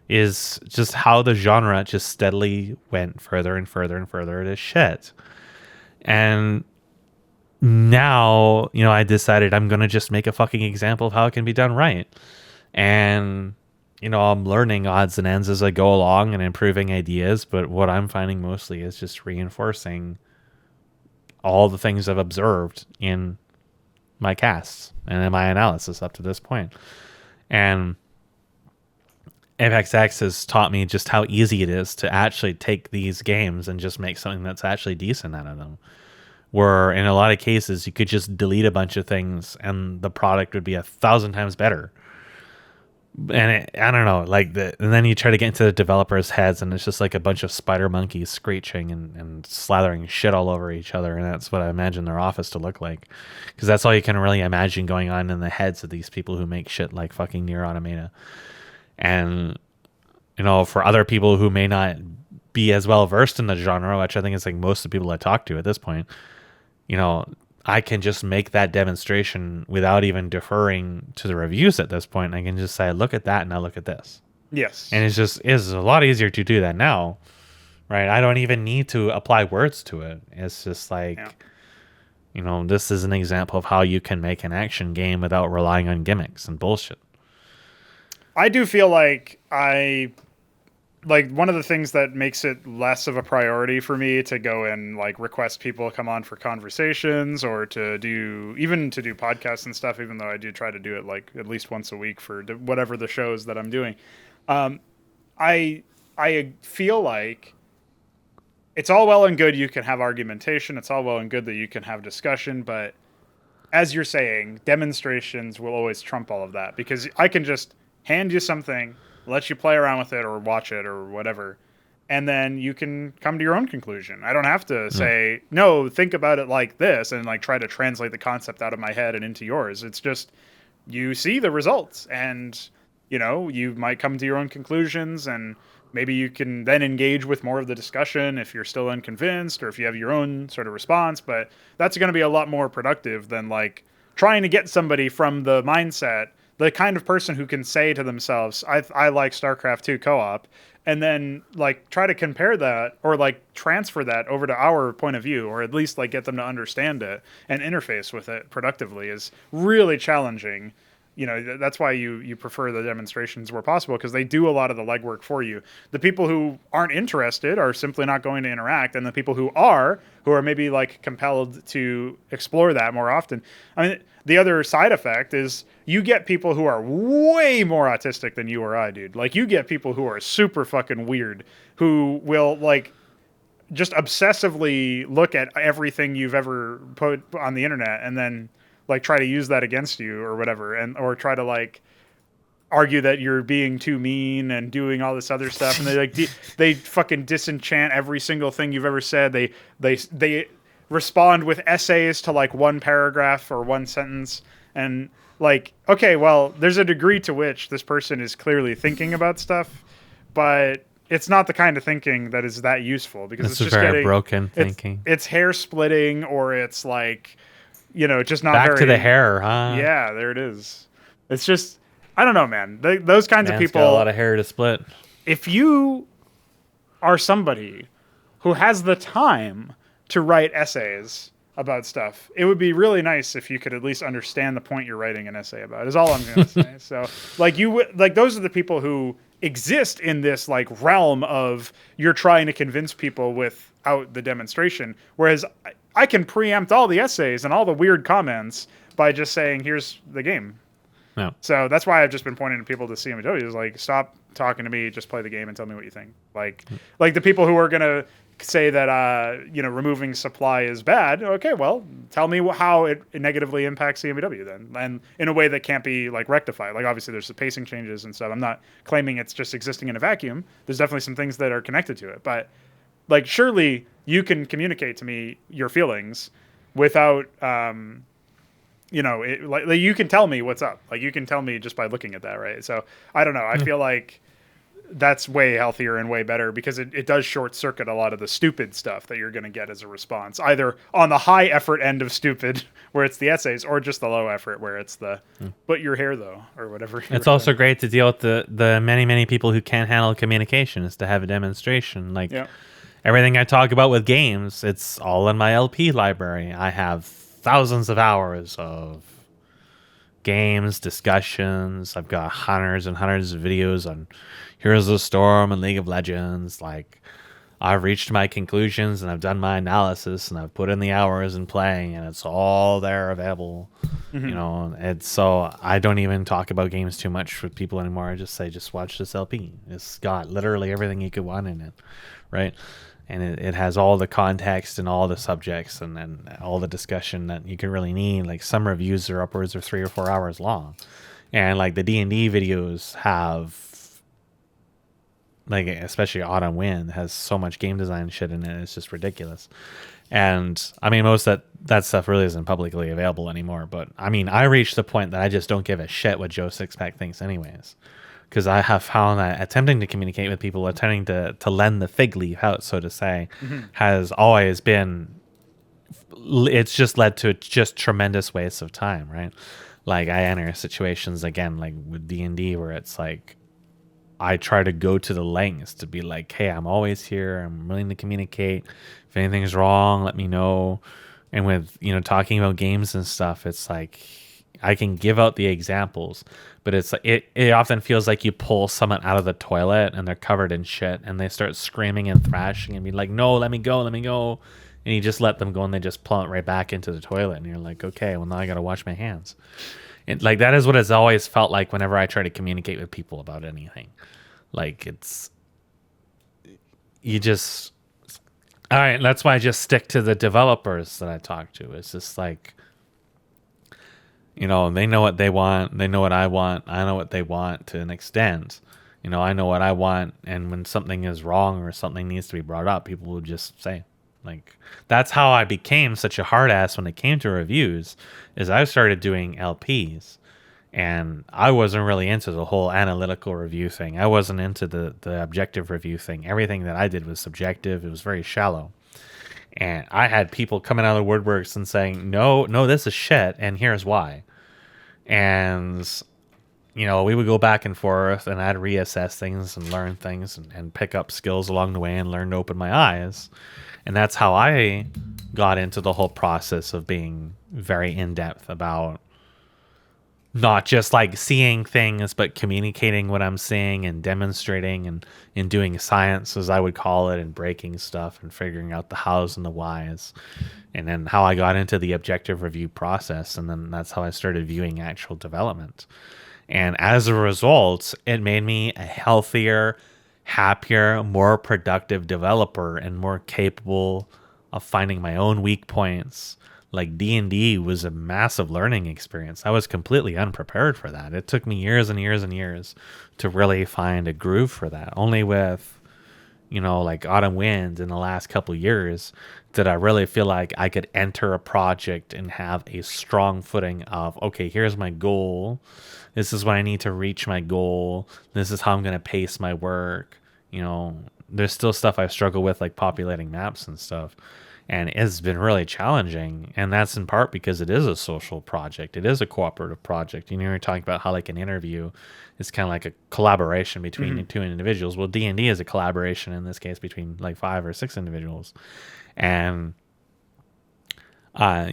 Is just how the genre just steadily went further and further and further to shit. And now, I decided I'm going to just make a fucking example of how it can be done right. And, I'm learning odds and ends as I go along and improving ideas. But what I'm finding mostly is just reinforcing all the things I've observed in my casts and in my analysis up to this point. And Apex X has taught me just how easy it is to actually take these games and just make something that's actually decent out of them. Where in a lot of cases, you could just delete a bunch of things and the product would be 1,000 times better. And I don't know, and then you try to get into the developers' heads and it's just like a bunch of spider monkeys screeching and slathering shit all over each other. And that's what I imagine their office to look like. Because that's all you can really imagine going on in the heads of these people who make shit like fucking Nier Automata. And, for other people who may not be as well versed in the genre, which I think is like most of the people I talk to at this point, I can just make that demonstration without even deferring to the reviews at this point. I can just say, look at that, and now look at this. Yes. And it's a lot easier to do that now, right? I don't even need to apply words to it. It's just like, Yeah. This is an example of how you can make an action game without relying on gimmicks and bullshit. I do feel like one of the things that makes it less of a priority for me to go and like request people come on for conversations or to do podcasts and stuff, even though I do try to do it like at least once a week for whatever the shows that I'm doing. I feel like it's all well and good you can have argumentation. It's all well and good that you can have discussion, but as you're saying, demonstrations will always trump all of that, because I can just hand you something, let you play around with it or watch it or whatever, and then you can come to your own conclusion. I don't have to say, no, think about it like this and like try to translate the concept out of my head and into yours. It's just you see the results and, you might come to your own conclusions, and maybe you can then engage with more of the discussion if you're still unconvinced or if you have your own sort of response. But that's going to be a lot more productive than like trying to get somebody from the mindset, the kind of person who can say to themselves, I like StarCraft 2 co-op, and then like try to compare that or like transfer that over to our point of view, or at least like get them to understand it and interface with it productively, is really challenging. That's why you prefer the demonstrations where possible, because they do a lot of the legwork for you. The people who aren't interested are simply not going to interact, and the people who are maybe like compelled to explore that more often. I mean, the other side effect is you get people who are way more autistic than you or I, dude. Like, you get people who are super fucking weird, who will like just obsessively look at everything you've ever put on the internet and then like try to use that against you or whatever, or try to like argue that you're being too mean and doing all this other stuff, and they like they fucking disenchant every single thing you've ever said. They respond with essays to like one paragraph or one sentence, and like, okay, well, there's a degree to which this person is clearly thinking about stuff, but it's not the kind of thinking that is that useful, because It's it's just very broken thinking. It's hair splitting, or it's like, just not back very, to the hair, huh? Yeah, there it is. It's just, I don't know, man. Those kinds of people got a lot of hair to split. If you are somebody who has the time to write essays about stuff, it would be really nice if you could at least understand the point you're writing an essay about, is all I'm going to say. So like those are the people who exist in this like realm of you're trying to convince people without the demonstration. Whereas I can preempt all the essays and all the weird comments by just saying, here's the game. No. So that's why I've just been pointing to people to CMW is like, stop talking to me, just play the game and tell me what you think. Like the people who are going to say that, removing supply is bad. Okay, well, tell me how it negatively impacts CMW then. And in a way that can't be like rectified. Like, obviously there's the pacing changes and stuff. I'm not claiming it's just existing in a vacuum. There's definitely some things that are connected to it, but like, surely you can communicate to me your feelings without, like you can tell me what's up. Like, you can tell me just by looking at that, right? So I don't know. I feel like that's way healthier and way better, because it does short circuit a lot of the stupid stuff that you're going to get as a response, either on the high effort end of stupid, where it's the essays, or just the low effort, where it's the but your hair though, or whatever. It's also great to deal with the many people who can't handle communication, is to have a demonstration. Like, everything I talk about with games, it's all in my LP library. I have thousands of hours of games, discussions. I've got hundreds and hundreds of videos on Heroes of the Storm and League of Legends. Like, I've reached my conclusions and I've done my analysis and I've put in the hours in playing, and it's all there available. And so I don't even talk about games too much with people anymore. I just say, just watch this LP. It's got literally everything you could want in it, right? And it has all the context and all the subjects and then all the discussion that you can really need. Like, some reviews are upwards of 3 or 4 hours long. And like the D&D videos have, like, especially Autumn Wind has so much game design shit in it. It's just ridiculous. And I mean, most of that stuff really isn't publicly available anymore. But I mean, I reached the point that I just don't give a shit what Joe Sixpack thinks anyways. Because I have found that attempting to communicate with people, attempting to lend the fig leaf out, so to say, has always been it's just led to just tremendous waste of time, right? Like I enter situations again, like with D&D, where it's like I try to go to the lengths to be like, hey, I'm always here. I'm willing to communicate. If anything's wrong, let me know. And with, talking about games and stuff, it's like I can give out the examples, but it's like it often feels like you pull someone out of the toilet and they're covered in shit and they start screaming and thrashing and be like, no, let me go, let me go. And you just let them go and they just plummet right back into the toilet. And you're like, okay, well, now I got to wash my hands. Like that is what it's always felt like whenever I try to communicate with people about anything. Like it's you just all right. That's why I just stick to the developers that I talk to. It's just like they know what they want. They know what I want. I know what they want to an extent. I know what I want, and when something is wrong or something needs to be brought up, people will just say. Like that's how I became such a hard ass when it came to reviews. Is I started doing LPs, and I wasn't really into the whole analytical review thing. I wasn't into the objective review thing. Everything that I did was subjective. It was very shallow, and I had people coming out of the woodworks and saying, "No, no, this is shit, and here's why." And we would go back and forth, and I'd reassess things and learn things and pick up skills along the way and learn to open my eyes. And that's how I got into the whole process of being very in-depth about not just like seeing things, but communicating what I'm seeing and demonstrating and doing science, as I would call it, and breaking stuff and figuring out the hows and the whys. And then how I got into the objective review process. And then that's how I started viewing actual development. And as a result, it made me a healthier, happier, more productive developer and more capable of finding my own weak points. Like D&D was a massive learning experience. I was completely unprepared for that. It took me years and years and years to really find a groove for that. Only with, like Autumn Wind in the last couple years did I really feel like I could enter a project and have a strong footing of, okay, here's my goal. This is when I need to reach my goal. This is how I'm going to pace my work. There's still stuff I struggle with, like populating maps and stuff. And it's been really challenging. And that's in part because it is a social project. It is a cooperative project. You're talking about how like an interview is kind of like a collaboration between two individuals. Well, D&D is a collaboration in this case between like 5 or 6 individuals. And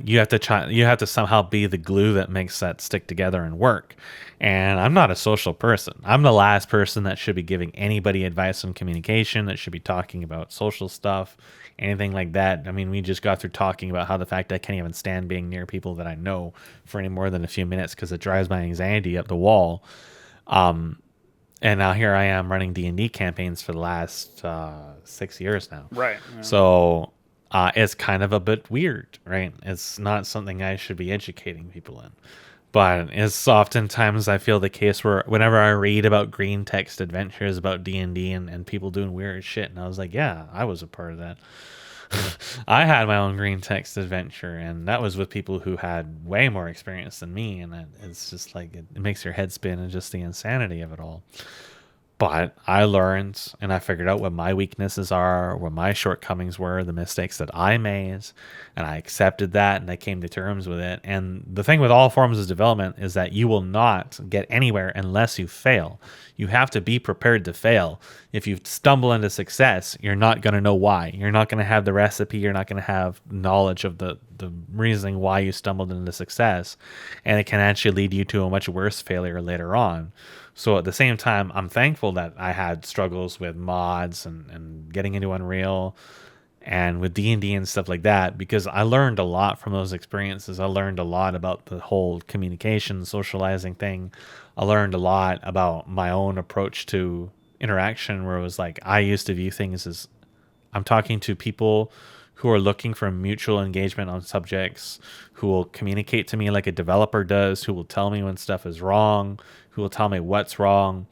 you have to somehow be the glue that makes that stick together and work. And I'm not a social person. I'm the last person that should be giving anybody advice on communication, that should be talking about social stuff, anything like that. I mean, we just got through talking about how the fact I can't even stand being near people that I know for any more than a few minutes because it drives my anxiety up the wall. And now here I am running D&D campaigns for the last 6 years now. Right. Yeah. So it's kind of a bit weird, right? It's not something I should be educating people in. But it's oftentimes I feel the case where whenever I read about green text adventures about D&D and people doing weird shit, and I was like, yeah, I was a part of that. I had my own green text adventure, and that was with people who had way more experience than me, and it's just like it makes your head spin and just the insanity of it all. But I learned and I figured out what my weaknesses are, what my shortcomings were, the mistakes that I made, and I accepted that and I came to terms with it. And the thing with all forms of development is that you will not get anywhere unless you fail. You have to be prepared to fail. If you stumble into success, you're not going to know why. You're not going to have the recipe. You're not going to have knowledge of the reasoning why you stumbled into success. And it can actually lead you to a much worse failure later on. So at the same time, I'm thankful that I had struggles with mods and getting into Unreal and with D&D and stuff like that, because I learned a lot from those experiences. I learned a lot about the whole communication, socializing thing. I learned a lot about my own approach to interaction, where it was like I used to view things as I'm talking to people who are looking for mutual engagement on subjects, who will communicate to me like a developer does, who will tell me when stuff is wrong, who will tell me what's wrong.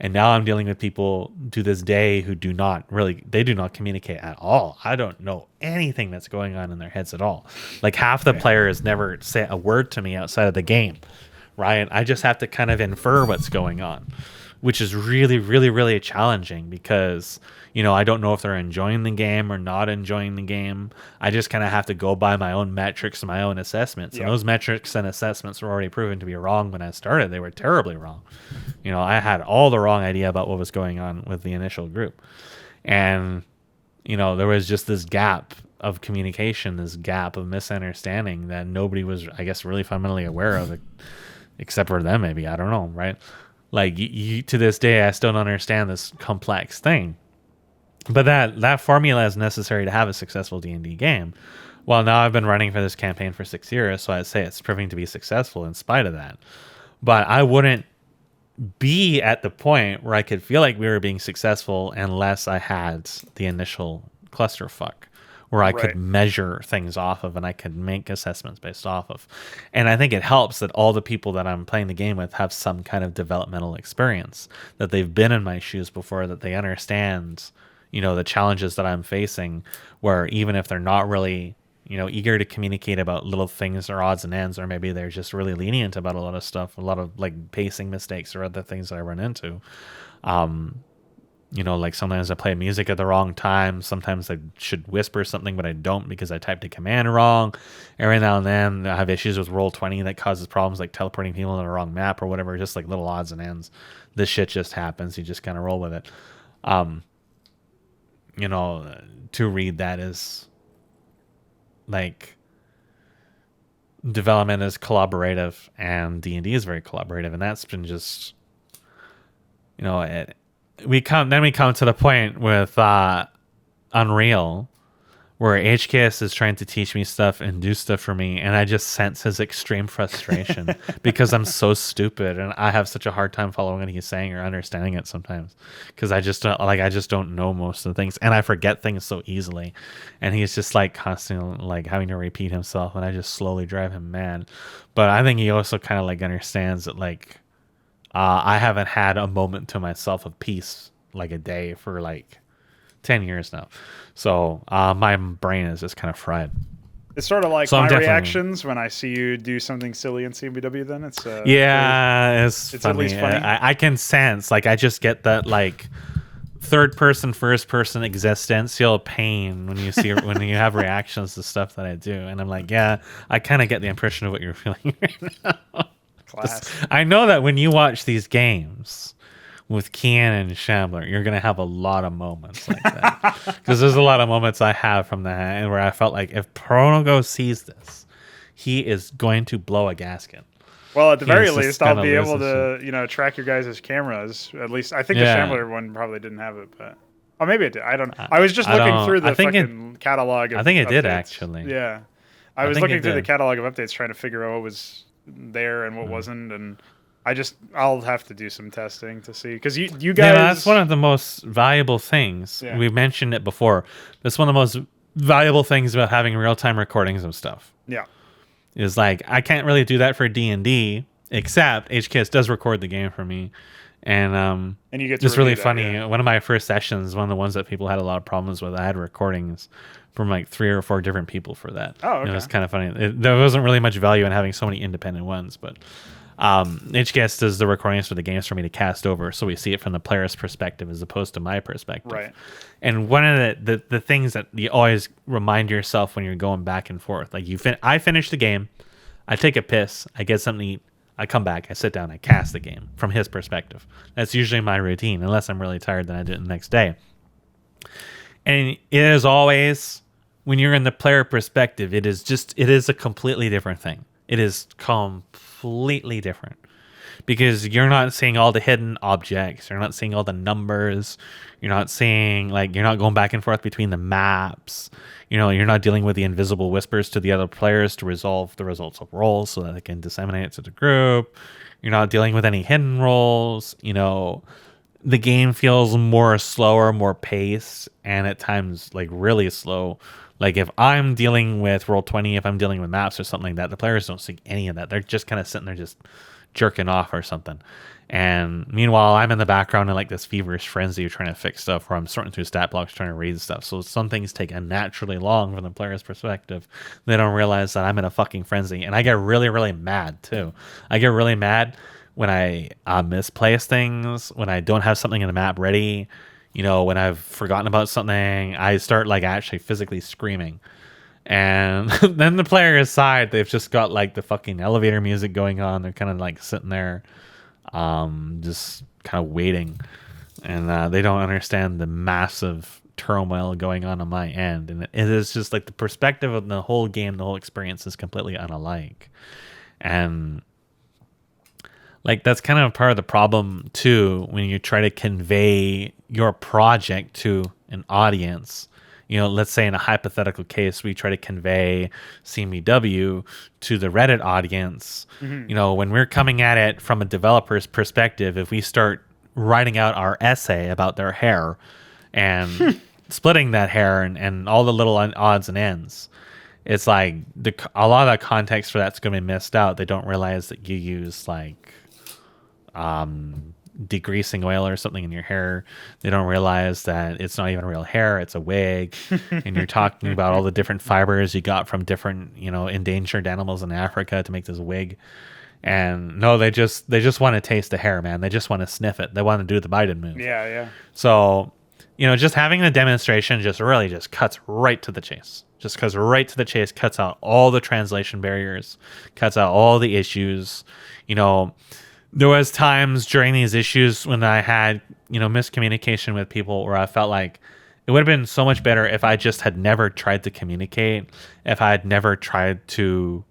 And now I'm dealing with people to this day who do not communicate at all. I don't know anything that's going on in their heads at all. Like half the players never say a word to me outside of the game, right? I just have to kind of infer what's going on, which is really, really, really challenging because, I don't know if they're enjoying the game or not enjoying the game. I just kind of have to go by my own metrics and my own assessments. And those metrics and assessments were already proven to be wrong when I started. They were terribly wrong. I had all the wrong idea about what was going on with the initial group. And, there was just this gap of communication, this gap of misunderstanding that nobody was, I guess, really fundamentally aware of, except for them, maybe. I don't know, right? Like, to this day, I still don't understand this complex thing. But that formula is necessary to have a successful D&D game. Well, now I've been running for this campaign for 6 years, so I'd say it's proving to be successful in spite of that. But I wouldn't be at the point where I could feel like we were being successful unless I had the initial clusterfuck where I could measure things off of and I could make assessments based off of. And I think it helps that all the people that I'm playing the game with have some kind of developmental experience, that they've been in my shoes before, that they understand, the challenges that I'm facing, where even if they're not really, eager to communicate about little things or odds and ends, or maybe they're just really lenient about a lot of stuff, a lot of like pacing mistakes or other things that I run into. Like sometimes I play music at the wrong time. Sometimes I should whisper something, but I don't because I typed a command wrong. Every now and then I have issues with Roll20 that causes problems like teleporting people on the wrong map or whatever, just like little odds and ends. This shit just happens. You just kind of roll with it. To read that is like development is collaborative and D&D is very collaborative, and that's been just we come to the point with Unreal where HKS is trying to teach me stuff and do stuff for me, and I just sense his extreme frustration because I'm so stupid and I have such a hard time following what he's saying or understanding it sometimes because I just don't know most of the things and I forget things so easily, and he's just like constantly like having to repeat himself, and I just slowly drive him mad. But I think he also kind of like understands that like I haven't had a moment to myself of peace like a day for like 10 years now. So my brain is just kind of fried. It's sort of like my reactions when I see you do something silly in CBW. Then it's it's funny. At least funny. I can sense, like, I just get that like third person, first person existential pain when you see when you have reactions to stuff that I do, and I'm like, yeah, I kind of get the impression of what you're feeling right now. I know that when you watch these games with Kian and Shambler, you're going to have a lot of moments like that. Because there's a lot of moments I have from that where I felt like if Pr0nogo sees this, he is going to blow a gasket. Well, at the very least, I'll be able to, track your guys' cameras. At least, I think the Shambler one probably didn't have it, but maybe it did. I don't know. I was just looking through the fucking catalog of I think it updates. Did, actually. Yeah. I was looking through the catalog of updates trying to figure out what was there and what wasn't, and I'll have to do some testing to see, because you guys. Yeah, that's one of the most valuable things. Yeah. We mentioned it before. That's one of the most valuable things about having real-time recordings of stuff. Yeah, is like I can't really do that for D&D, except HKS does record the game for me, and you get to it's really that, funny. Yeah. One of my first sessions, one of the ones that people had a lot of problems with, I had recordings from like 3 or 4 different people for that. Oh, okay. It was kind of funny. There wasn't really much value in having so many independent ones, but HKS does the recordings for the games for me to cast over, so we see it from the player's perspective as opposed to my perspective. Right. And one of the things that you always remind yourself when you're going back and forth, like I finish the game, I take a piss, I get something to eat, I come back, I sit down, I cast the game from his perspective. That's usually my routine, unless I'm really tired, then I do it the next day. And it is always, when you're in the player perspective, it is a completely different thing. It is completely different because you're not seeing all the hidden objects. You're not seeing all the numbers. You're not seeing, like, you're not going back and forth between the maps. You're not dealing with the invisible whispers to the other players to resolve the results of rolls so that they can disseminate it to the group. You're not dealing with any hidden rolls. The game feels more slower, more paced, and at times like really slow. Like if I'm dealing with Roll20, if I'm dealing with maps or something like that, the players don't see any of that. They're just kind of sitting there just jerking off or something. And meanwhile, I'm in the background in like this feverish frenzy of trying to fix stuff, where I'm sorting through stat blocks trying to read stuff. So some things take unnaturally long from the player's perspective. They don't realize that I'm in a fucking frenzy. And I get really, really mad too. I get really mad when I misplace things, when I don't have something in the map ready, when I've forgotten about something, I start like actually physically screaming. And then the player side, they've just got like the fucking elevator music going on. They're kind of like sitting there, just kind of waiting, and they don't understand the massive turmoil going on my end. And it is just like the perspective of the whole game, the whole experience is completely unalike. And like that's kind of part of the problem too when you try to convey your project to an audience. Let's say in a hypothetical case, we try to convey CMW to the Reddit audience. When we're coming at it from a developer's perspective, if we start writing out our essay about their hair and splitting that hair and all the little odds and ends, it's like a lot of that context for that's going to be missed out. They don't realize that you use like degreasing oil or something in your hair. They don't realize that it's not even real hair, it's a wig. And you're talking about all the different fibers you got from different endangered animals in Africa to make this wig. And no, they just want to taste the hair, man. They just want to sniff it. They want to do the Biden move. Yeah. So just having the demonstration just really just cuts right to the chase. Just cuts right to the chase, cuts out all the translation barriers, cuts out all the issues. There was times during these issues when I had, miscommunication with people where I felt like it would have been so much better if I just had never tried to communicate, if I had never tried to,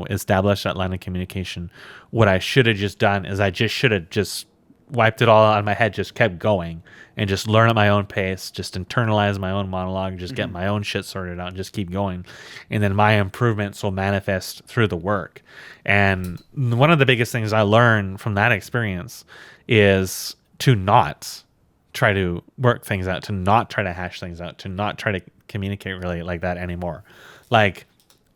establish that line of communication. What I should have just done is I just should have just wiped it all out of my head, just kept going and just learn at my own pace, just internalize my own monologue, just get my own shit sorted out and just keep going. And then my improvements will manifest through the work. And one of the biggest things I learned from that experience is to not try to work things out, to not try to hash things out, to not try to communicate really like that anymore. Like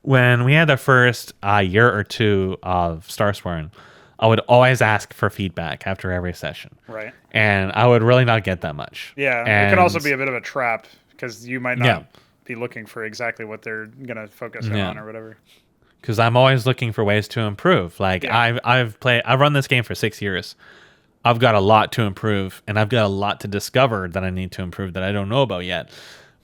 when we had the first year or two of Starsworn, I would always ask for feedback after every session. Right. And I would really not get that much. Yeah. And it can also be a bit of a trap because you might not be looking for exactly what they're going to focus on or whatever. Because I'm always looking for ways to improve. Like I've run this game for 6 years. I've got a lot to improve, and I've got a lot to discover that I need to improve that I don't know about yet.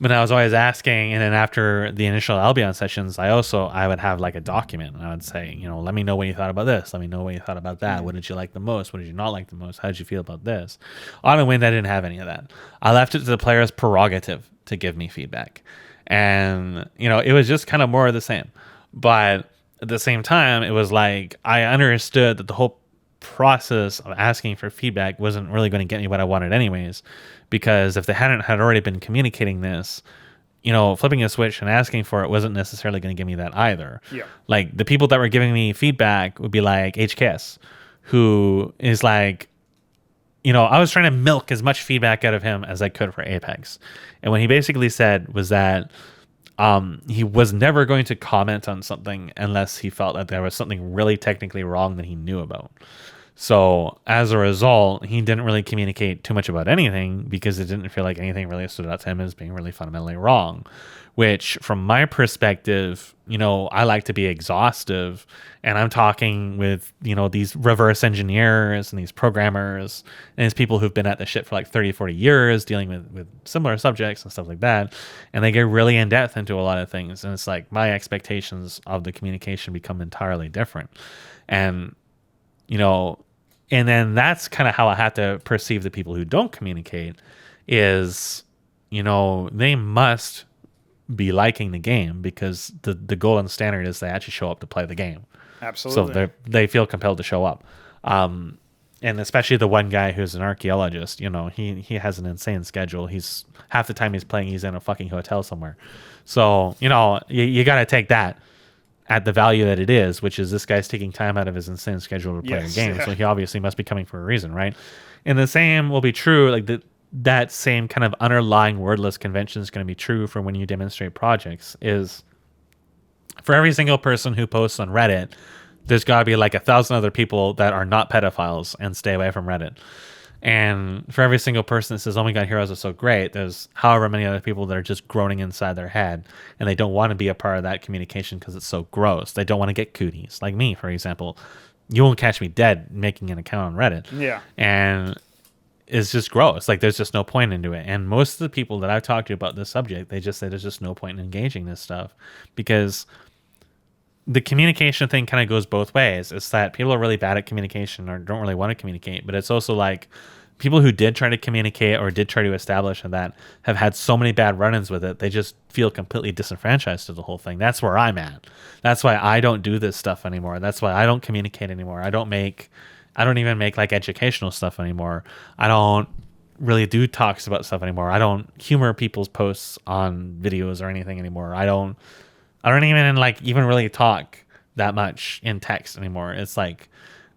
But I was always asking, and then after the initial Albion sessions, I would have like a document, and I would say, let me know what you thought about this. Let me know what you thought about that. What did you like the most? What did you not like the most? How did you feel about this? On a win, I didn't have any of that. I left it to the player's prerogative to give me feedback. And, it was just kind of more of the same. But at the same time, it was like I understood that the whole process of asking for feedback wasn't really going to get me what I wanted anyways, because if they had already been communicating this, flipping a switch and asking for it wasn't necessarily going to give me that either. Yeah. Like the people that were giving me feedback would be like HKS, who is like, I was trying to milk as much feedback out of him as I could for Apex. And what he basically said was that he was never going to comment on something unless he felt that there was something really technically wrong that he knew about. So as a result, he didn't really communicate too much about anything because it didn't feel like anything really stood out to him as being really fundamentally wrong. Which, from my perspective, I like to be exhaustive, and I'm talking with, these reverse engineers and these programmers and these people who've been at this shit for like 30, 40 years dealing with similar subjects and stuff like that. And they get really in depth into a lot of things. And it's like my expectations of the communication become entirely different. And, and then that's kind of how I have to perceive the people who don't communicate is, they must be liking the game because the golden standard is they actually show up to play the game. Absolutely. So they feel compelled to show up. And especially the one guy who's an archaeologist, he has an insane schedule. He's half the time he's playing, he's in a fucking hotel somewhere. So, you got to take that at the value that it is, which is this guy's taking time out of his insane schedule to play a game. Yeah. So he obviously must be coming for a reason, right? And the same will be true, like that same kind of underlying wordless convention is going to be true for when you demonstrate projects. Is for every single person who posts on Reddit, there's got to be like 1,000 other people that are not pedophiles and stay away from Reddit. And for every single person that says, oh my god, heroes are so great, there's however many other people that are just groaning inside their head and they don't want to be a part of that communication because it's so gross. They don't want to get cooties. Like me, for example. you won't catch me dead making an account on Reddit. Yeah. And it's just gross. Like, there's just no point into it. And most of the people that I've talked to about this subject, they just say there's just no point in engaging this stuff, because the communication thing kind of goes both ways. It's that people are really bad at communication or don't really want to communicate, but it's also like people who did try to communicate or did try to establish that have had so many bad run-ins with it, they just feel completely disenfranchised to the whole thing. That's where I'm at. That's why I don't do this stuff anymore. That's why I don't communicate anymore. I don't even make like educational stuff anymore. I don't really do talks about stuff anymore. I don't humor people's posts on videos or anything anymore. I don't even really talk that much in text anymore. It's like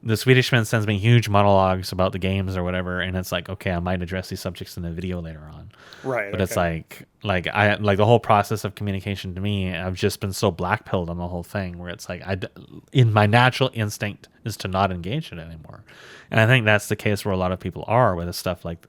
the Swedishman sends me huge monologues about the games or whatever, and it's like, okay, I might address these subjects in a video later on. Right. But it's like I like the whole process of communication to me, I've just been so black-pilled on the whole thing where it's like in my natural instinct is to not engage in it anymore. And I think that's the case where a lot of people are with stuff like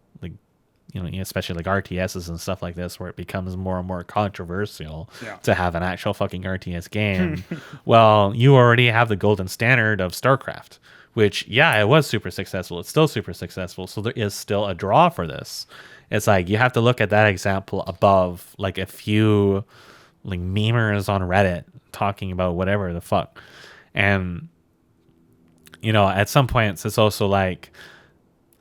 especially like RTSs and stuff like this, where it becomes more and more controversial to have an actual fucking RTS game. Well, you already have the golden standard of StarCraft, which, it was super successful. It's still super successful. So there is still a draw for this. It's like you have to look at that example above like a few like memers on Reddit talking about whatever the fuck. And, at some points it's also like,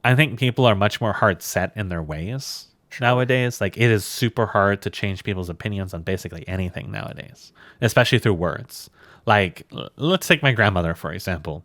I think people are much more hard set in their ways nowadays. Like, it is super hard to change people's opinions on basically anything nowadays, especially through words. Like, let's take my grandmother, for example.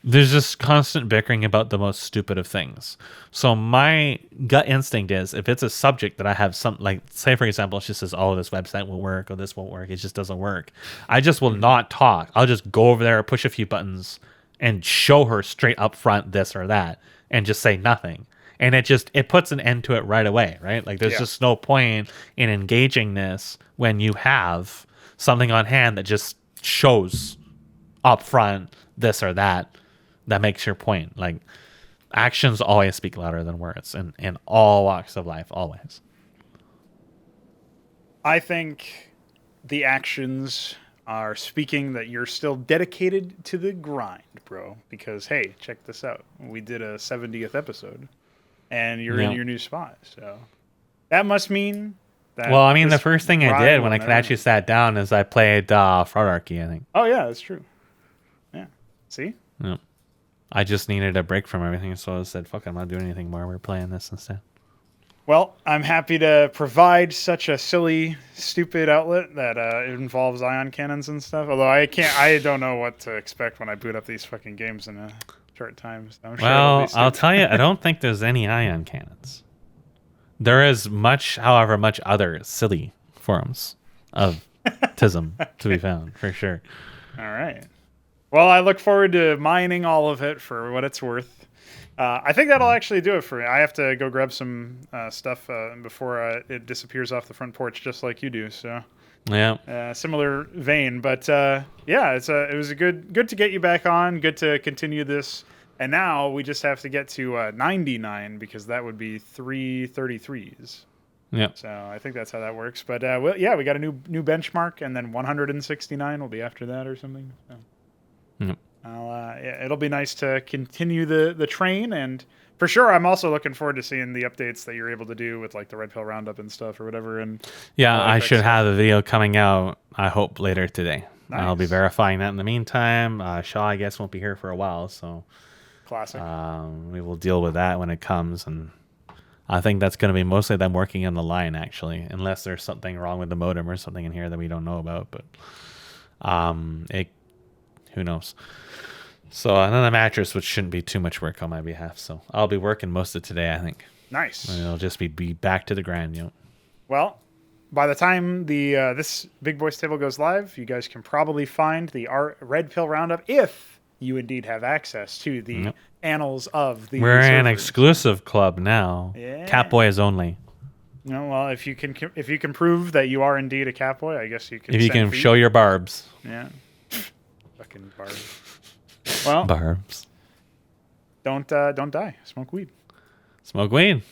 There's just constant bickering about the most stupid of things. So my gut instinct is, if it's a subject that I have say for example, she says, oh, this website won't work or this won't work, it just doesn't work, I just will not talk. I'll just go over there, push a few buttons, and show her straight up front this or that, and just say nothing. And it puts an end to it right away, right? Like, there's just no point in engaging this when you have something on hand that just shows up front this or that makes your point. Like, actions always speak louder than words in all walks of life, always. I think the actions are speaking that you're still dedicated to the grind, bro. Because, hey, check this out. We did a 70th episode, and you're in your new spot. So that must mean that... Well, I mean, the first thing I did when I could actually sat down is I played Fraudarchy, I think. Oh, yeah, that's true. Yeah. See? Yeah. I just needed a break from everything, so I said, fuck it, I'm not doing anything more. We're playing this instead. Well, I'm happy to provide such a silly, stupid outlet that involves ion cannons and stuff. Although I don't know what to expect when I boot up these fucking games in a short time. So I'm sure I'll tell you, I don't think there's any ion cannons. There is much other silly forms of TISM to be found, for sure. All right. Well, I look forward to mining all of it for what it's worth. I think that'll actually do it for me. I have to go grab some stuff before it disappears off the front porch, just like you do. So, similar vein. But it was good to get you back on. Good to continue this. And now we just have to get to 99 because that would be 333s. Yeah. So I think that's how that works. But we got a new benchmark, and then 169 will be after that or something. So. Yep. It'll be nice to continue the train, and for sure, I'm also looking forward to seeing the updates that you're able to do with like the Red Pill Roundup and stuff or whatever. And I should have a video coming out, I hope, later today. Nice. I'll be verifying that in the meantime. Shaw, I guess, won't be here for a while, so classic. We will deal with that when it comes, and I think that's going to be mostly them working on the line, actually, unless there's something wrong with the modem or something in here that we don't know about. But who knows? So another mattress, which shouldn't be too much work on my behalf. So I'll be working most of today, I think. Nice. And it'll just be back to the grind, Well, by the time this Big Boys Table goes live, you guys can probably find the Red Pill Roundup if you indeed have access to the annals of the We're servers. an exclusive club now. Yeah. Catboys only. Well, if you can prove that you are indeed a Catboy, I guess you can. If you can show your barbs. Yeah. Fucking barbs. Well, barbs. Don't die. Smoke weed. Smoke weed.